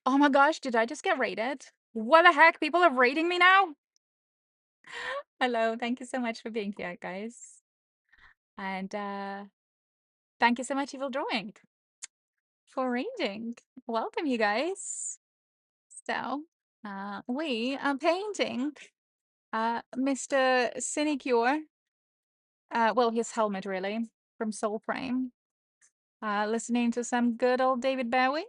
Oh my gosh, did I just get rated? What the heck? People are rating me now? Hello, thank you so much for being here, guys. And thank you so much, Evil Drawing. for reading. Welcome, you guys. So, we are painting Mr. Sinecure, well, his helmet really, from Soulframe. Listening to some good old David Bowie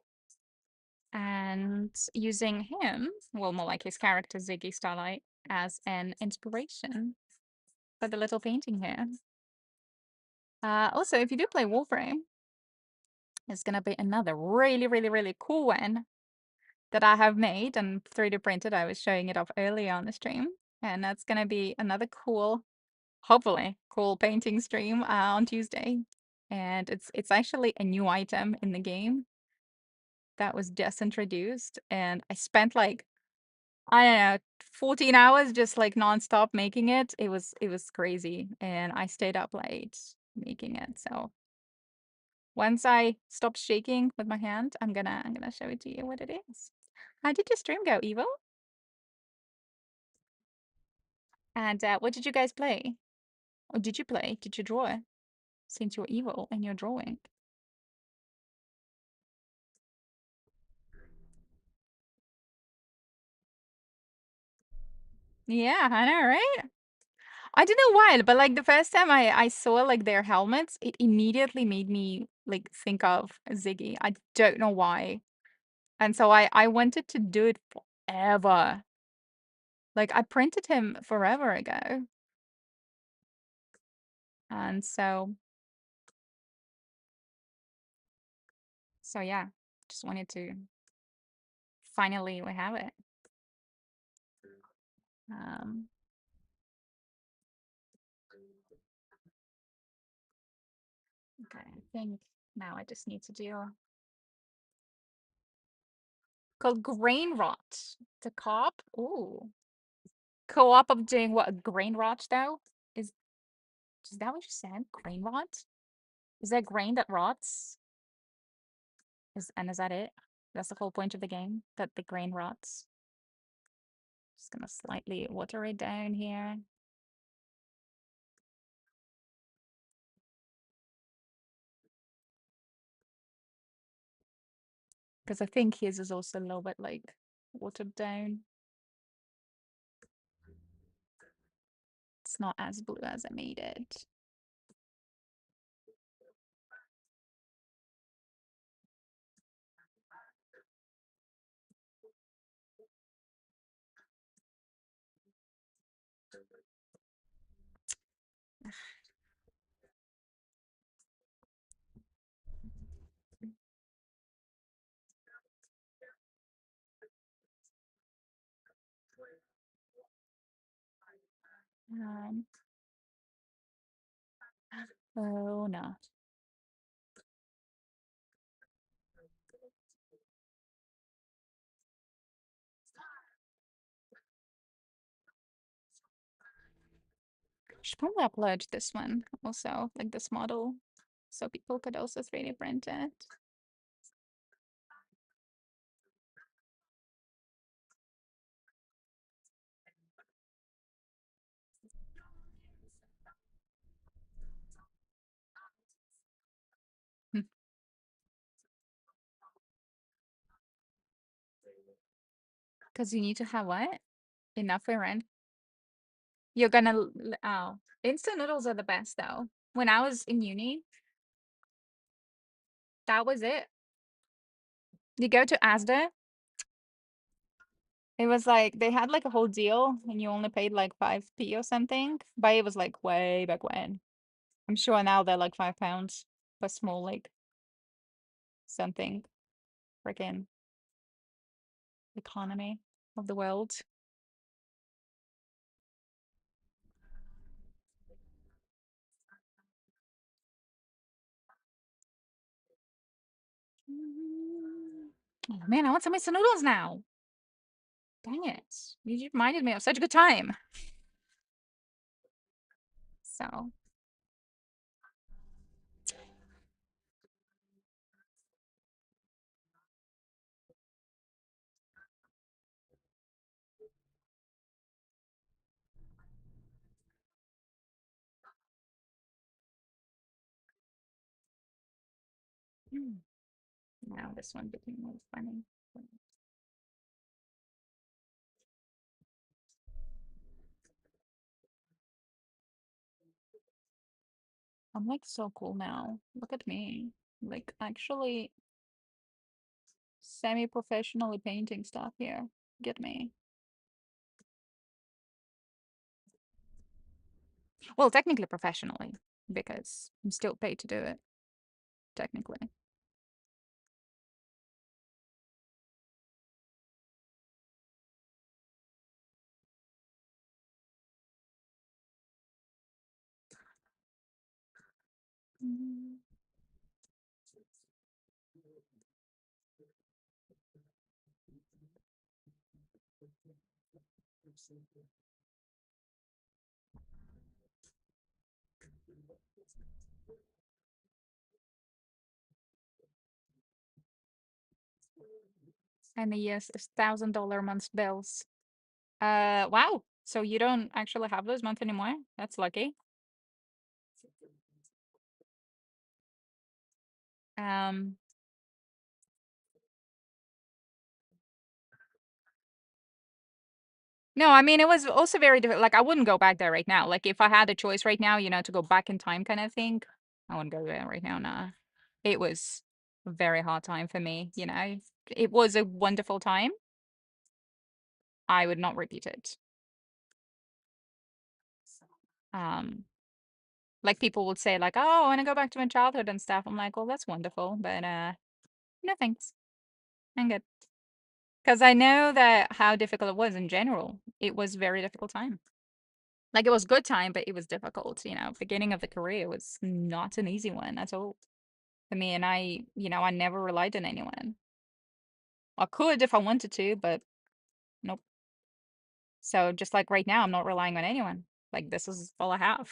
and using him, well, more like his character Ziggy Starlight, as an inspiration for the little painting here. Also, if you do play Warframe, it's gonna be another really, really, really cool one that I have made and 3D printed. I was showing it off earlier on the stream. And that's gonna be another cool, hopefully, cool painting stream on Tuesday. And it's actually a new item in the game that was just introduced. And I spent like, I don't know, 14 hours just like nonstop making it. It was crazy. And I stayed up late making it. So once I stop shaking with my hand, I'm gonna show it to you what it is. How did your stream go, Evil? And what did you guys play? Or did you play? Did you draw? Since you're evil and you're drawing. Yeah, I know, right? I don't know why, but like the first time I saw like their helmets, it immediately made me like think of Ziggy. I don't know why. And so I wanted to do it forever. Like I printed him forever ago. And so yeah, just wanted to finally we have it. Um okay, I think now I just need to do called grain rot. The cop. Ooh. Co-op of doing what? A grain rot though? Is is that what you said? Grain rot? Is there grain that rots? Is that it? That's the whole point of the game? That the grain rots. Just gonna slightly water it down here. Because I think his is also a little bit like watered down. It's not as blue as I made it. Um, oh no. Should probably upload this one also, like this model, so people could also 3D print it. Because you need to have what? Enough for rent. You're gonna, oh, instant noodles are the best though. When I was in uni, that was it. You go to Asda, it was like they had like a whole deal and you only paid like 5p or something, but it was like way back when. I'm sure now they're like £5 for small like something. Freaking economy of the world. Oh man, I want some instant noodles now. Dang it. You reminded me of such a good time. So, Now this one became more funny. I'm like so cool now. Look at me. Like actually semi-professionally painting stuff here. Get me. Well, technically professionally, because I'm still paid to do it, technically. Mm. And yes, it's $1,000 month's bills. Wow. So you don't actually have those months anymore? That's lucky. Um, no, I mean, it was also very difficult. Like, I wouldn't go back there right now. Like, if I had a choice right now, to go back in time kind of thing, I wouldn't go there right now. Nah. It was a very hard time for me, It was a wonderful time. I would not repeat it. Um, like people would say, like, "Oh, I want to go back to my childhood and stuff." I'm like, "Well, that's wonderful, but no thanks. I'm good." Because I know that how difficult it was in general. It was a very difficult time. Like it was good time, but it was difficult. Beginning of the career was not an easy one at all for me. And I never relied on anyone. I could if I wanted to, but nope. So just like right now, I'm not relying on anyone. Like this is all I have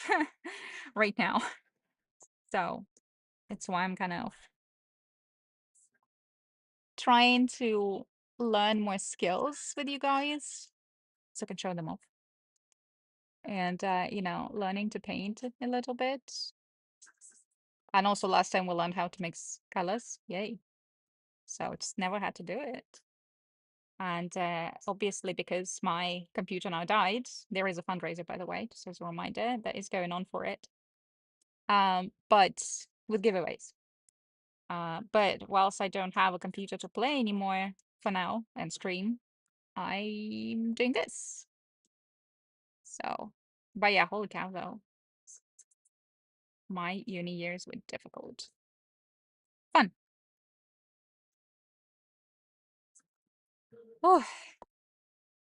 right now. So it's why I'm kind of trying to learn more skills with you guys so I can show them off. And learning to paint a little bit. And also last time we learned how to mix colors. Yay. So just never had to do it. And obviously because my computer now died, there is a fundraiser, by the way, just as a reminder, that is going on for it. But with giveaways. But whilst I don't have a computer to play anymore for now and stream, I'm doing this. So, but yeah, holy cow though. My uni years were difficult. Fun. Oh,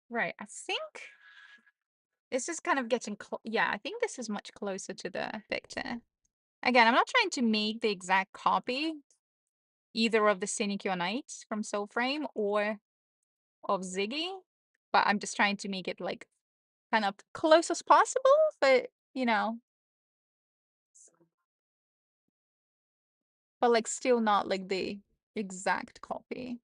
right. I think this is kind of getting yeah, I think this is much closer to the Victor. Again, I'm not trying to make the exact copy either of the Sinecure Knight from Soulframe or of Ziggy, but I'm just trying to make it like kind of close as possible, but but like still not like the exact copy.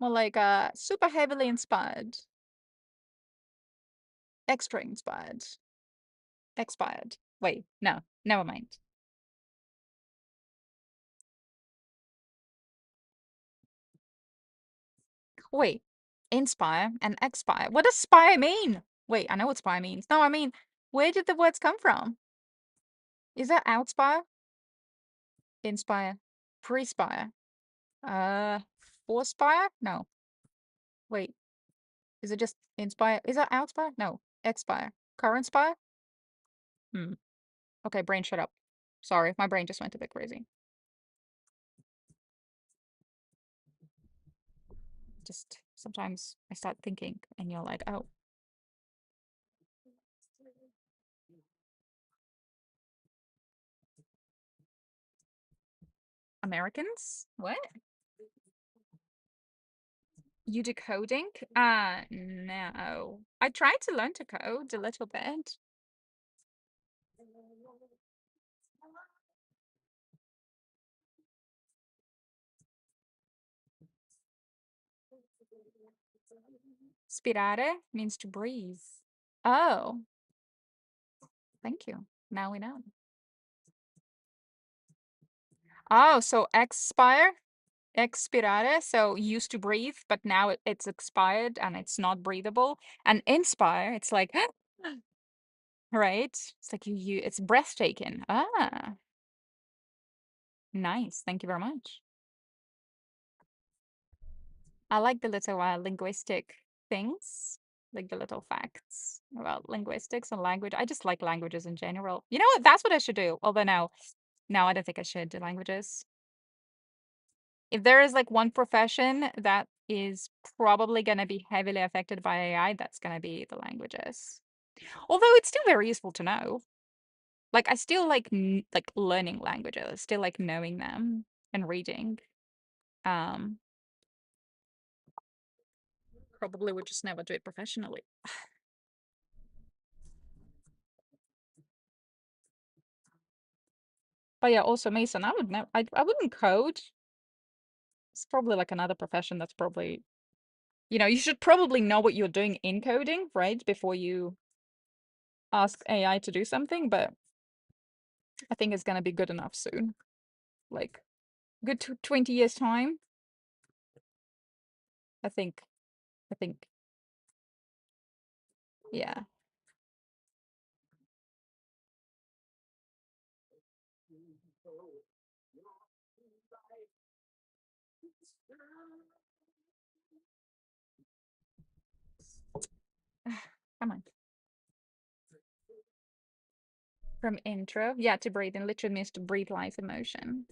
More like super heavily inspired. Extra inspired. Expired. Wait, no, never mind. Wait, inspire and expire. What does spire mean? Wait, I know what spire means. No, I mean, where did the words come from? Is that outspire? Inspire. Pre-spire. Uh, forespire? No. Wait, is it just inspire? Is that outspire? No. Expire. Current spire? Hmm. Okay, brain, shut up. Sorry, my brain just went a bit crazy. Just sometimes I start thinking and you're like, oh. Americans? What? You decoding? No. I tried to learn to code a little bit. Spirare means to breathe. Oh, thank you. Now we know. Oh, so expirare, so used to breathe, but now it's expired and it's not breathable. And inspire, it's like, right? It's like it's breathtaking. Ah, nice. Thank you very much. I like the little linguistic things, like the little facts about linguistics and language. I just like languages in general. You know what? That's what I should do. Although no, I don't think I should do languages. If there is like one profession that is probably going to be heavily affected by AI, that's going to be the languages. Although it's still very useful to know. Like I still like like learning languages, I still like knowing them and reading. Um, Probably would just never do it professionally. But yeah, also Mason, I would never, I wouldn't code. It's probably like another profession that's probably, you should probably know what you're doing in coding, right? Before you ask AI to do something, but I think it's gonna be good enough soon. Like good 20 years time. I think, I think, yeah. Come on. From intro, yeah, to breathe, and literally means to breathe life emotion.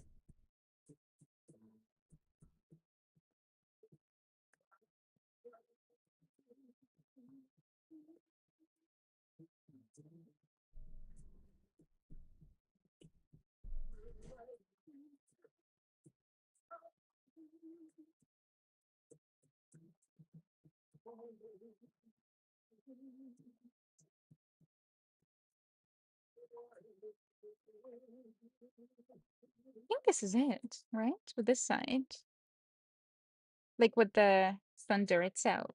I think this is it, right? With this side, like with the thunder itself.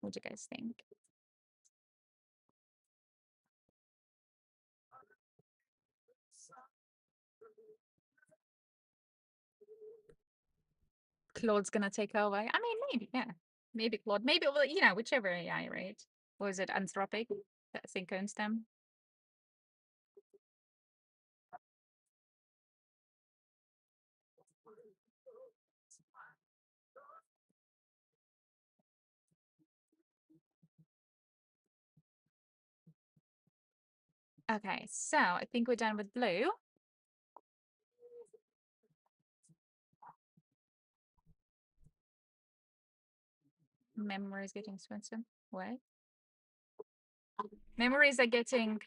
What do you guys think? Claude's gonna take over. I mean, maybe, yeah. Maybe Claude. Maybe, well, whichever AI, right? Or is it Anthropic that think owns them? Okay, so I think we're done with blue. Memory is getting expensive. What? Memories are getting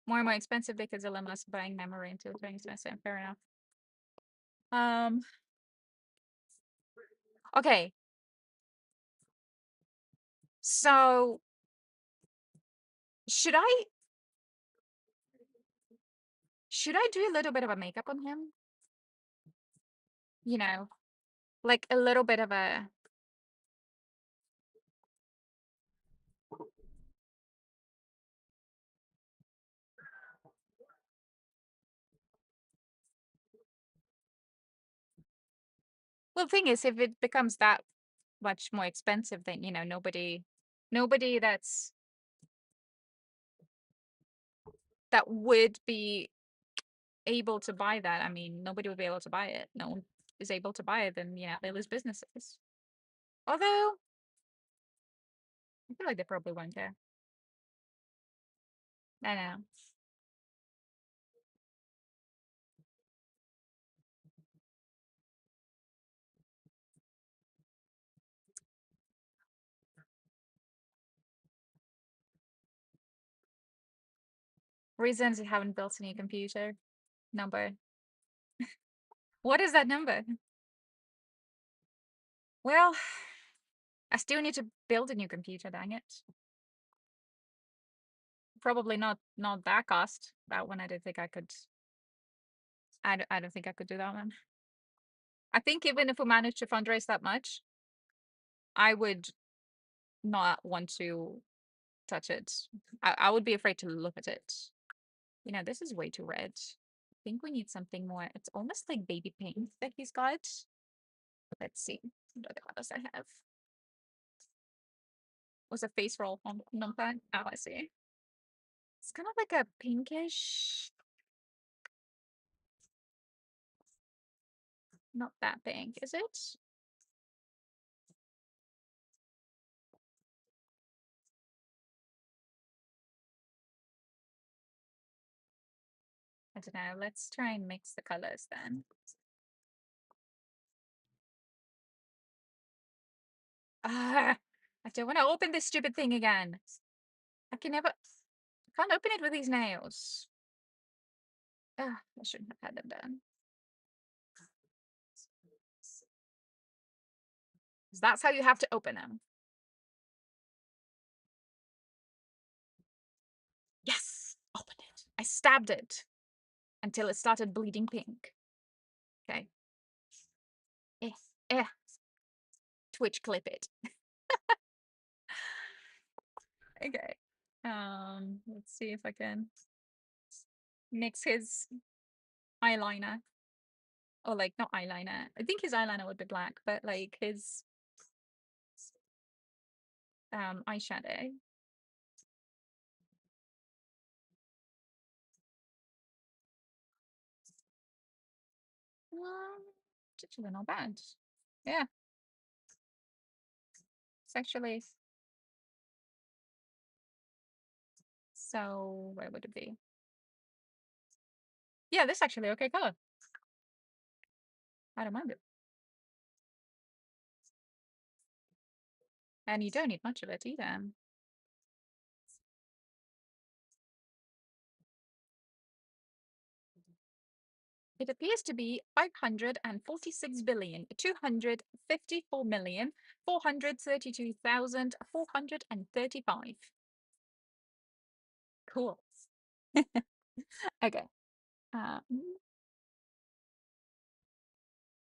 more and more expensive because Elon Musk buying memory until it's very expensive. Fair enough. Um, okay. So should I do a little bit of a makeup on him? You know, like a little bit of a well, the thing is, if it becomes that much more expensive, then nobody that would be able to buy that. I mean, nobody would be able to buy it. No one is able to buy it, then they lose businesses. Although I feel like they probably won't care. I know. Reasons you haven't built a new computer. Number. What is that number? Well, I still need to build a new computer, dang it. Probably not that cost. That one I don't think I could. I don't think I could do that one. I think even if we managed to fundraise that much, I would not want to touch it. I would be afraid to look at it. This is way too red. think we need something more. It's almost like baby pink that he's got. Let's see. What other colors I have? Was a face roll on numpad? Oh, I see. It's kind of like a pinkish. Not that pink, is it? I don't know. Let's try and mix the colors then. Ah, I don't want to open this stupid thing again. I can never. I can't open it with these nails. Ah, I shouldn't have had them done. 'Cause that's how you have to open them. Yes, open it. I stabbed it until it started bleeding pink. Okay. Eh, eh. Twitch clip it. Okay. Let's see if I can mix his eyeliner. Or like not eyeliner. I think his eyeliner would be black, but like his eyeshadow. It's actually not bad. Yeah, it's actually. So where would it be? Yeah, this actually okay color. I don't mind it. And you don't need much of it either. It appears to be 546,254,432,435. Cool. Okay. All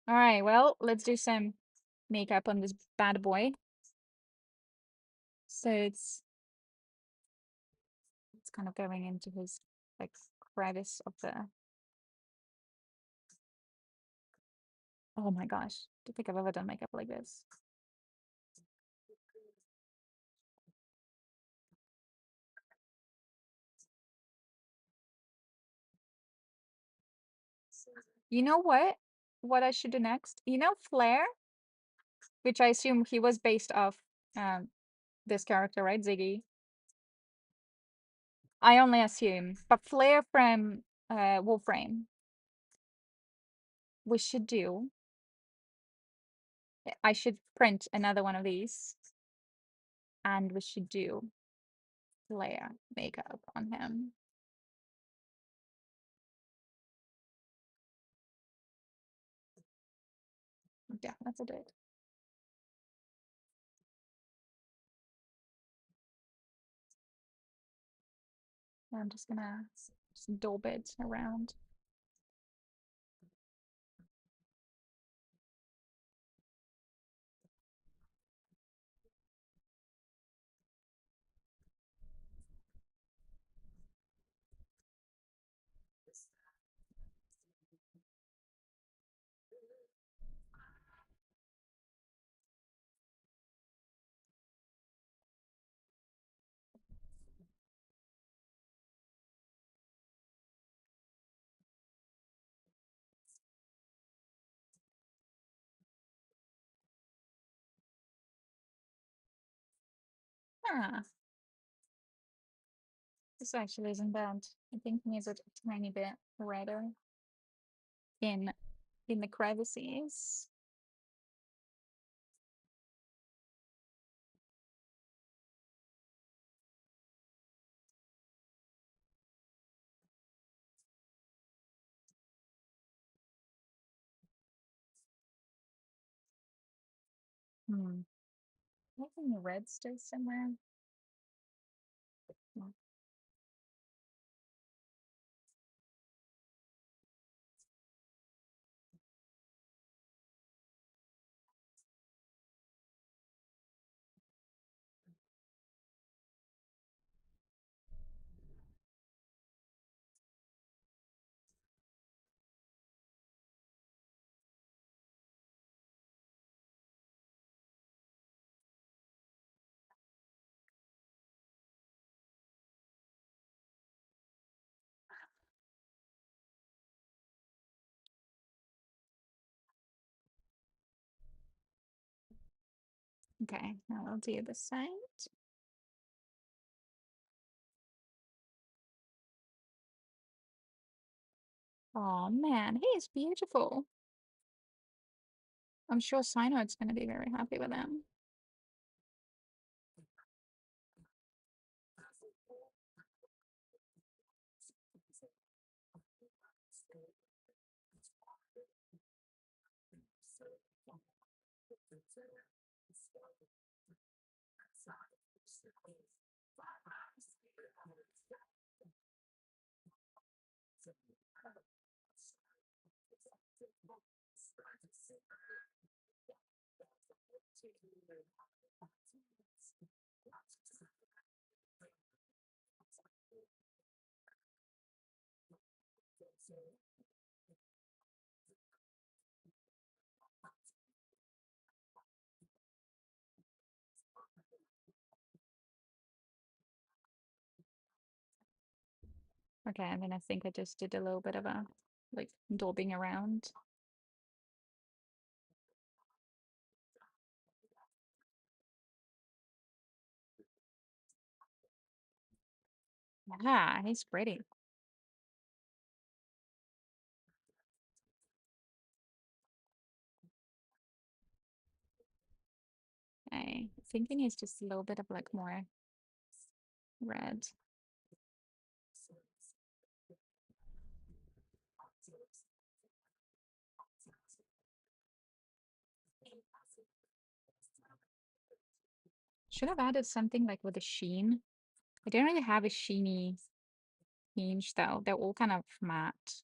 right. Well, let's do some makeup on this bad boy. So it's kind of going into his like crevice of the. Oh my gosh! I don't think I've ever done makeup like this. You know what? What I should do next? You know, Flair, which I assume he was based off this character, right? Ziggy. I only assume, but Flair from Wolframe. We should do. I should print another one of these, and we should do Flair makeup on him. Yeah, that's it. I'm just gonna just daub it around. Ah, this actually isn't bad. I think it needs a tiny bit redder in the crevices. Hmm. I think the red still somewhere. No. Okay, now I'll do the side. Oh man, he is beautiful. I'm sure Sinode's going to be very happy with him. Okay, and then I think I just did a little bit of a like daubing around. Yeah, he's pretty. Okay, I think he needs just a little bit of like more red. Should have added something like with a sheen. I don't really have a sheeny hinge though. They're all kind of matte.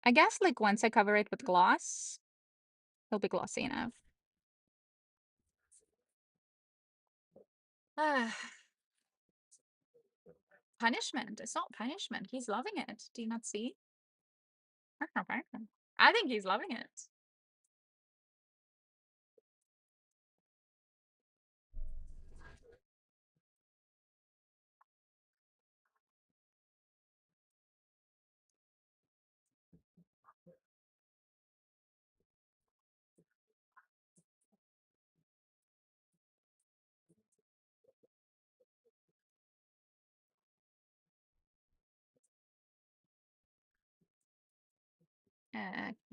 I guess like once I cover it with gloss, it'll be glossy enough. Ah, punishment. It's not punishment. He's loving it. Do you not see? I think he's loving it.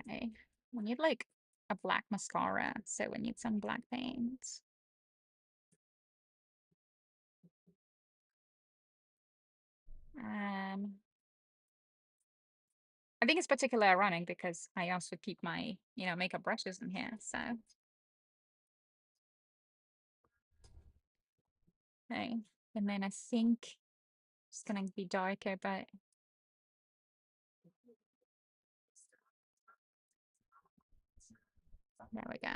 Okay. We need like a black mascara, so we need some black paint. I think it's particularly ironic because I also keep my, makeup brushes in here, so. Okay. And then I think it's gonna be darker, but there we go.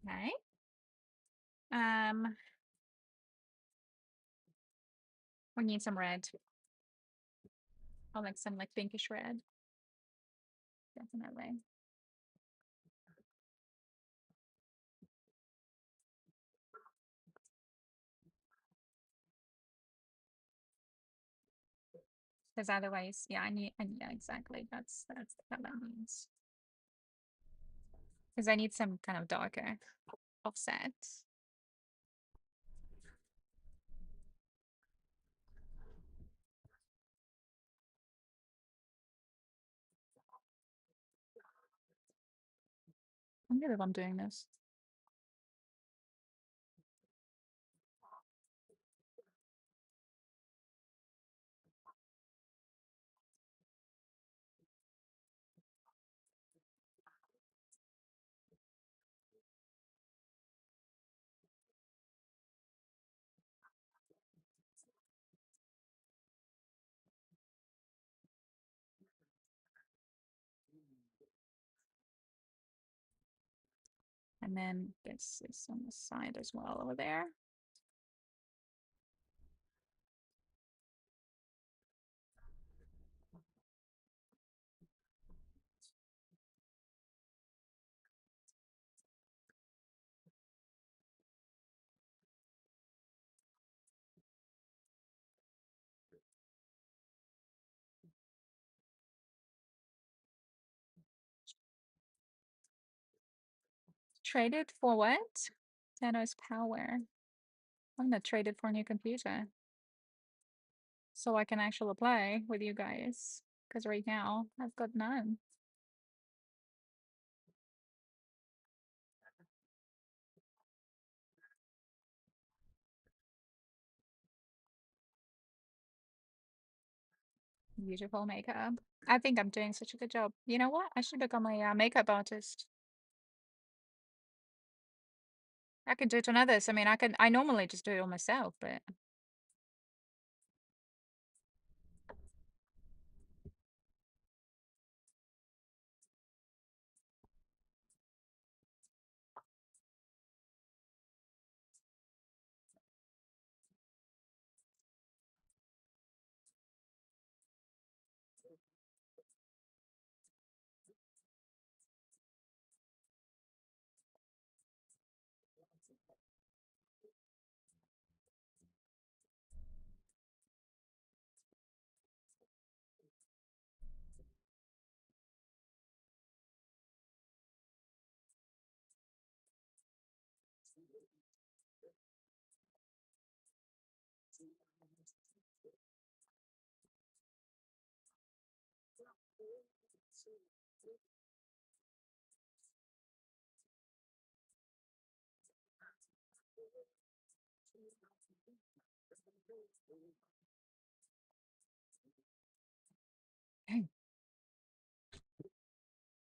Okay. Um, we need some red. I'll like some like pinkish red. Definitely. Because otherwise, yeah, yeah, exactly. That's the color I need. Because I need some kind of darker offset. I wonder if I'm doing this. And then this is on the side as well over there. Traded for what? Thanos power. I'm gonna trade it for a new computer so I can actually play with you guys. Because right now I've got none. Beautiful makeup. I think I'm doing such a good job. You know what? I should become a makeup artist. I could do it on others. I mean, I normally just do it on myself, but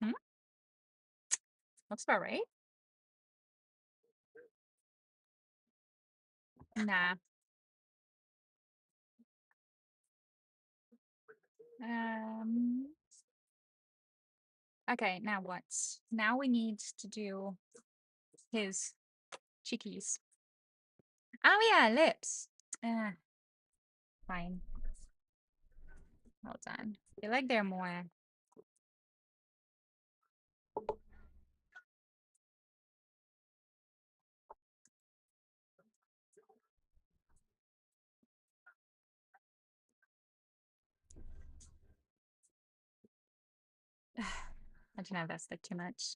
hmm? Looks about right. Nah. Um. Okay, now what? Now we need to do his cheekies. Oh yeah, lips. Fine. Well done. I feel like they're more. I don't know if that's like too much.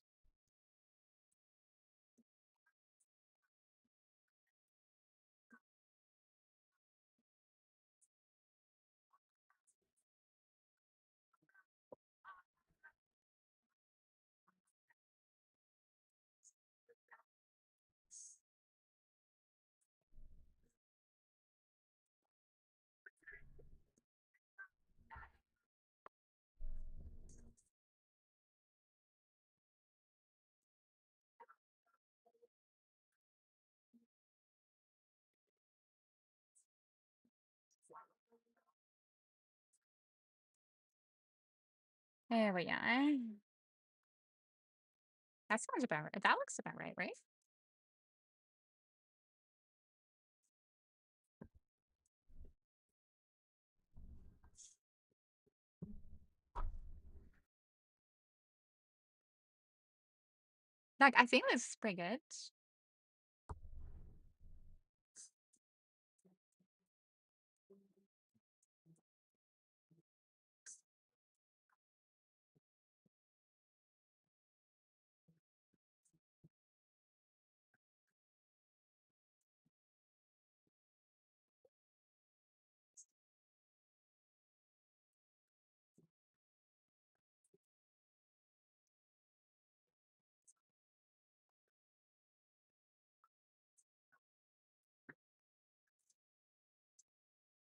There we go. That sounds about right. That looks about right, right? Like, I think this is pretty good.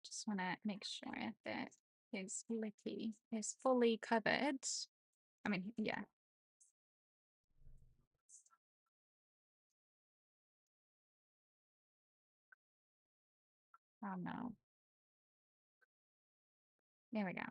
Just want to make sure that his lippy is fully covered. I mean, yeah. Oh no. There we go.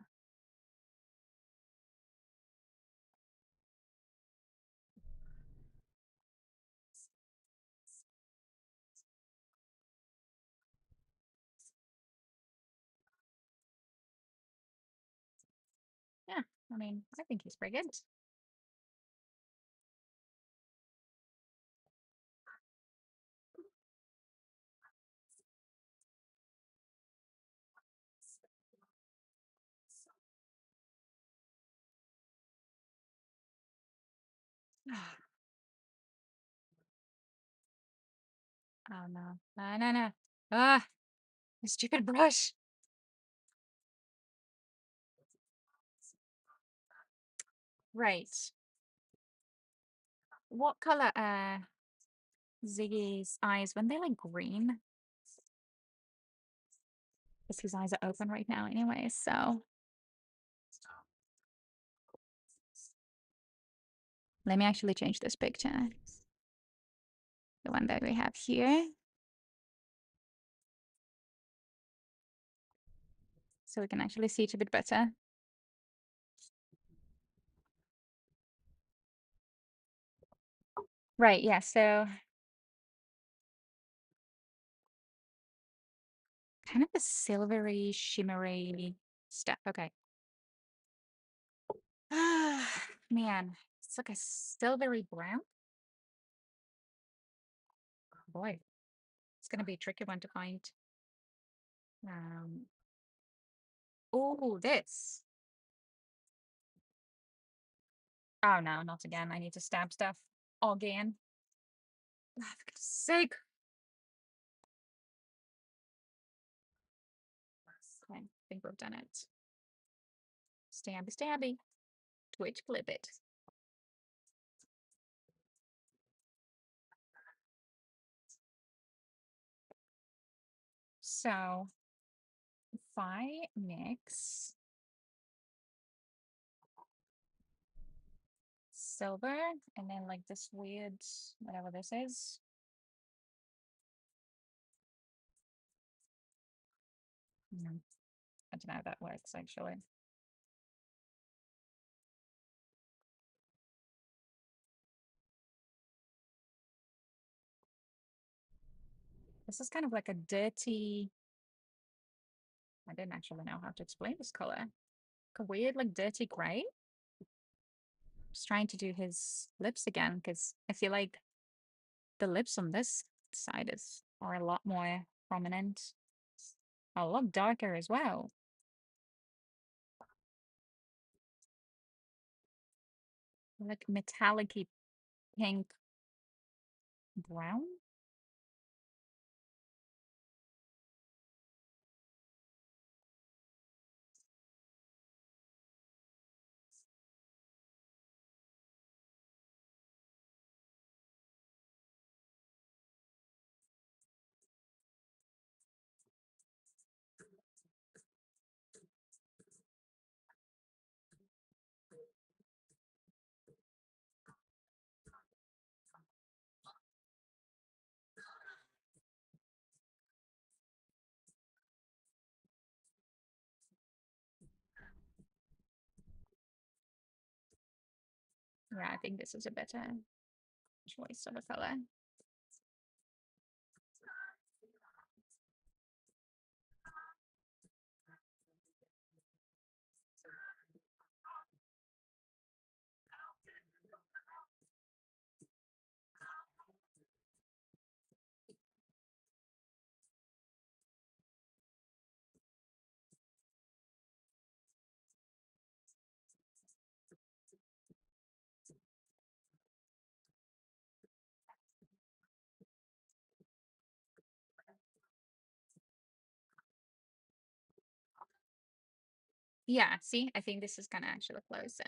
Yeah, I mean, I think he's pretty good. Oh no. No, no, no. Ah, the stupid brush. Right. What color are Ziggy's eyes when they're like green? Because his eyes are open right now anyway, so let me actually change this picture. The one that we have here. So we can actually see it a bit better. Right, yeah, so kind of a silvery, shimmery stuff. Okay. Man, it's like a silvery brown. Boy, it's gonna be a tricky one to find. Um, oh, this. Oh no, not again. I need to stab stuff again. Oh, for goodness sake. Okay, I think we've done it. Stabby, stabby. Twitch clip it. So if I mix silver and then like this weird, whatever this is. I don't know how that works actually. This is kind of like a dirty, I didn't actually know how to explain this color. Like a weird, like dirty gray. Just trying to do his lips again because I feel like the lips on this side are a lot more prominent, a lot darker as well. Like metallic pink brown. Yeah, I think this is a better choice of a color. Yeah, see, I think this is gonna actually closer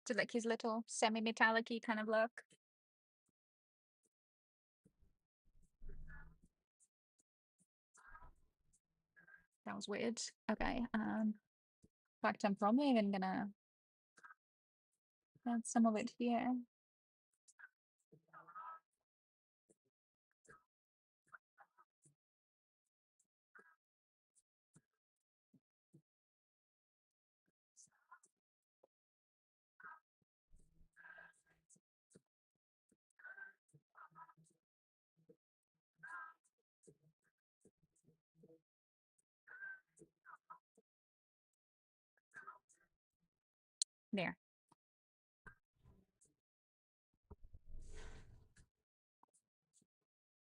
to like his little semi-metallic-y kind of look. That was weird. Okay, in fact, I'm probably even gonna add some of it here. There.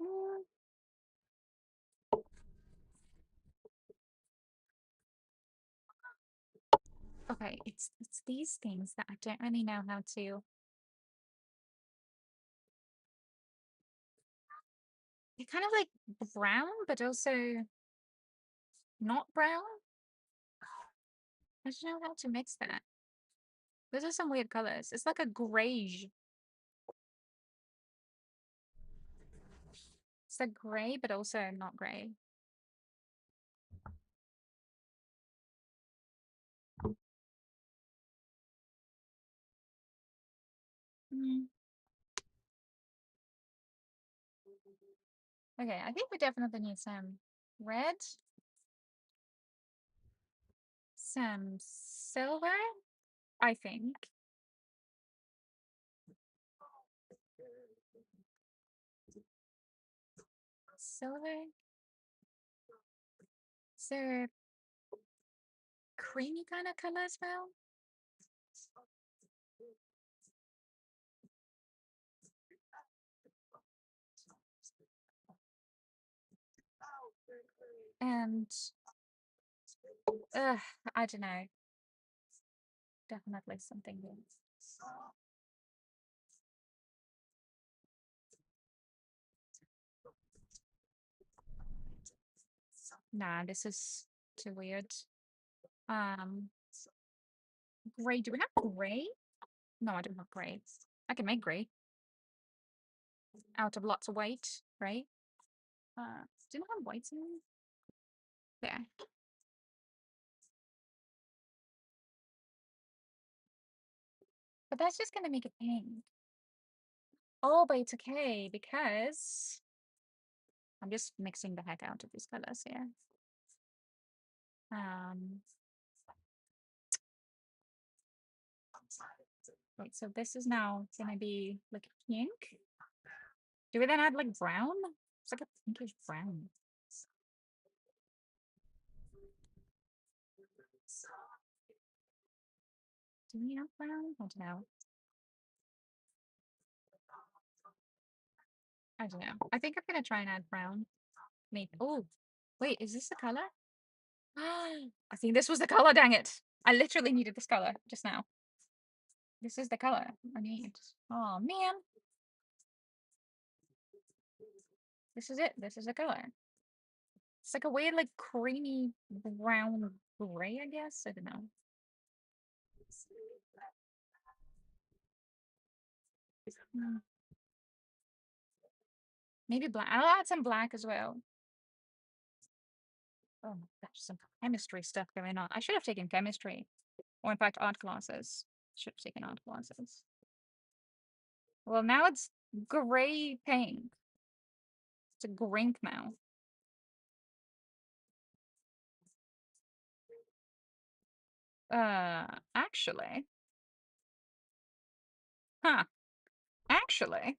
Mm, okay, it's these things that I don't really know how to They're kind of like brown, but also not brown. I don't know how to mix that. Those are some weird colors. It's like a grayish. It's like gray, but also not gray. Mm. Okay, I think we definitely need some red, some silver, I think. Silver. Is there a creamy kind of color as well? And uh, I don't know. Definitely something good. Nah, this is too weird. Um, gray. Do we have gray? No, I don't have gray. I can make gray out of lots of white, right? Do you have whites in there? But that's just gonna make it pink. Oh, but it's okay because I'm just mixing the heck out of these colors here. Um, wait, so this is now gonna be like pink. Do we then add like brown? It's like a pinkish brown. Do we have brown? I don't know. I don't know. I think I'm gonna try and add brown. Maybe. Oh, wait, is this the color? I think this was the color, dang it. I literally needed this color just now. This is the color I need. Oh man. This is it. This is the color. It's like a weird, like creamy brown gray, I guess. I don't know. Hmm. Maybe black. I'll add some black as well. Oh, there's some chemistry stuff going on. I should have taken chemistry. Or in fact, art classes. Should have taken art classes. Well, now it's gray pink. It's a grink now. Actually. Huh. Actually,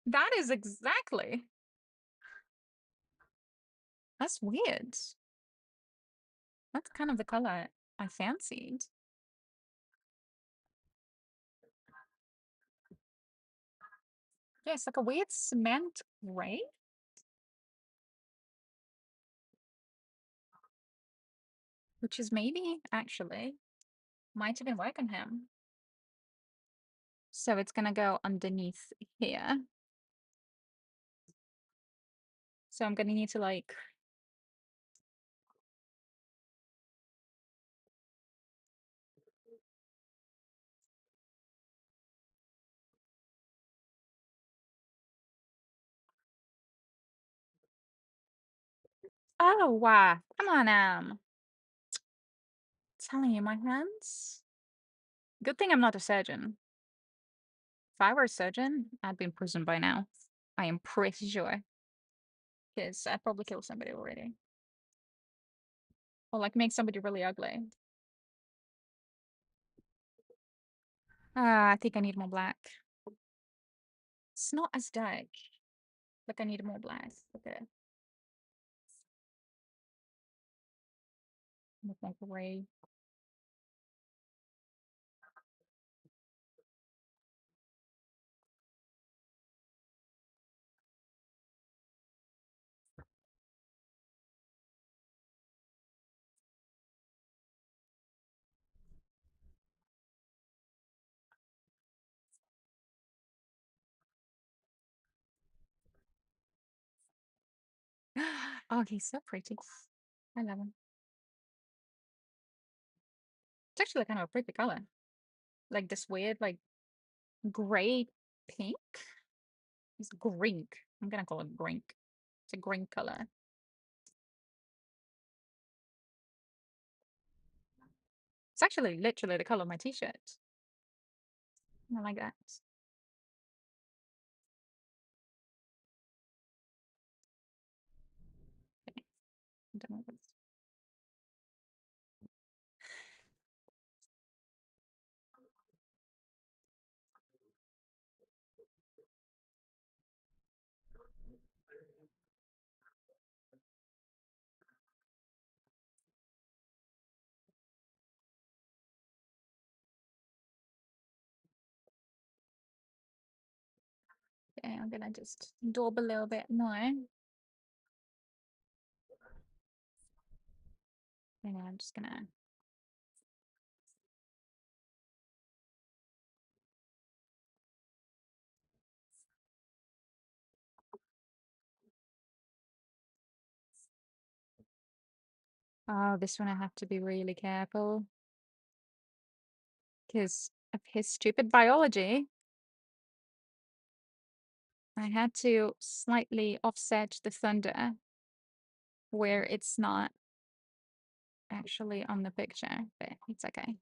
that is exactly. That's weird. That's kind of the color I fancied. Yeah, it's like a weird cement gray. Which is maybe actually might have been work on him. So it's gonna go underneath here. So I'm gonna need to like oh wow. Come on, telling you my hands. Good thing I'm not a surgeon. If I were a surgeon, I'd be in prison by now. I am pretty sure. Because I'd probably kill somebody already. Or like make somebody really ugly. I think I need more black. It's not as dark. Like I need more black. Okay. More gray. Oh, he's so pretty. I love him. It's actually kind of a pretty color. Like this weird, like gray pink. It's grink. I'm gonna call it grink. It's a green color. It's actually literally the color of my t-shirt. I like that. Okay. I don't know what's- Okay, I'm gonna just daub a little bit more. And I'm just gonna. Oh, this one I have to be really careful because of his stupid biology. I had to slightly offset the thunder where it's not actually on the picture, but it's okay.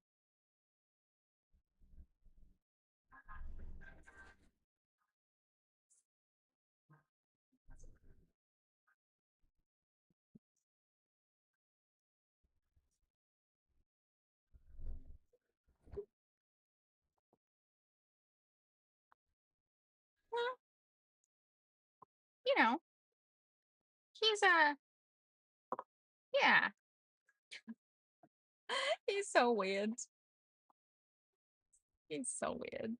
Well, you know, he's a yeah. He's so weird. He's so weird.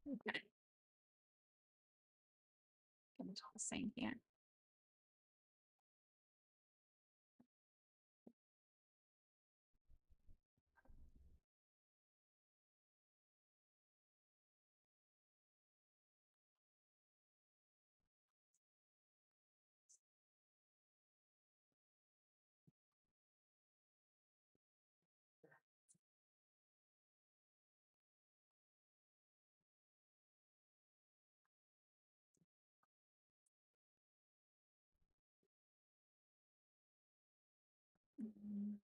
Okay, I'm just saying here. Mm,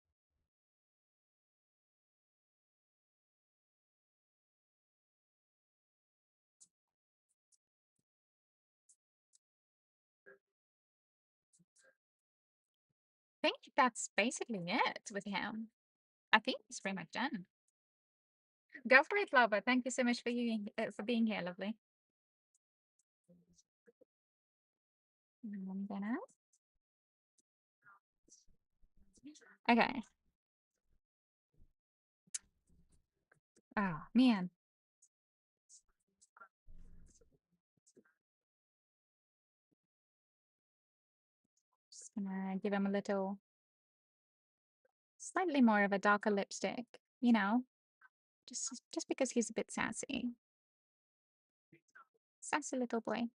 I think that's basically it with him. I think he's pretty much done. Go for it, Lover. Thank you so much for being here, lovely. I'm gonna. Okay. Oh man, just gonna give him a little, slightly more of a darker lipstick. You know, just because he's a bit sassy. Sassy little boy.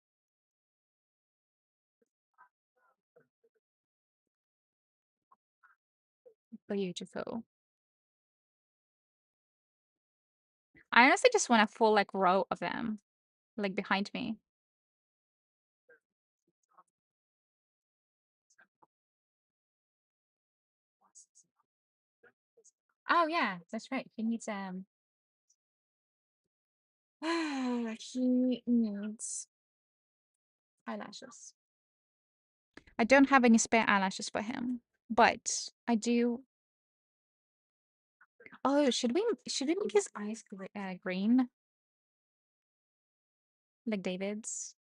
Beautiful. I honestly just want a full like row of them, like behind me. Oh yeah, that's right. He needs he needs eyelashes. I don't have any spare eyelashes for him, but I do. Oh, should we make his eyes green like David's?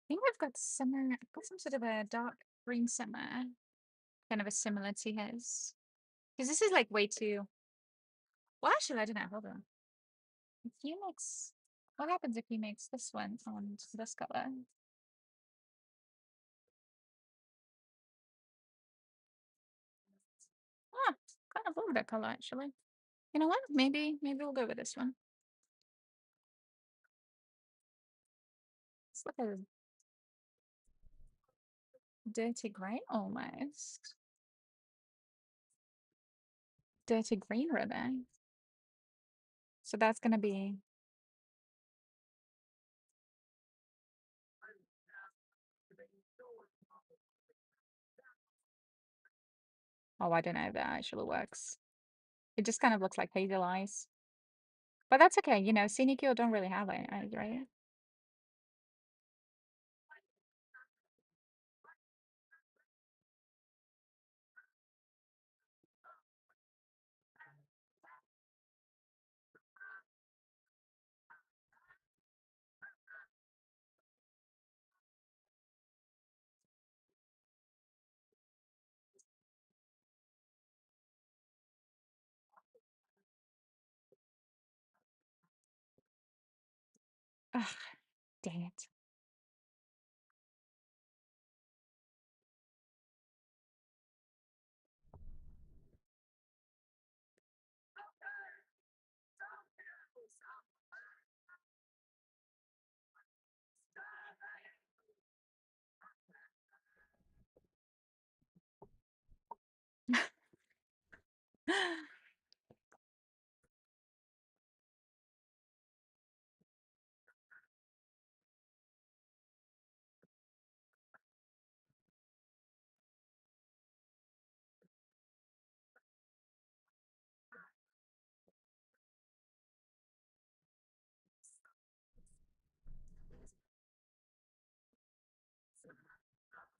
I think I've got some sort of a dark green summer, kind of a similar to his. Because this is like way too. Well, actually, I don't know. Hold on. If you mix, what happens if you mix this one on this color? Ah, kind of love that color actually. You know what? Maybe we'll go with this one. It's like a dirty gray almost. Dirty green ribbon. So that's gonna be. Oh, I don't know if that actually works. It just kind of looks like hazel eyes. But that's okay, you know, Sinecure don't really have eyes, right? Ugh, dang it.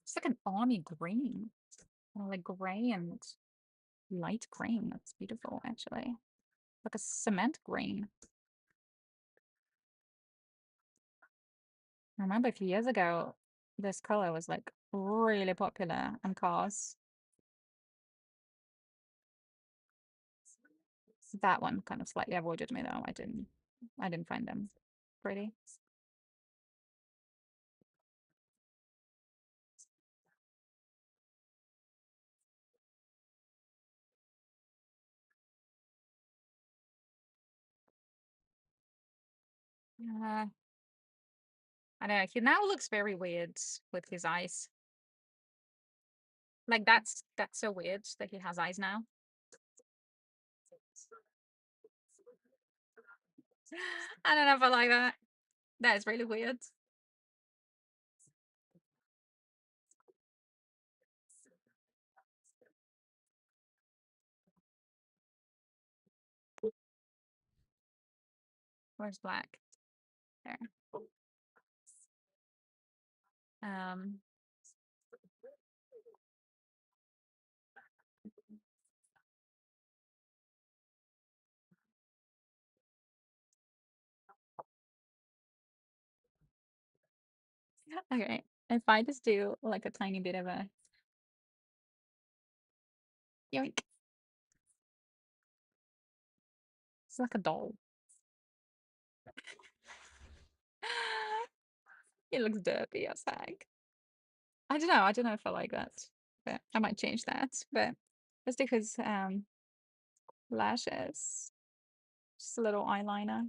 It's like an army green. Like gray and light green. That's beautiful, actually. Like a cement green. I remember a few years ago, this color was like really popular on cars. That one kind of slightly avoided me though. I didn't find them pretty. Yeah. I don't know. He now looks very weird with his eyes. Like that's so weird that he has eyes now. I don't know if I like that. That is really weird. Where's black? There. Um, okay. If I just do like a tiny bit of a yoink. It's like a doll. It looks dirty as heck. I don't know. I don't know if I like that, but I might change that. But let's do his lashes. Just a little eyeliner.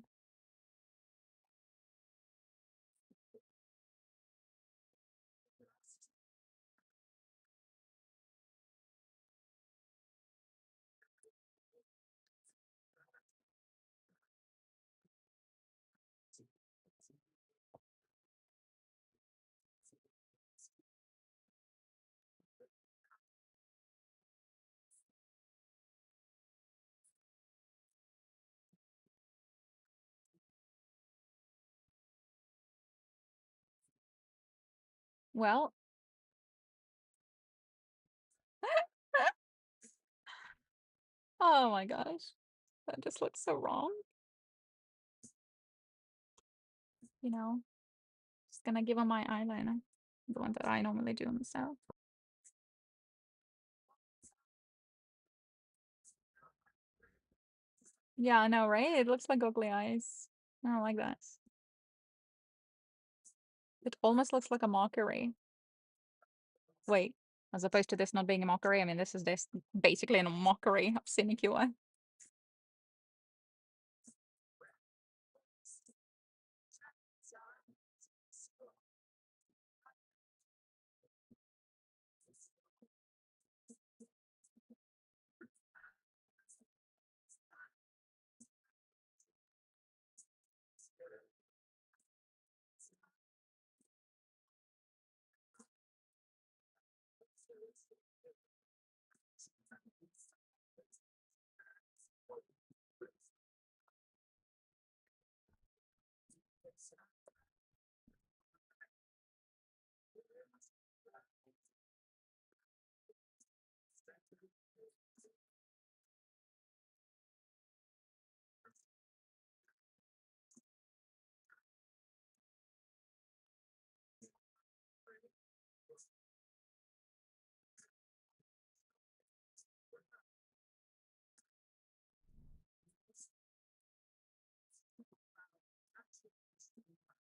Well, oh my gosh, that just looks so wrong. You know, just gonna give him my eyeliner, the one that I normally do myself. Yeah, I know, right? It looks like googly eyes. I don't like that. It almost looks like a mockery. Wait, as opposed to this not being a mockery, I mean, this basically a mockery of Sinecure.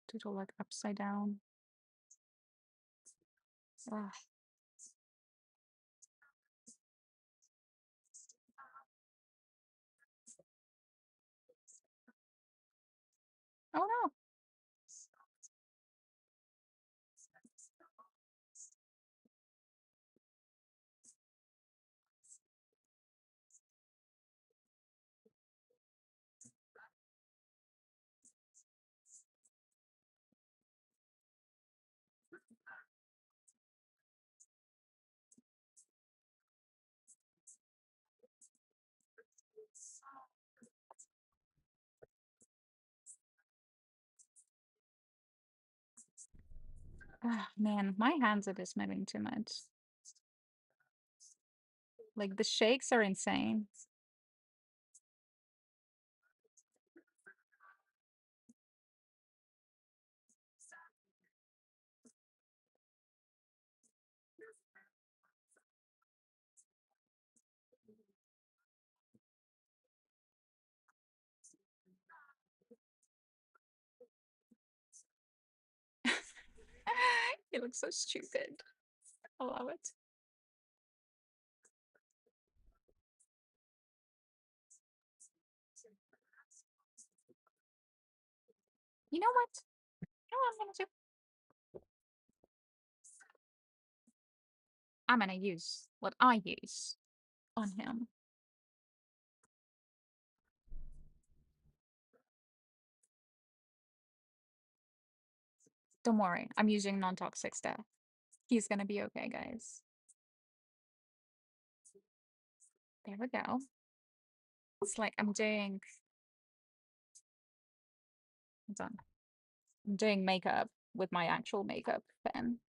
Doodle like upside down. Ugh. Oh no. Ah, man, my hands are just moving too much. Like the shakes are insane. It looks so stupid. I love it. You know what? You know what I'm gonna do? I'm gonna use what I use on him. Don't worry, I'm using non-toxic stuff. He's gonna be okay, guys. There we go. It's like I'm doing. Hold on. I'm doing makeup with my actual makeup pen.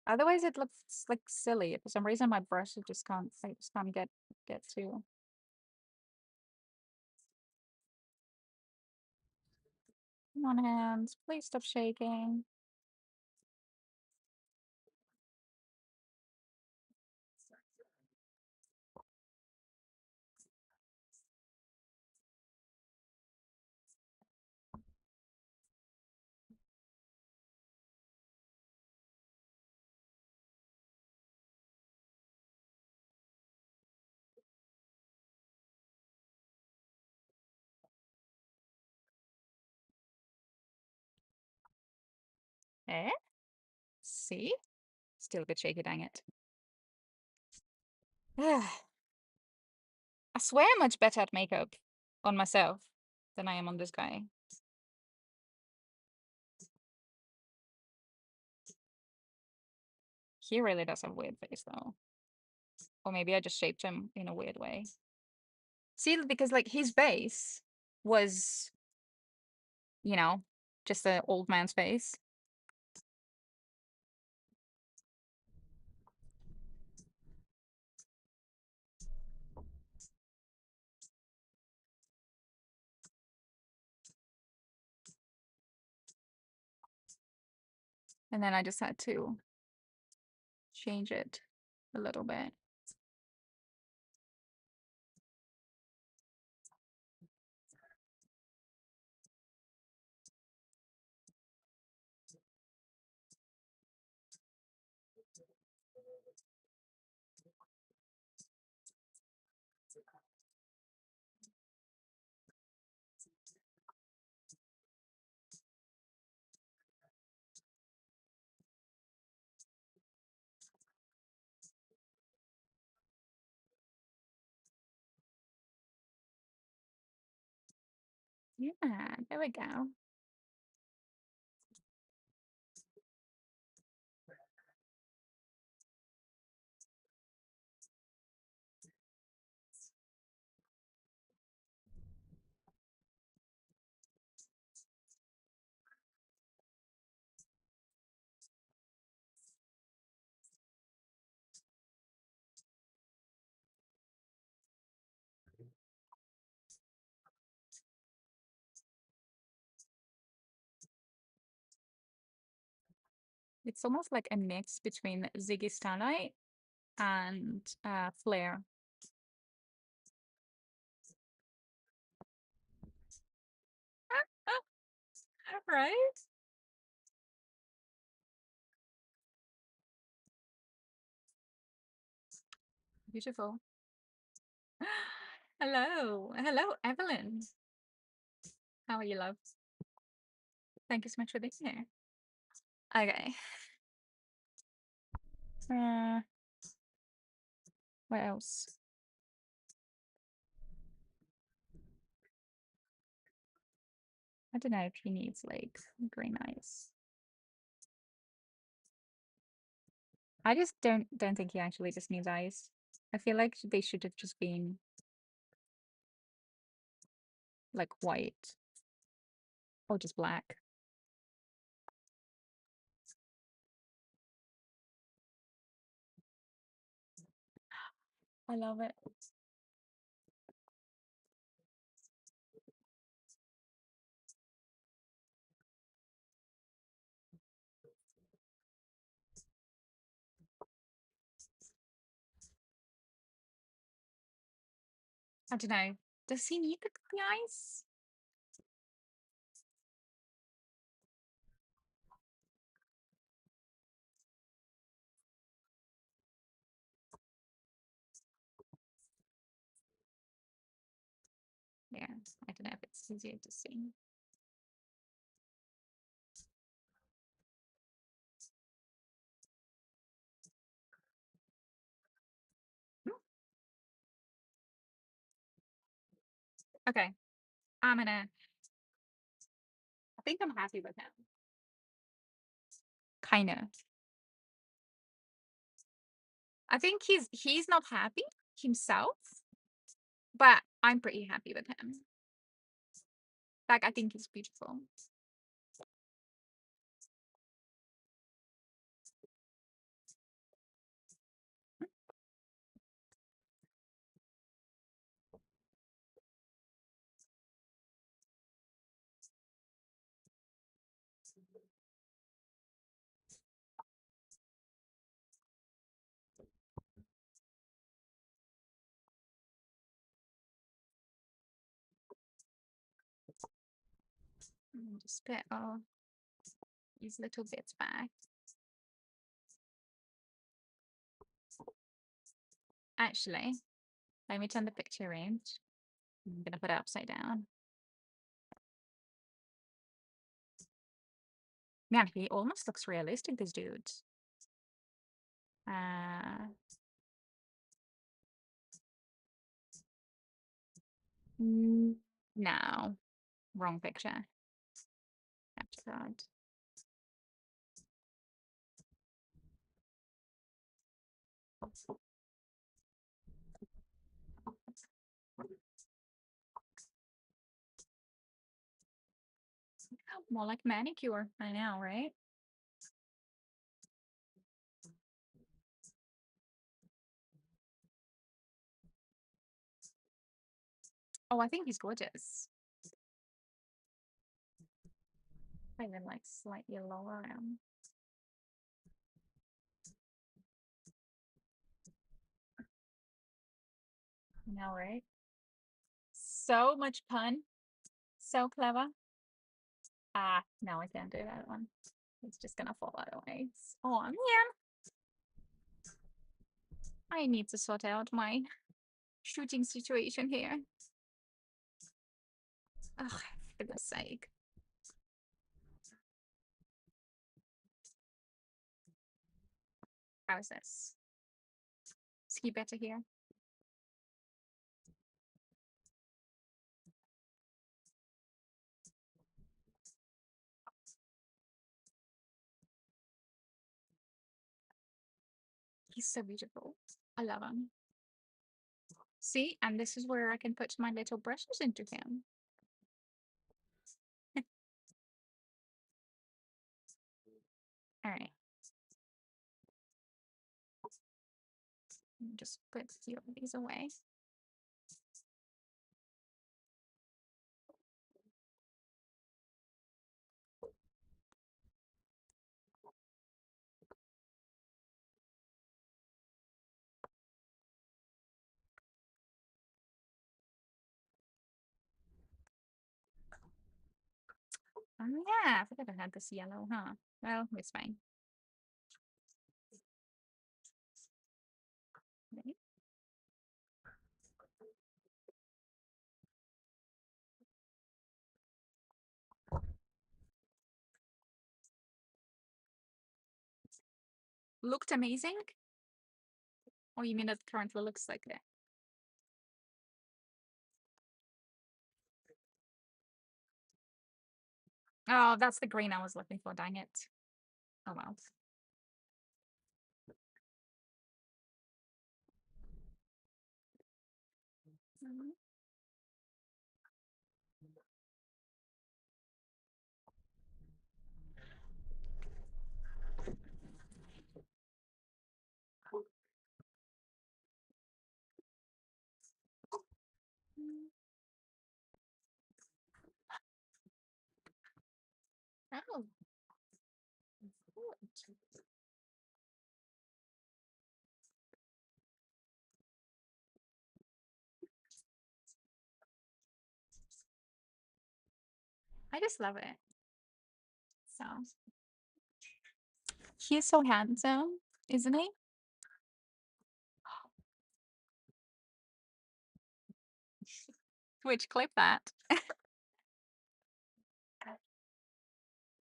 Otherwise, it looks like silly. For some reason, my brush I just can't get to. Come on, hands, please stop shaking. Eh? See? Still a bit shaky, dang it. I swear I'm much better at makeup on myself than I am on this guy. He really does have a weird face, though. Or maybe I just shaped him in a weird way. See, because like his base was, you know, just an old man's face. And then I just had to change it a little bit. Yeah, there we go. It's almost like a mix between Ziggy Starlight and Flare. Right? Beautiful. Hello. Hello, Evelyn. How are you, love? Thank you so much for being here. Okay. Uh, what else? I don't know if he needs like green eyes. I just don't think he actually just needs eyes. I feel like they should have just been like white or just black. I love it. I don't know. Does he need the eyes? Yeah, I don't know if it's easier to see. Okay, I'm gonna. I think I'm happy with him. Kind of. I think he's not happy himself, but I'm pretty happy with him. Like I think he's beautiful. Just put all these little bits back. Actually, let me turn the picture around. I'm gonna put it upside down. Man, he almost looks realistic, this dude. Uh, no, wrong picture. Capture card. More like manicure. I know, right? Oh, I think he's gorgeous. I even like slightly lower him. No, right? So much pun. So clever. Ah, no, I can't do that one. It's just gonna fall out of ways. Oh man, I need to sort out my shooting situation here. Ugh, for goodness sake. How is this? Is he better here? He's so beautiful. I love him. See, and this is where I can put my little brushes into him. All right. Just put a few of these away. Oh yeah, I forgot I had this yellow, huh? Well, it's fine. Right. Looked amazing? Or you mean it currently looks like that? Oh, that's the green I was looking for, dang it. Oh well. Mhm. Oh, good. I just love it. So he's so handsome, isn't he? Which clip that.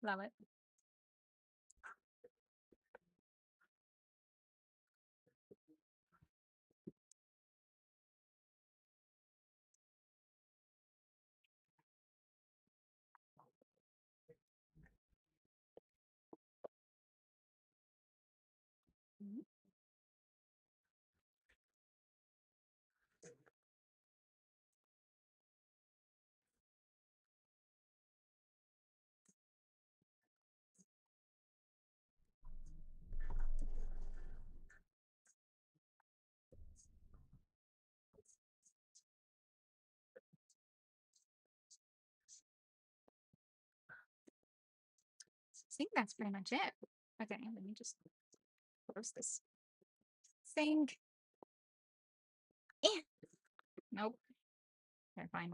Love it. Mhm. I think that's pretty much it. Okay, let me just close this thing. Eh. Nope. Okay, fine.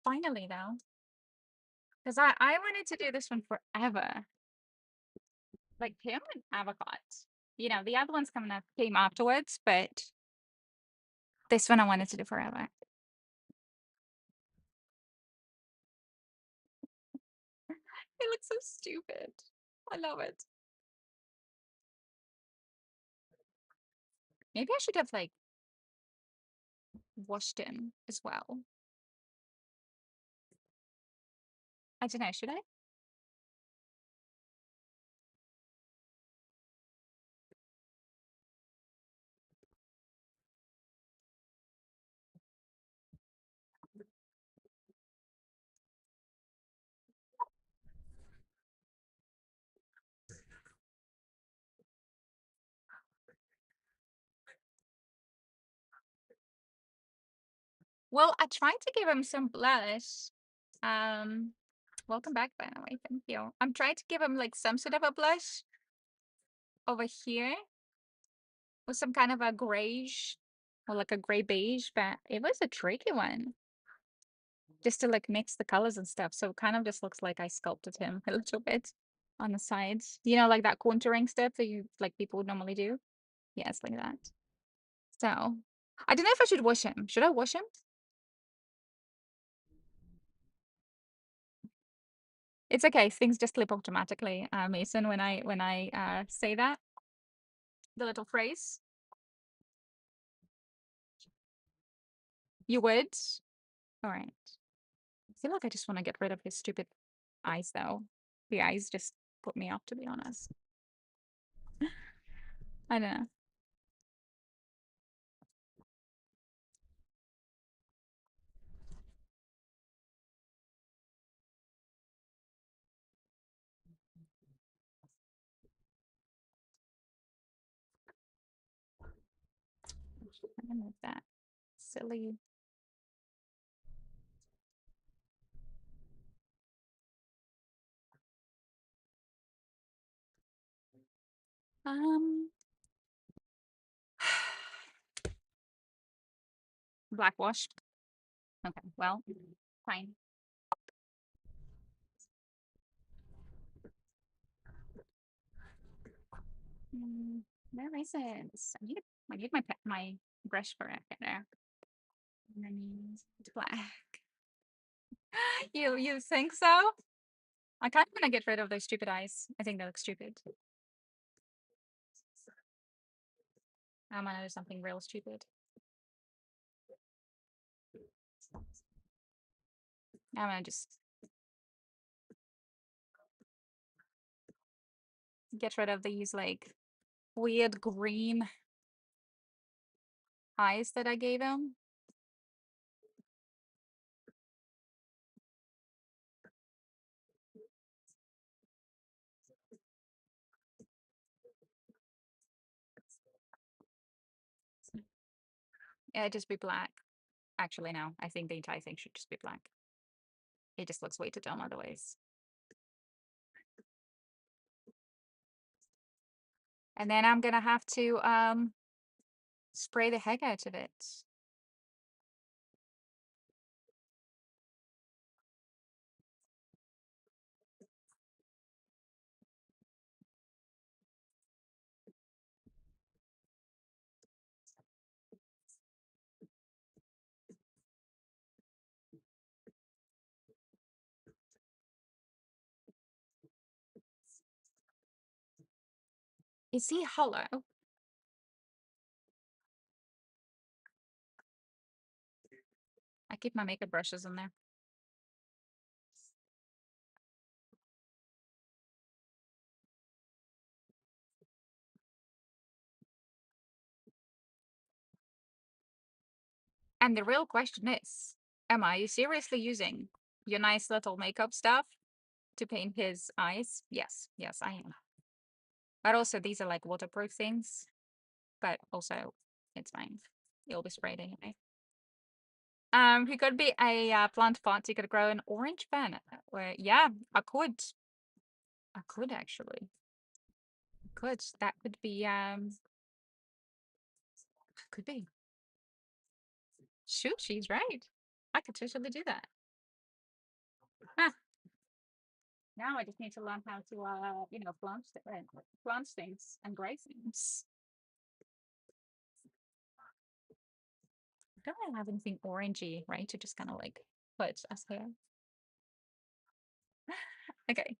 Finally, though, because I wanted to do this one forever. Like him and Avocot. You know, the other ones coming up came afterwards, but this one I wanted to do forever. It looks so stupid. I love it. Maybe I should have like washed him as well. I don't know, should I? Well, I tried to give him some blush. Um, Welcome back, by the way. Thank you. I'm trying to give him like some sort of a blush over here with some kind of a grayish or like a gray beige, but it was a tricky one just to like mix the colors and stuff. So it kind of just looks like I sculpted him a little bit on the sides. You know, like that contouring stuff that you like people would normally do. Yeah, it's like that. So I don't know if I should wash him. Should I wash him? It's okay. Things just slip automatically, Mason, when I say that. The little phrase. You would? All right. I feel like I just want to get rid of his stupid eyes, though. The eyes just put me off, to be honest. I don't know. I'm gonna move that silly. Um, black wash. Okay, well, fine. Where is it? I need my brush for it there. And then it's black. You think so? I kind of want to get rid of those stupid eyes. I think they look stupid. I'm gonna do something real stupid. I'm gonna just get rid of these like weird green eyes that I gave him. Yeah, just be black. Actually, no. I think the entire thing should just be black. It just looks way too dumb otherwise. And then I'm gonna have to spray the heck out of it. Is he hollow? I keep my makeup brushes in there. And the real question is, Emma, are you seriously using your nice little makeup stuff to paint his eyes? Yes, yes, I am. But also, these are like waterproof things. But also, it's fine. It'll be sprayed anyway. He could be a plant pot. He could grow an orange fan. Yeah, I could. I could actually. Could. That could be. Could be. Shoot, she's right. I could totally do that. Huh. Now I just need to learn how to, plant things and grow things. Don't really have anything orangey, right? To just kind of like put as hair. Okay.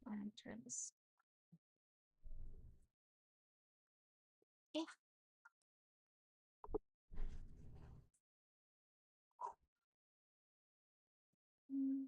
Lanterns. Yeah. Mm.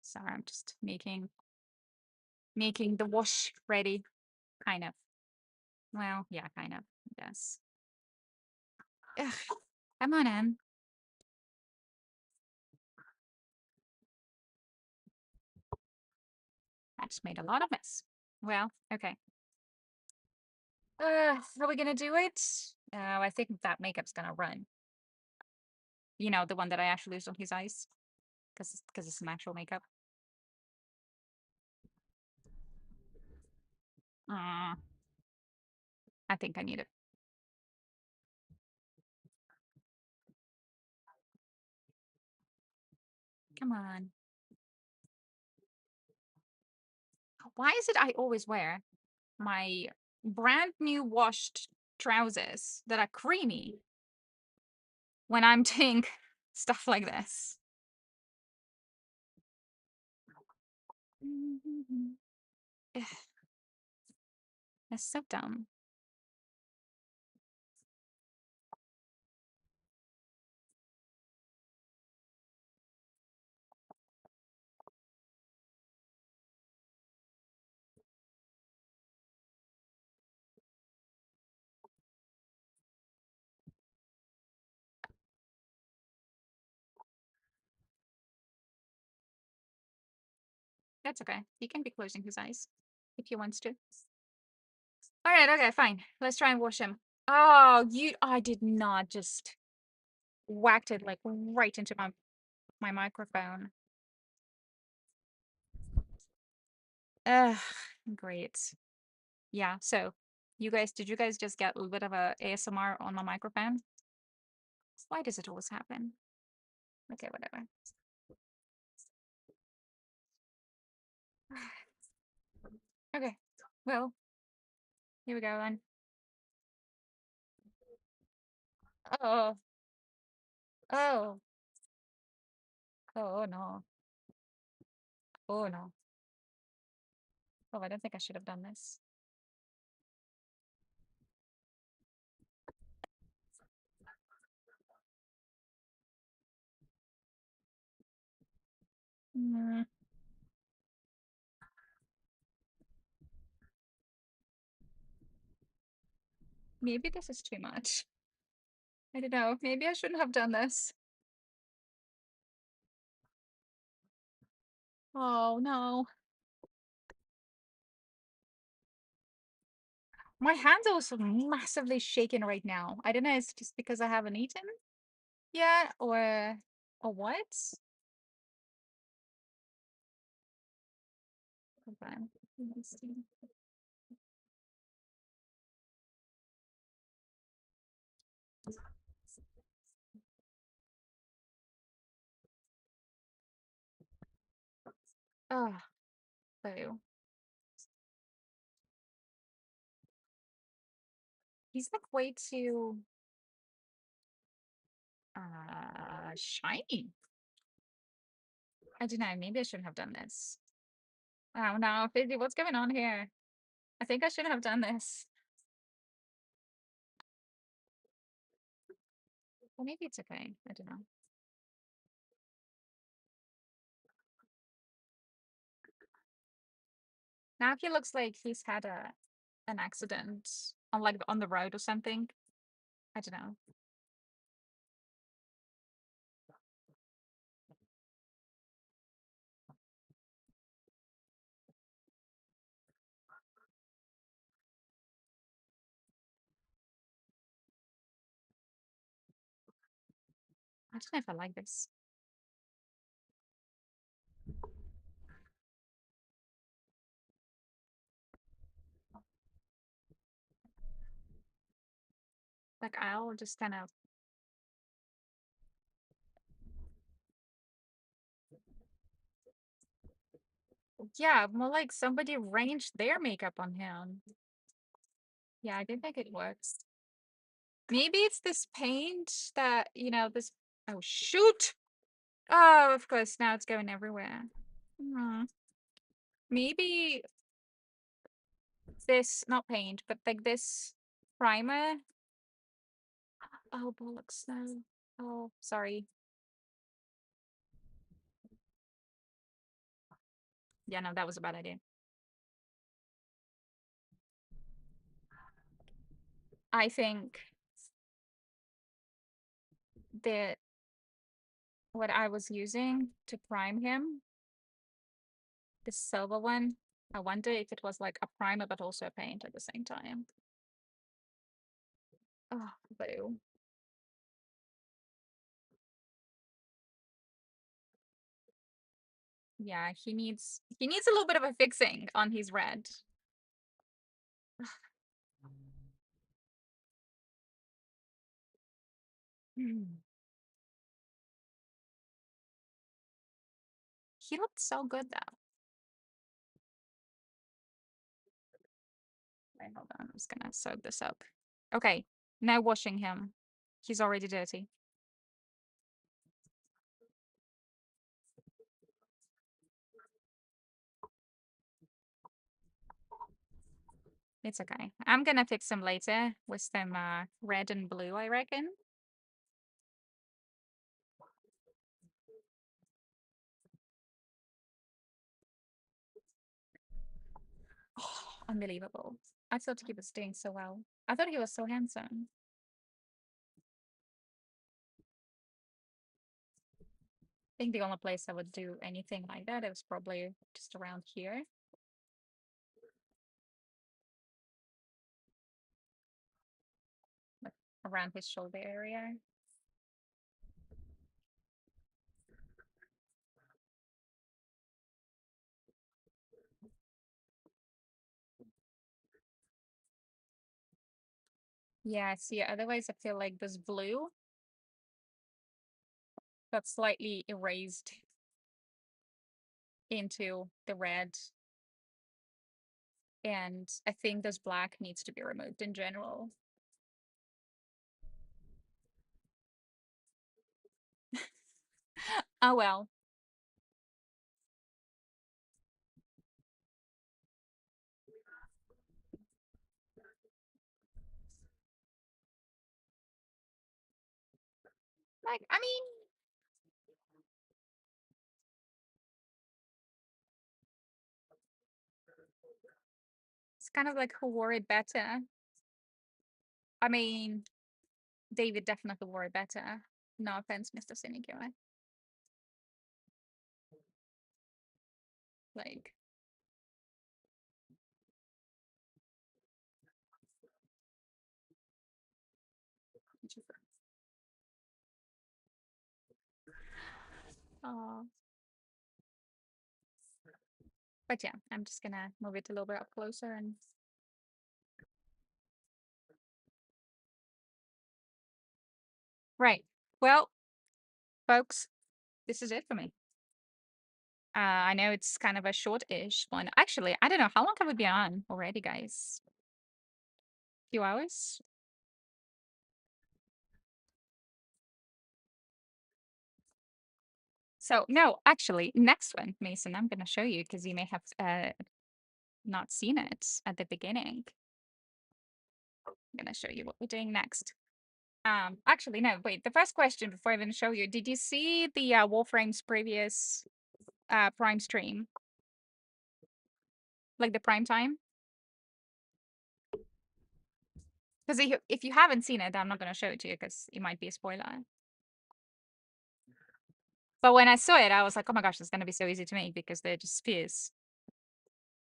Sorry, I'm just making the wash ready, kind of. Well, yeah, kind of. Yes. Ugh, come on in. I just made a lot of mess. Well, okay. Are we gonna do it? I think that makeup's gonna run. You know, the one that I actually used on his eyes, because it's some actual makeup. Uh, I think I need it. Come on. Why is it I always wear my brand new washed trousers that are creamy when I'm doing stuff like this? Ugh, that's so dumb. That's okay. He can be closing his eyes if he wants to. All right, okay, fine. Let's try and wash him. Oh, I did not just whacked it like right into my microphone. Ugh, great. Yeah, so did you guys just get a little bit of a ASMR on my microphone? Why does it always happen? Okay, whatever. Okay, well, here we go then. Oh, oh, oh no. Oh no. Oh, I don't think I should have done this. Mm, maybe this is too much. I don't know. Maybe I shouldn't have done this. Oh no. My hands are also massively shaking right now. I don't know, it's just because I haven't eaten yet or what? Hold on. Let me see. Oh, so he's like way too shiny. I don't know, maybe I shouldn't have done this. Oh no, Fizzy, what's going on here? I think I shouldn't have done this. Well, maybe it's okay. I don't know. Now he looks like he's had an accident on like on the road or something. I don't know. I don't know if I like this. Like I'll just kind of yeah, more like somebody arranged their makeup on him. Yeah, I didn't think it works. Maybe it's this paint that, this. Oh, shoot. Oh, of course. Now it's going everywhere. Hmm. Maybe this, not paint, but like this primer. Oh, bollocks, no. Oh, sorry. Yeah, no, that was a bad idea. I think that what I was using to prime him, this silver one, I wonder if it was like a primer but also a paint at the same time. Oh, blue. Yeah, he needs a little bit of a fixing on his red. He looked so good though. Wait, hold on. I'm just gonna soak this up. Okay, now washing him. He's already dirty. It's okay. I'm gonna fix him later with some red and blue, I reckon. Oh, unbelievable. I thought he was doing so well. I thought he was so handsome. I think the only place I would do anything like that is probably just around here. Like around his shoulder area. Yeah, see, otherwise I feel like this blue got slightly erased into the red. And I think this black needs to be removed in general. Oh well. Like, I mean, it's kind of like who wore it better. I mean, David definitely wore it better. No offense, Mr. Sinecure. Like, oh. But yeah, I'm just gonna move it a little bit up closer and right. Well, folks, this is it for me. I know it's kind of a short-ish one. Actually, I don't know. How long have we been on already, guys? Few hours? So, no, actually, next one, Mason, I'm going to show you because you may have not seen it at the beginning. I'm going to show you what we're doing next. Actually, no, wait. The first question before I even show you, did you see the Warframe's previous Prime stream? Like the prime time? Because if you haven't seen it, I'm not going to show it to you because it might be a spoiler. But when I saw it, I was like, oh my gosh, it's going to be so easy to make because they're just spheres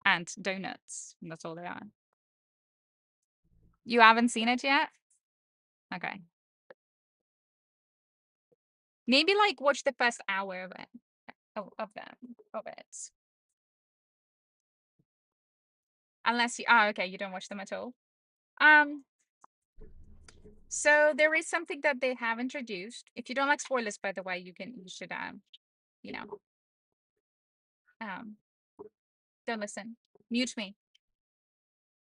and donuts. And that's all they are. You haven't seen it yet? Okay. Maybe like watch the first hour of it. Of it. Unless you okay, you don't watch them at all. So there is something that they have introduced. If you don't like spoilers, by the way, you should you know, um don't listen. Mute me.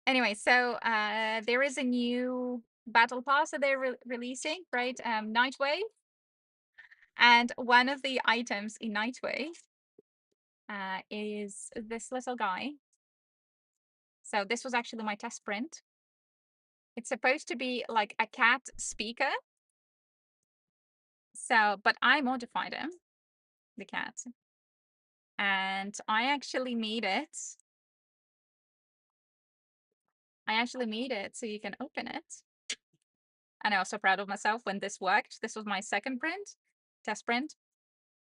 Anyway, so there is a new battle pass that they're releasing, right? Nightwave. And one of the items in Nightwave is this little guy. So this was actually my test print. It's supposed to be like a cat speaker. So, but I modified him, the cat, and I actually made it. I actually made it so you can open it. And I was so proud of myself when this worked. This was my second print, test print.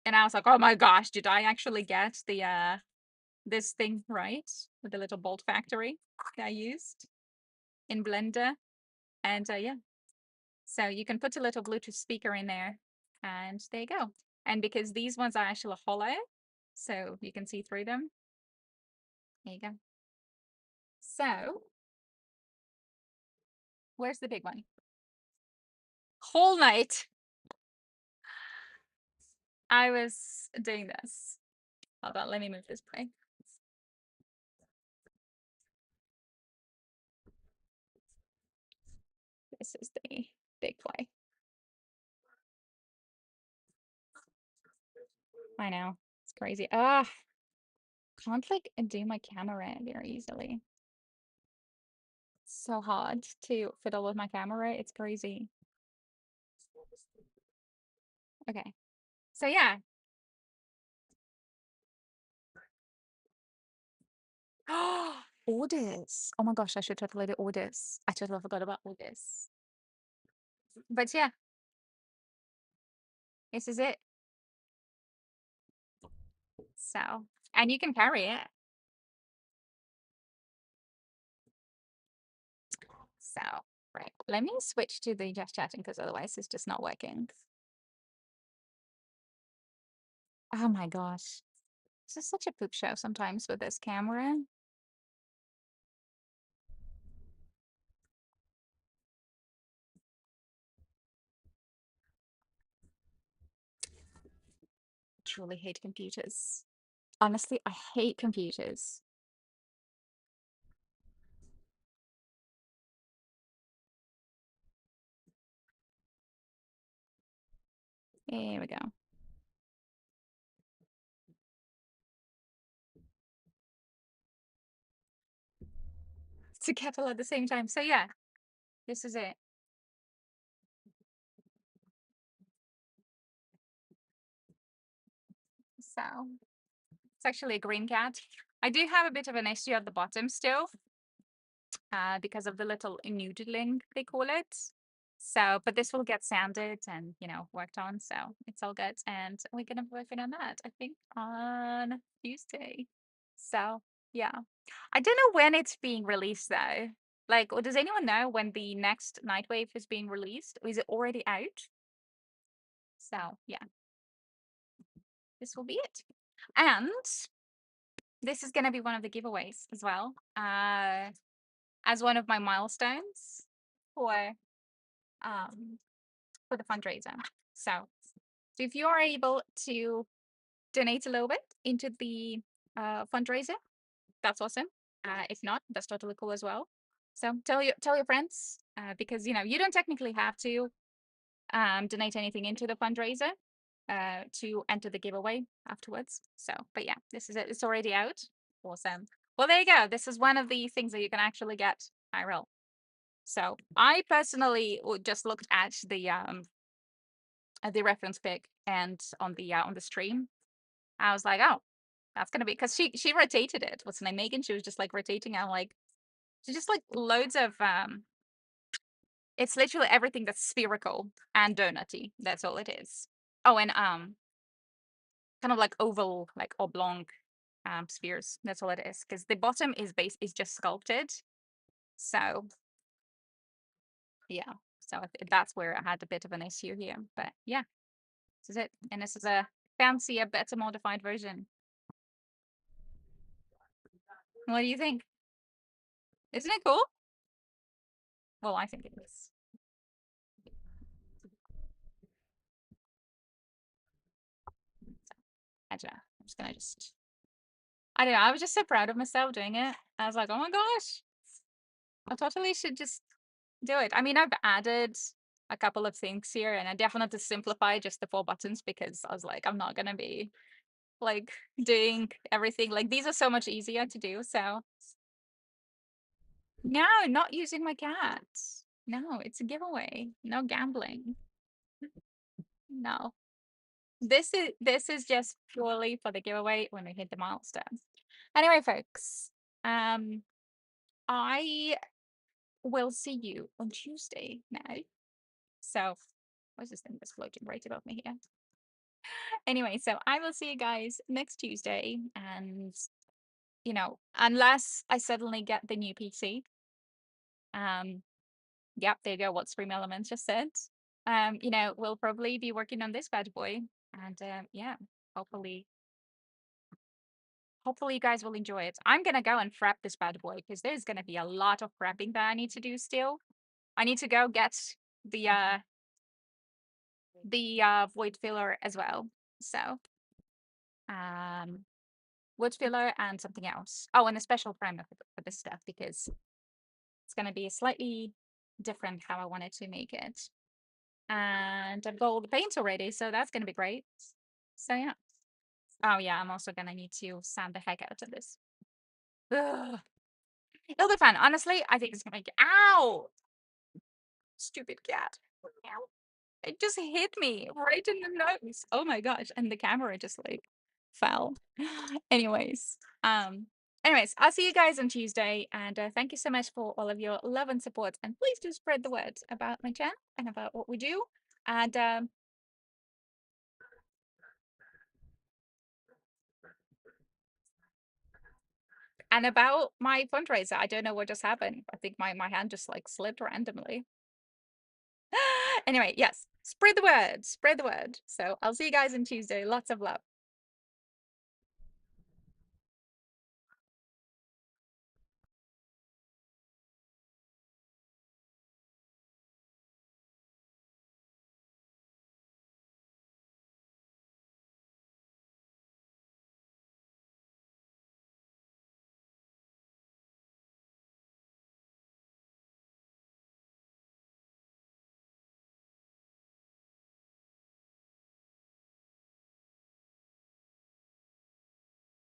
And I was like, oh my gosh, did I actually get the this thing right with the little bolt factory that I used in Blender? And yeah, so you can put a little Bluetooth speaker in there, and there you go. And because these ones are actually hollow, so you can see through them. There you go. So where's the big one? Whole night I was doing this. Hold on, let me move this way. This is the big play. I know. It's crazy. Ah, can't like do my camera very easily. It's so hard to fiddle with my camera. It's crazy. Okay. So yeah. Orders. Oh my gosh, I should totally do orders. I totally forgot about orders. But yeah, this is it. So, and you can carry it. So, right. Let me switch to the just chatting because otherwise it's just not working. Oh my gosh. This is such a poop show sometimes with this camera. Truly hate computers. Honestly, I hate computers. Here we go. To kettle at the same time. So yeah, this is it. So it's actually a green cat. I do have a bit of an issue at the bottom still, because of the little noodling, they call it. So, but this will get sanded and, you know, worked on. So it's all good. And we're going to be working on that, I think, on Tuesday. So yeah, I don't know when it's being released though. Like, or does anyone know when the next Nightwave is being released? Or is it already out? So yeah, this will be it. And this is going to be one of the giveaways as well, as one of my milestones for um for the fundraiser. So if you are able to donate a little bit into the fundraiser, that's awesome. If not, that's totally cool as well. So tell your friends, because you know you don't technically have to donate anything into the fundraiser to enter the giveaway afterwards. So, but yeah, this is it. It's already out. Awesome. Well, there you go. This is one of the things that you can actually get IRL. So I personally just looked at the reference pic and on the stream, I was like, oh, that's gonna be because she rotated it. What's her name? Megan. She was just like rotating. I'm like, she just like loads of it's literally everything that's spherical and donutty. That's all it is. Oh, and kind of like oval, like oblong spheres. That's all it is. Because the bottom is just sculpted. So yeah. So that's where I had a bit of an issue here. But yeah, this is it. And this is a fancier, better modified version. What do you think? Isn't it cool? Well, I think it is. I'm just gonna I don't know. I was just so proud of myself doing it. I was like, oh my gosh, I totally should just do it. I mean, I've added a couple of things here and I definitely simplified just the 4 buttons because I was like, I'm not gonna be like doing everything. Like these are so much easier to do. So No, not using my cat. No, it's a giveaway. No gambling. No. This is just purely for the giveaway when we hit the milestone. Anyway, folks, um, I will see you on Tuesday now. So, what's this thing that's floating right above me here? Anyway, so I will see you guys next Tuesday, and unless I suddenly get the new PC, um, yep, there you go. What Stream Elements just said. We'll probably be working on this bad boy, and yeah, hopefully hopefully you guys will enjoy it. I'm gonna go and prep this bad boy because there's gonna be a lot of prepping that I need to do still. I need to go get the uh void filler as well. So um wood filler and something else. Oh, and a special primer for this stuff because it's gonna be slightly different how I wanted to make it. And I've got all the paint already, so that's gonna be great. So yeah. Oh yeah, I'm also gonna need to sand the heck out of this. Ugh. It'll be fun. Honestly, I think it's gonna make ow! Stupid cat. Ow. It just hit me right in the nose. Oh my gosh. And the camera just like fell. Anyways, I'll see you guys on Tuesday. And thank you so much for all of your love and support. And please do spread the word about my channel and about what we do. And about my fundraiser. I don't know what just happened. I think my hand just like slipped randomly. Anyway, yes, spread the word. Spread the word. So I'll see you guys on Tuesday. Lots of love.